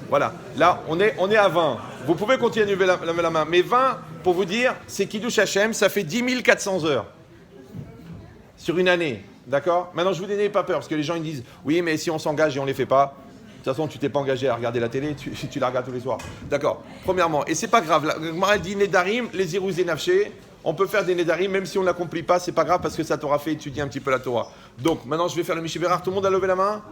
Voilà. Là, on est à 20. Vous pouvez continuer à lever la main. Mais 20, pour vous dire, c'est Kiddush Hashem, ça fait 10 400 heures. Sur une année. D'accord? Maintenant, je vous n'ayez pas peur, parce que les gens ils disent, oui, mais si on s'engage et on ne les fait pas, de toute façon, tu t'es pas engagé à regarder la télé, tu la regardes tous les soirs. D'accord. Premièrement, et c'est pas grave. La Gemara dit Nedarim, les Irouzé Nafché. On peut faire des Nedarim, même si on ne l'accomplit pas, c'est pas grave parce que ça t'aura fait étudier un petit peu la Torah. Donc, maintenant, je vais faire le Miché Bérach. Tout le monde a levé la main?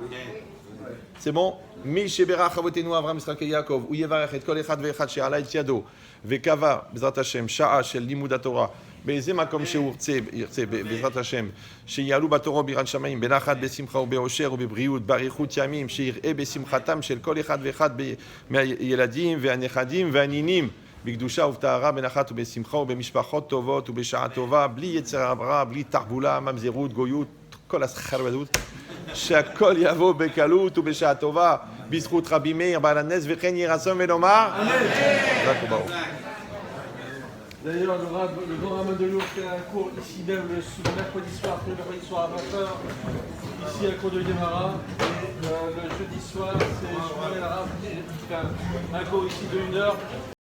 C'est bon? Miché Bérach, Avotenu, Avraham, Yitzchak, Yaakov, ou Yevarech, et kol echad ve'echad she'ala et yado, ve'kava, bezrat Hashem, sha'a shel limud haTorah, באיזה מקום שהוא ירצה, בעזרת השם, שיעלו בתורה ביראת שמיים, בנחת, בשמחה ובאושר ובבריאות, באריכות ימים, שיראה בשמחתם של כל אחד ואחד מהילדים והנכדים והנינים, בקדושה ובטהרה, בנחת ובשמחה ובמשפחות טובות ובשעה טובה, בלי יצר הרע, בלי תחבולה, ממזרות, גויות, כל הסחרבדות, שהכל יבוא בקלות ובשעה טובה, בזכות רבי מאיר בעל הנס, וכן יהי רצון ונאמר אמן. D'ailleurs, le grand Raman de Lyon fait un cours ici même le mercredi soir, tous les mercredis soirs à 20h, ici à cours de Guémara. Et le jeudi soir, c'est Shmuel Arav qui fait un cours ici de 1 heure.